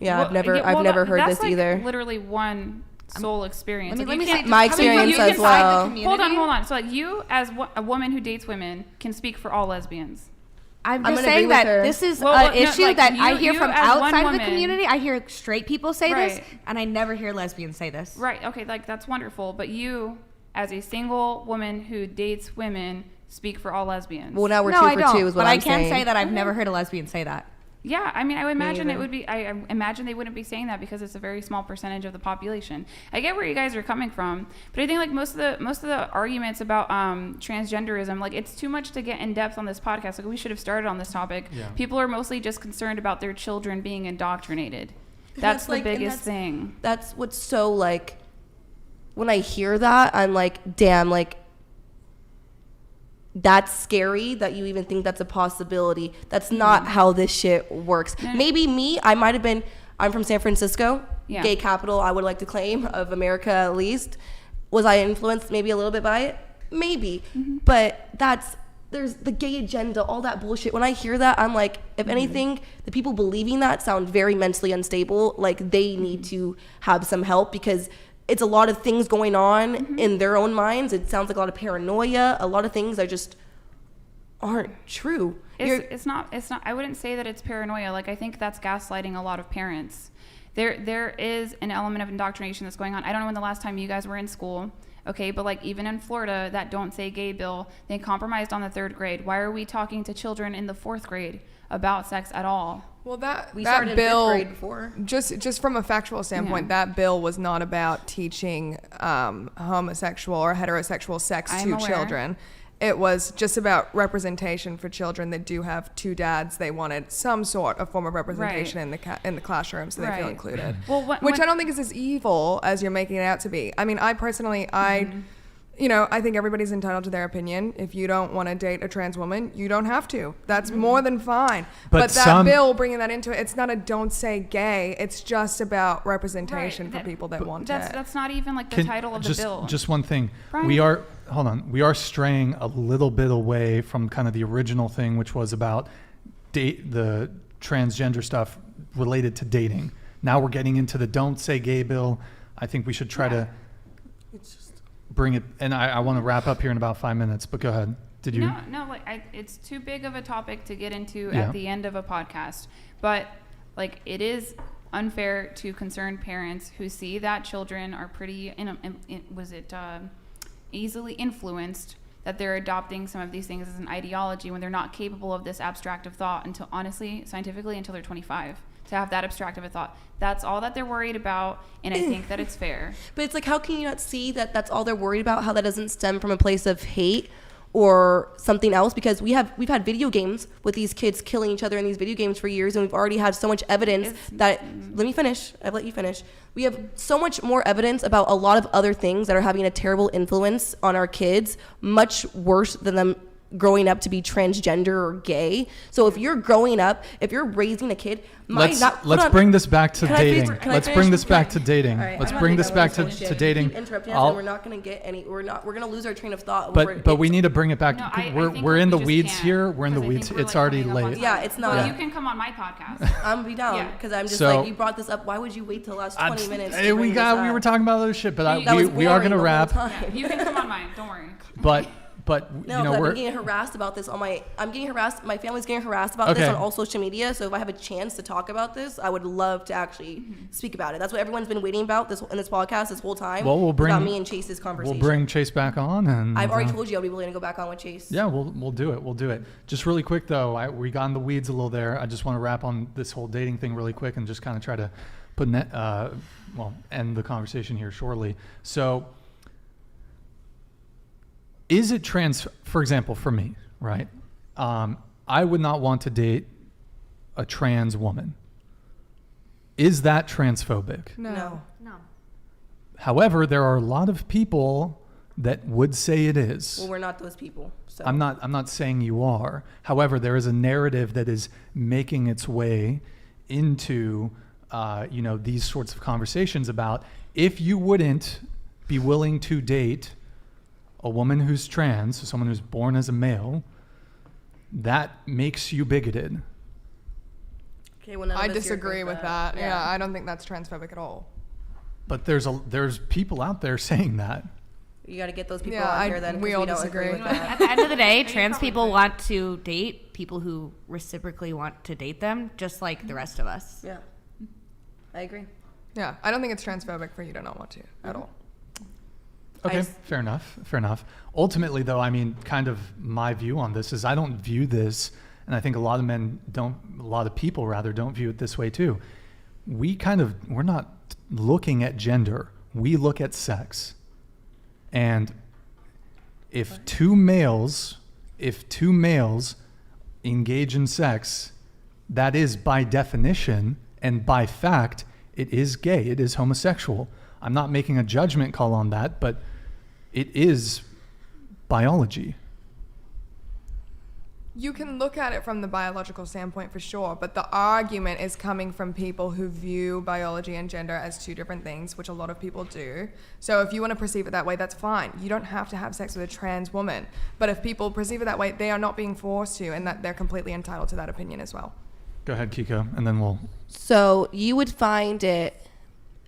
Yeah, I've never heard this either. That's literally one soul experience. Let me say my experience as well. Hold on. So like you as a woman who dates women can speak for all lesbians. I'm just saying that this is an issue that I hear from outside of the community. I hear straight people say this, and I never hear lesbians say this. Right. Okay. Like that's wonderful. But you, as a single woman who dates women, speak for all lesbians. Well, now we're 2 for 2 is what I'm saying. But I can say that I've never heard a lesbian say that. Yeah, I mean, I would imagine it would be. I imagine they wouldn't be saying that because it's a very small percentage of the population. I get where you guys are coming from, but I think like most of the arguments about transgenderism, like it's too much to get in depth on this podcast. Like we should have started on this topic. Yeah. People are mostly just concerned about their children being indoctrinated. That's the biggest thing. That's what's so like. When I hear that, I'm like, damn, like. That's scary that you even think that's a possibility. That's not how this shit works. Maybe me, I'm from San Francisco, gay capital, I would like to claim, of America at least. Was I influenced maybe a little bit by it? Maybe. But there's the gay agenda, all that bullshit. When I hear that, I'm like, if anything, the people believing that sound very mentally unstable. Like they need to have some help because it's a lot of things going on in their own minds. It sounds like a lot of paranoia. A lot of things that just aren't true. It's not. I wouldn't say that it's paranoia. Like I think that's gaslighting a lot of parents. There is an element of indoctrination that's going on. I don't know when the last time you guys were in school. Okay, but like even in Florida, that Don't Say Gay bill, they compromised on the 3rd grade. Why are we talking to children in the 4th grade about sex at all. Well, that started bill, in 5th grade before. Just from a factual standpoint, that bill was not about teaching homosexual or heterosexual sex I'm to aware. children. It was just about representation for children that do have two dads. They wanted some sort of form of representation in the classroom, so they feel included. Well, which I don't think is as evil as you're making it out to be. I mean, I personally, you know, I think everybody's entitled to their opinion. If you don't want to date a trans woman, you don't have to. That's more than fine. But that bill, bringing that into it, it's not a don't say gay. It's just about representation for people that want it. That's not even like the title of the bill. Just one thing. Brian? We are straying a little bit away from kind of the original thing, which was about the transgender stuff related to dating. Now we're getting into the don't say gay bill. I think we should try to bring it, and I want to wrap up here in about 5 minutes, but go ahead. Did you? No, it's too big of a topic to get into at the end of a podcast. But like, it is unfair to concerned parents who see that children are pretty, easily influenced, that they're adopting some of these things as an ideology when they're not capable of this abstract of thought until, honestly, scientifically, until they're 25. To have that abstract of a thought. That's all that they're worried about, and I think that it's fair. But it's like, how can you not see that that's all they're worried about? How that doesn't stem from a place of hate or something else? Because we've had video games with these kids killing each other in these video games for years, and we've already had so much evidence that. Let me finish. I've let you finish. We have so much more evidence about a lot of other things that are having a terrible influence on our kids, much worse than them growing up to be transgender or gay. So if you're growing up, if you're raising a kid, let's bring this back to dating. Let's bring this back to dating. Let's bring this back to dating. Keep interrupting us, and we're not going to get any. We're going to lose our train of thought. But we need to bring it back. No, we're in the weeds here. We're in the weeds. It's already late. Yeah, it's not. Well, you can come on my podcast. I'm be down because I'm just like, you brought this up. Why would you wait till the last 20 minutes? We were talking about other shit, but we are going to wrap. You can come on mine. Don't worry. But no, you know, I'm getting harassed about this I'm getting harassed. My family's getting harassed about this on all social media. So if I have a chance to talk about this, I would love to actually speak about it. That's what everyone's been waiting about in this podcast this whole time. Well, we'll bring about me and Chase's conversation. We'll bring Chase back on, and I've already told you I'll be willing to go back on with Chase. Yeah, we'll do it. We'll do it. Just really quick though, we got in the weeds a little there. I just want to wrap on this whole dating thing really quick and just kind of try to end the conversation here shortly. So. Is it for example, for me, right? I would not want to date a trans woman. Is that transphobic? No. However, there are a lot of people that would say it is. Well, we're not those people. So. I'm not saying you are. However, there is a narrative that is making its way into these sorts of conversations about if you wouldn't be willing to date a woman who's trans, so someone who's born as a male, that makes you bigoted. Okay, well, I disagree with that. Yeah, I don't think that's transphobic at all. But there's people out there saying that. You got to get those people out there then. We all disagree with that. At the end of the day, trans people want to date people who reciprocally want to date them, just like the rest of us. Yeah, I agree. Yeah, I don't think it's transphobic for you to not want to at all. Okay, fair enough. Ultimately, though, I mean, kind of my view on this is I don't view this, and I think a lot of people rather don't view it this way too. We're not looking at gender. We look at sex. And if two males engage in sex, that is by definition and by fact, it is gay, it is homosexual. I'm not making a judgment call on that, but it is biology. You can look at it from the biological standpoint for sure, but the argument is coming from people who view biology and gender as two different things, which a lot of people do. So if you want to perceive it that way, that's fine. You don't have to have sex with a trans woman. But if people perceive it that way, they are not being forced to, and that they're completely entitled to that opinion as well. Go ahead, Keeko, and then we'll... So you would find it,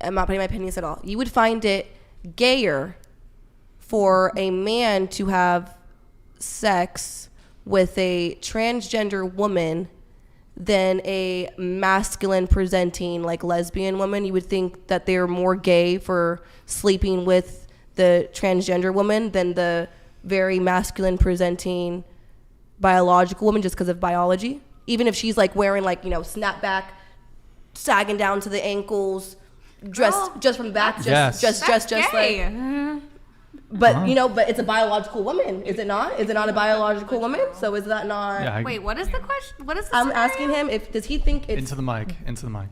I'm not putting my opinions at all, you would find it gayer for a man to have sex with a transgender woman than a masculine presenting like lesbian woman. You would think that they're more gay for sleeping with the transgender woman than the very masculine presenting biological woman just because of biology. even if she's like wearing like, you know, snapback, sagging down to the ankles, dressed just from the back, just like. But you know, but it's a biological woman, is it not? Is it not a biological woman? So is that not? Yeah, wait, what is the question? What is the I'm scenario? asking him if does he think it's into the mic.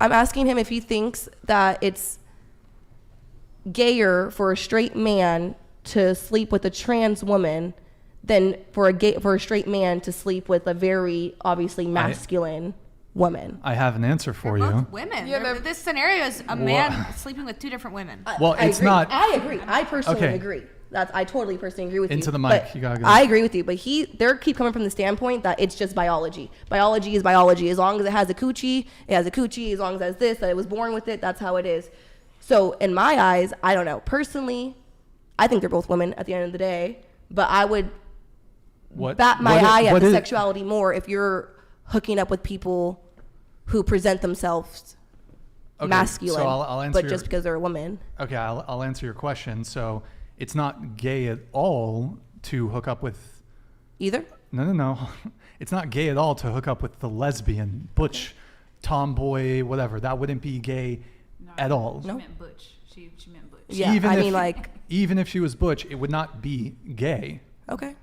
I'm asking him if he thinks that it's gayer for a straight man to sleep with a trans woman than for a straight man to sleep with a very obviously masculine woman. I have an answer for you. Women. This scenario is a man sleeping with two different women. Well, it's not. I agree. I personally agree. I totally personally agree with you. Into the mic. But You gotta go. I agree with you, but they keep coming from the standpoint that it's just biology. Biology is biology. As long as it has a coochie, it has a coochie. As long as it has this, that it was born with it, that's how it is. So in my eyes, I don't know. Personally, I think they're both women at the end of the day, but I would bat my eye at the sexuality more if you're hooking up with people who present themselves masculine, so I'll answer but just because they're a woman. Okay, I'll answer your question. So it's not gay at all to hook up with either? No. It's not gay at all to hook up with the lesbian, butch, tomboy, whatever. That wouldn't be gay at all. She meant butch. She meant butch. Yeah, even if she was butch, it would not be gay. Okay.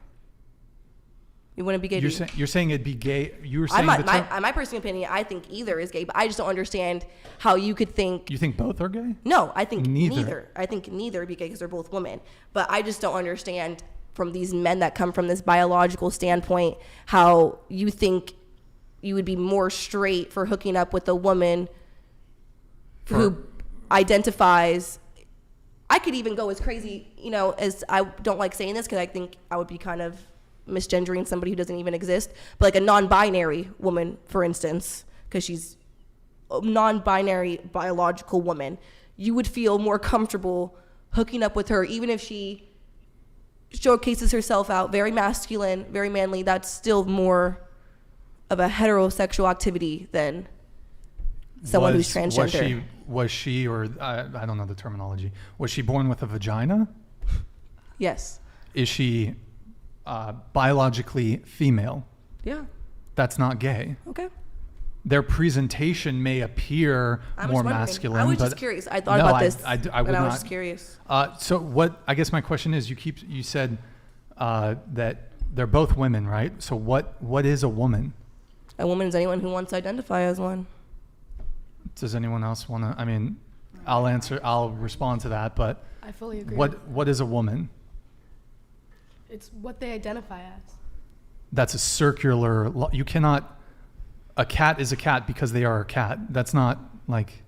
It wouldn't be gay. You're saying it'd be gay. You were saying my personal opinion. I think either is gay, but I just don't understand how you could think. You think both are gay? No, I think neither. I think neither would be gay because they're both women. But I just don't understand from these men that come from this biological standpoint how you think you would be more straight for hooking up with a woman who identifies. I could even go as crazy, you know, as I don't like saying this because I think I would be kind of misgendering somebody who doesn't even exist, but like a non-binary woman, for instance, because she's a non-binary biological woman, you would feel more comfortable hooking up with her, even if she showcases herself out very masculine, very manly. That's still more of a heterosexual activity than someone who's transgender. Was she, or I don't know the terminology, was she born with a vagina? Yes. Is she biologically female? Yeah. That's not gay. Okay. Their presentation may appear more masculine. I was just curious. I thought about this, I would and I was not. just curious. So what? I guess my question is, you said that they're both women, right? So what is a woman? A woman is anyone who wants to identify as one. Does anyone else want to? I mean, I'll respond to that, but I fully agree. What is a woman? It's what they identify as. That's a circular. You cannot. A cat is a cat because they are a cat. That's not like.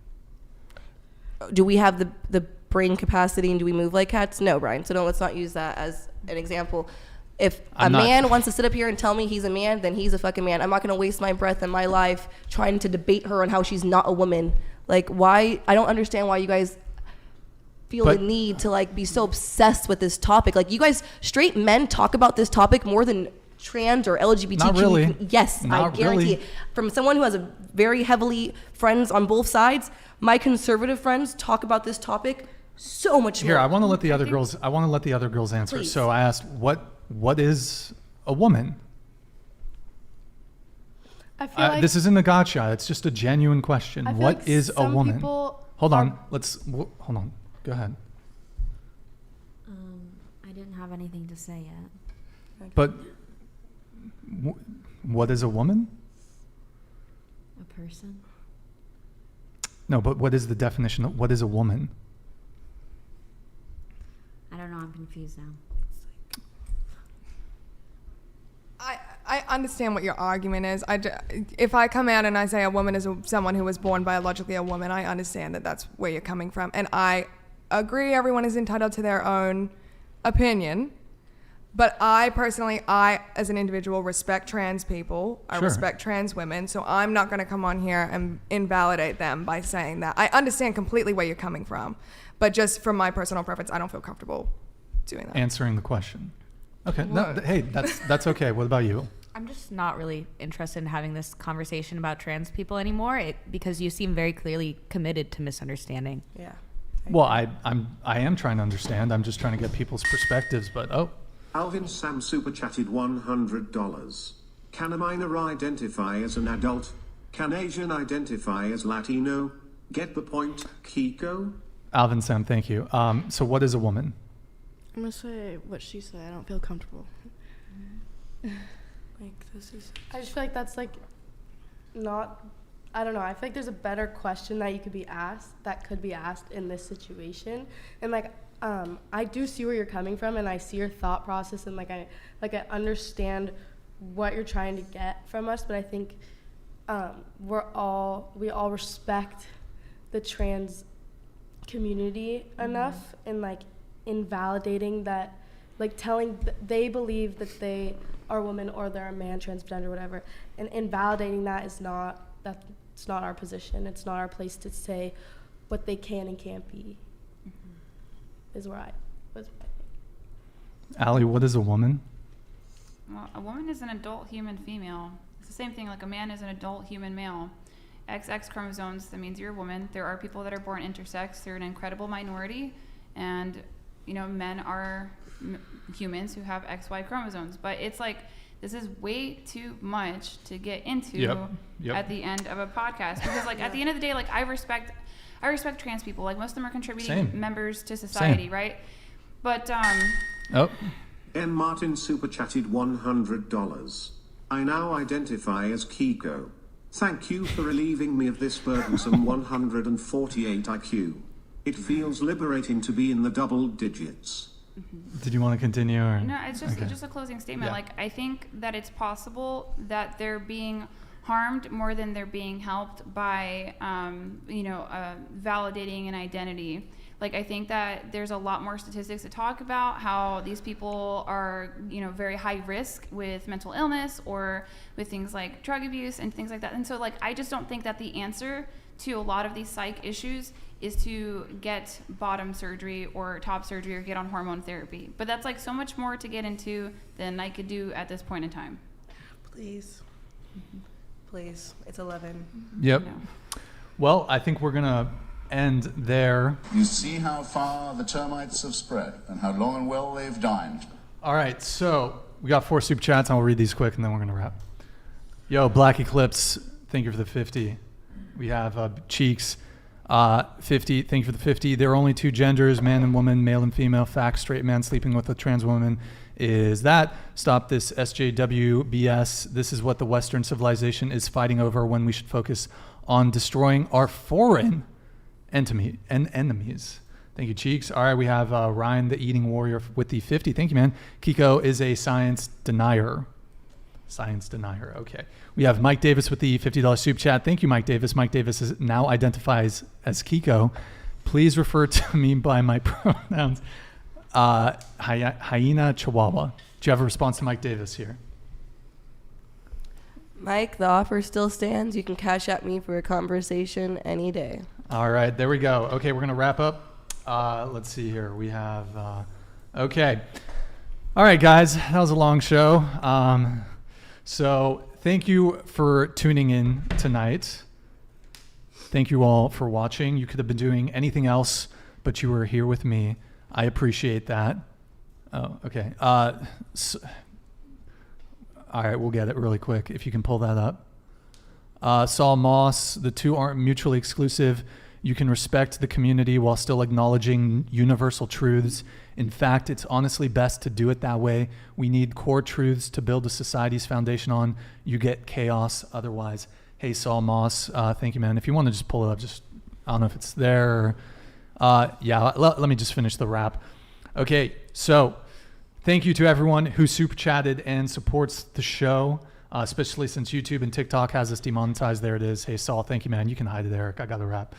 Do we have the brain capacity and do we move like cats? No, Brian. So let's not use that as an example. If a man wants to sit up here and tell me he's a man, then he's a fucking man. I'm not going to waste my breath and my life trying to debate her on how she's not a woman. Like, why? I don't understand why you guys feel the need to like be so obsessed with this topic. Like, you guys, straight men talk about this topic more than trans or LGBTQ. Not really. Yes, I guarantee it. From someone who has a very heavily friends on both sides, my conservative friends talk about this topic so much more. Here, I want to let the other girls. I want to let the other girls answer. Please. So I asked, what is a woman? I feel like this isn't a gotcha. It's just a genuine question. What like is a some woman? people Hold on. Hold on. Go ahead. I didn't have anything to say yet. But what is a woman? A person. No, but what is the definition of what is a woman? I don't know. I'm confused now. I understand what your argument is. If I come out and I say a woman is someone who was born biologically a woman, I understand that that's where you're coming from. And I agree everyone is entitled to their own opinion. But I personally, as an individual, respect trans people. I respect trans women. So I'm not going to come on here and invalidate them by saying that. I understand completely where you're coming from. But just from my personal preference, I don't feel comfortable doing that. Answering the question. Okay. Hey, that's okay. What about you? I'm just not really interested in having this conversation about trans people anymore because you seem very clearly committed to misunderstanding. Yeah. Well, I am trying to understand. I'm just trying to get people's perspectives, but Alvin Sam super chatted $100. Can a minor identify as an adult? Can Asian identify as Latino? Get the point, Keeko? Alvin Sam, thank you. So what is a woman? I'm gonna say what she said. I don't feel comfortable. Like, this is. I just feel like that's like not. I don't know. I feel like there's a better question that could be asked in this situation, and like I do see where you're coming from, and I see your thought process, and I understand what you're trying to get from us, but I think we all respect the trans community enough, and like invalidating that, like telling they believe that they are a woman or they're a man, transgender, whatever, and invalidating that is not it's not our position. It's not our place to say what they can and can't be. Is what I think. Aly, what is a woman? Well, a woman is an adult human female. It's the same thing, like a man is an adult human male. XX chromosomes, that means you're a woman. There are people that are born intersex. They're an incredible minority. And, men are humans who have XY chromosomes. But it's like, this is way too much to get into at the end of a podcast. Because, like, at the end of the day, like, I respect trans people. Like, most of them are contributing members to society, right? But, M. Martin super chatted $100. I now identify as Keeko. Thank you for relieving me of this burdensome 148 IQ. It feels liberating to be in the double digits. Did you want to continue? Or? No, it's just a closing statement. Yeah. Like, I think that it's possible that they're being harmed more than they're being helped by, validating an identity. Like, I think that there's a lot more statistics to talk about how these people are, very high risk with mental illness or with things like drug abuse and things like that. And so, like, I just don't think that the answer to a lot of these psych issues is to get bottom surgery or top surgery or get on hormone therapy. But that's like so much more to get into than I could do at this point in time. Please. Please. It's 11. Yep. No. Well, I think we're going to end there. You see how far the termites have spread and how long and well they've dined. All right, so we got 4 super chats. I'll read these quick and then we're going to wrap. Yo, Black Eclipse, thank you for the 50. We have Cheeks, 50, thank you for the 50. There are only 2 genders, man and woman, male and female. Fact, straight man sleeping with a trans woman is that. Stop this SJW BS. This is what the Western civilization is fighting over when we should focus on destroying our foreign enemies. Thank you, Cheeks. All right, we have Ryan, the Eating Warrior, with the 50. Thank you, man. Keeko is a science denier. Okay. We have Mike Davis with the $50 soup chat. Thank you, Mike Davis. Mike Davis now identifies as Keeko. Please refer to me by my pronouns. Hyena Chihuahua. Do you have a response to Mike Davis here? Mike, the offer still stands. You can cash at me for a conversation any day. All right, there we go. Okay, we're going to wrap up. Let's see here. We have, okay. All right, guys, that was a long show. So thank you for tuning in tonight. Thank you all for watching. You could have been doing anything else, but you were here with me. I appreciate that. Oh, okay. All right, we'll get it really quick if you can pull that up. Saul Moss, the 2 aren't mutually exclusive. You can respect the community while still acknowledging universal truths. In fact, it's honestly best to do it that way. We need core truths to build a society's foundation on. You get chaos otherwise. Hey, Saul Moss, thank you, man. If you want to just pull it up, I don't know if it's there. Let me just finish the wrap. Okay, so thank you to everyone who super chatted and supports the show, especially since YouTube and TikTok has us demonetized. There it is. Hey, Saul, thank you, man. You can hide it, Eric. I got to wrap.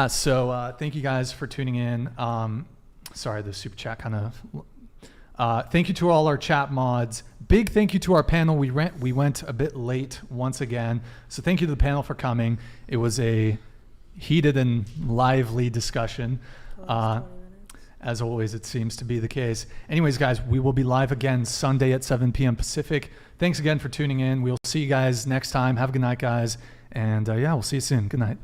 So thank you guys for tuning in. Sorry, the super chat kind of... thank you to all our chat mods. Big thank you to our panel. We went a bit late once again. So thank you to the panel for coming. It was a heated and lively discussion. As always, it seems to be the case. Anyways, guys, we will be live again Sunday at 7 p.m. Pacific. Thanks again for tuning in. We'll see you guys next time. Have a good night, guys. And we'll see you soon. Good night.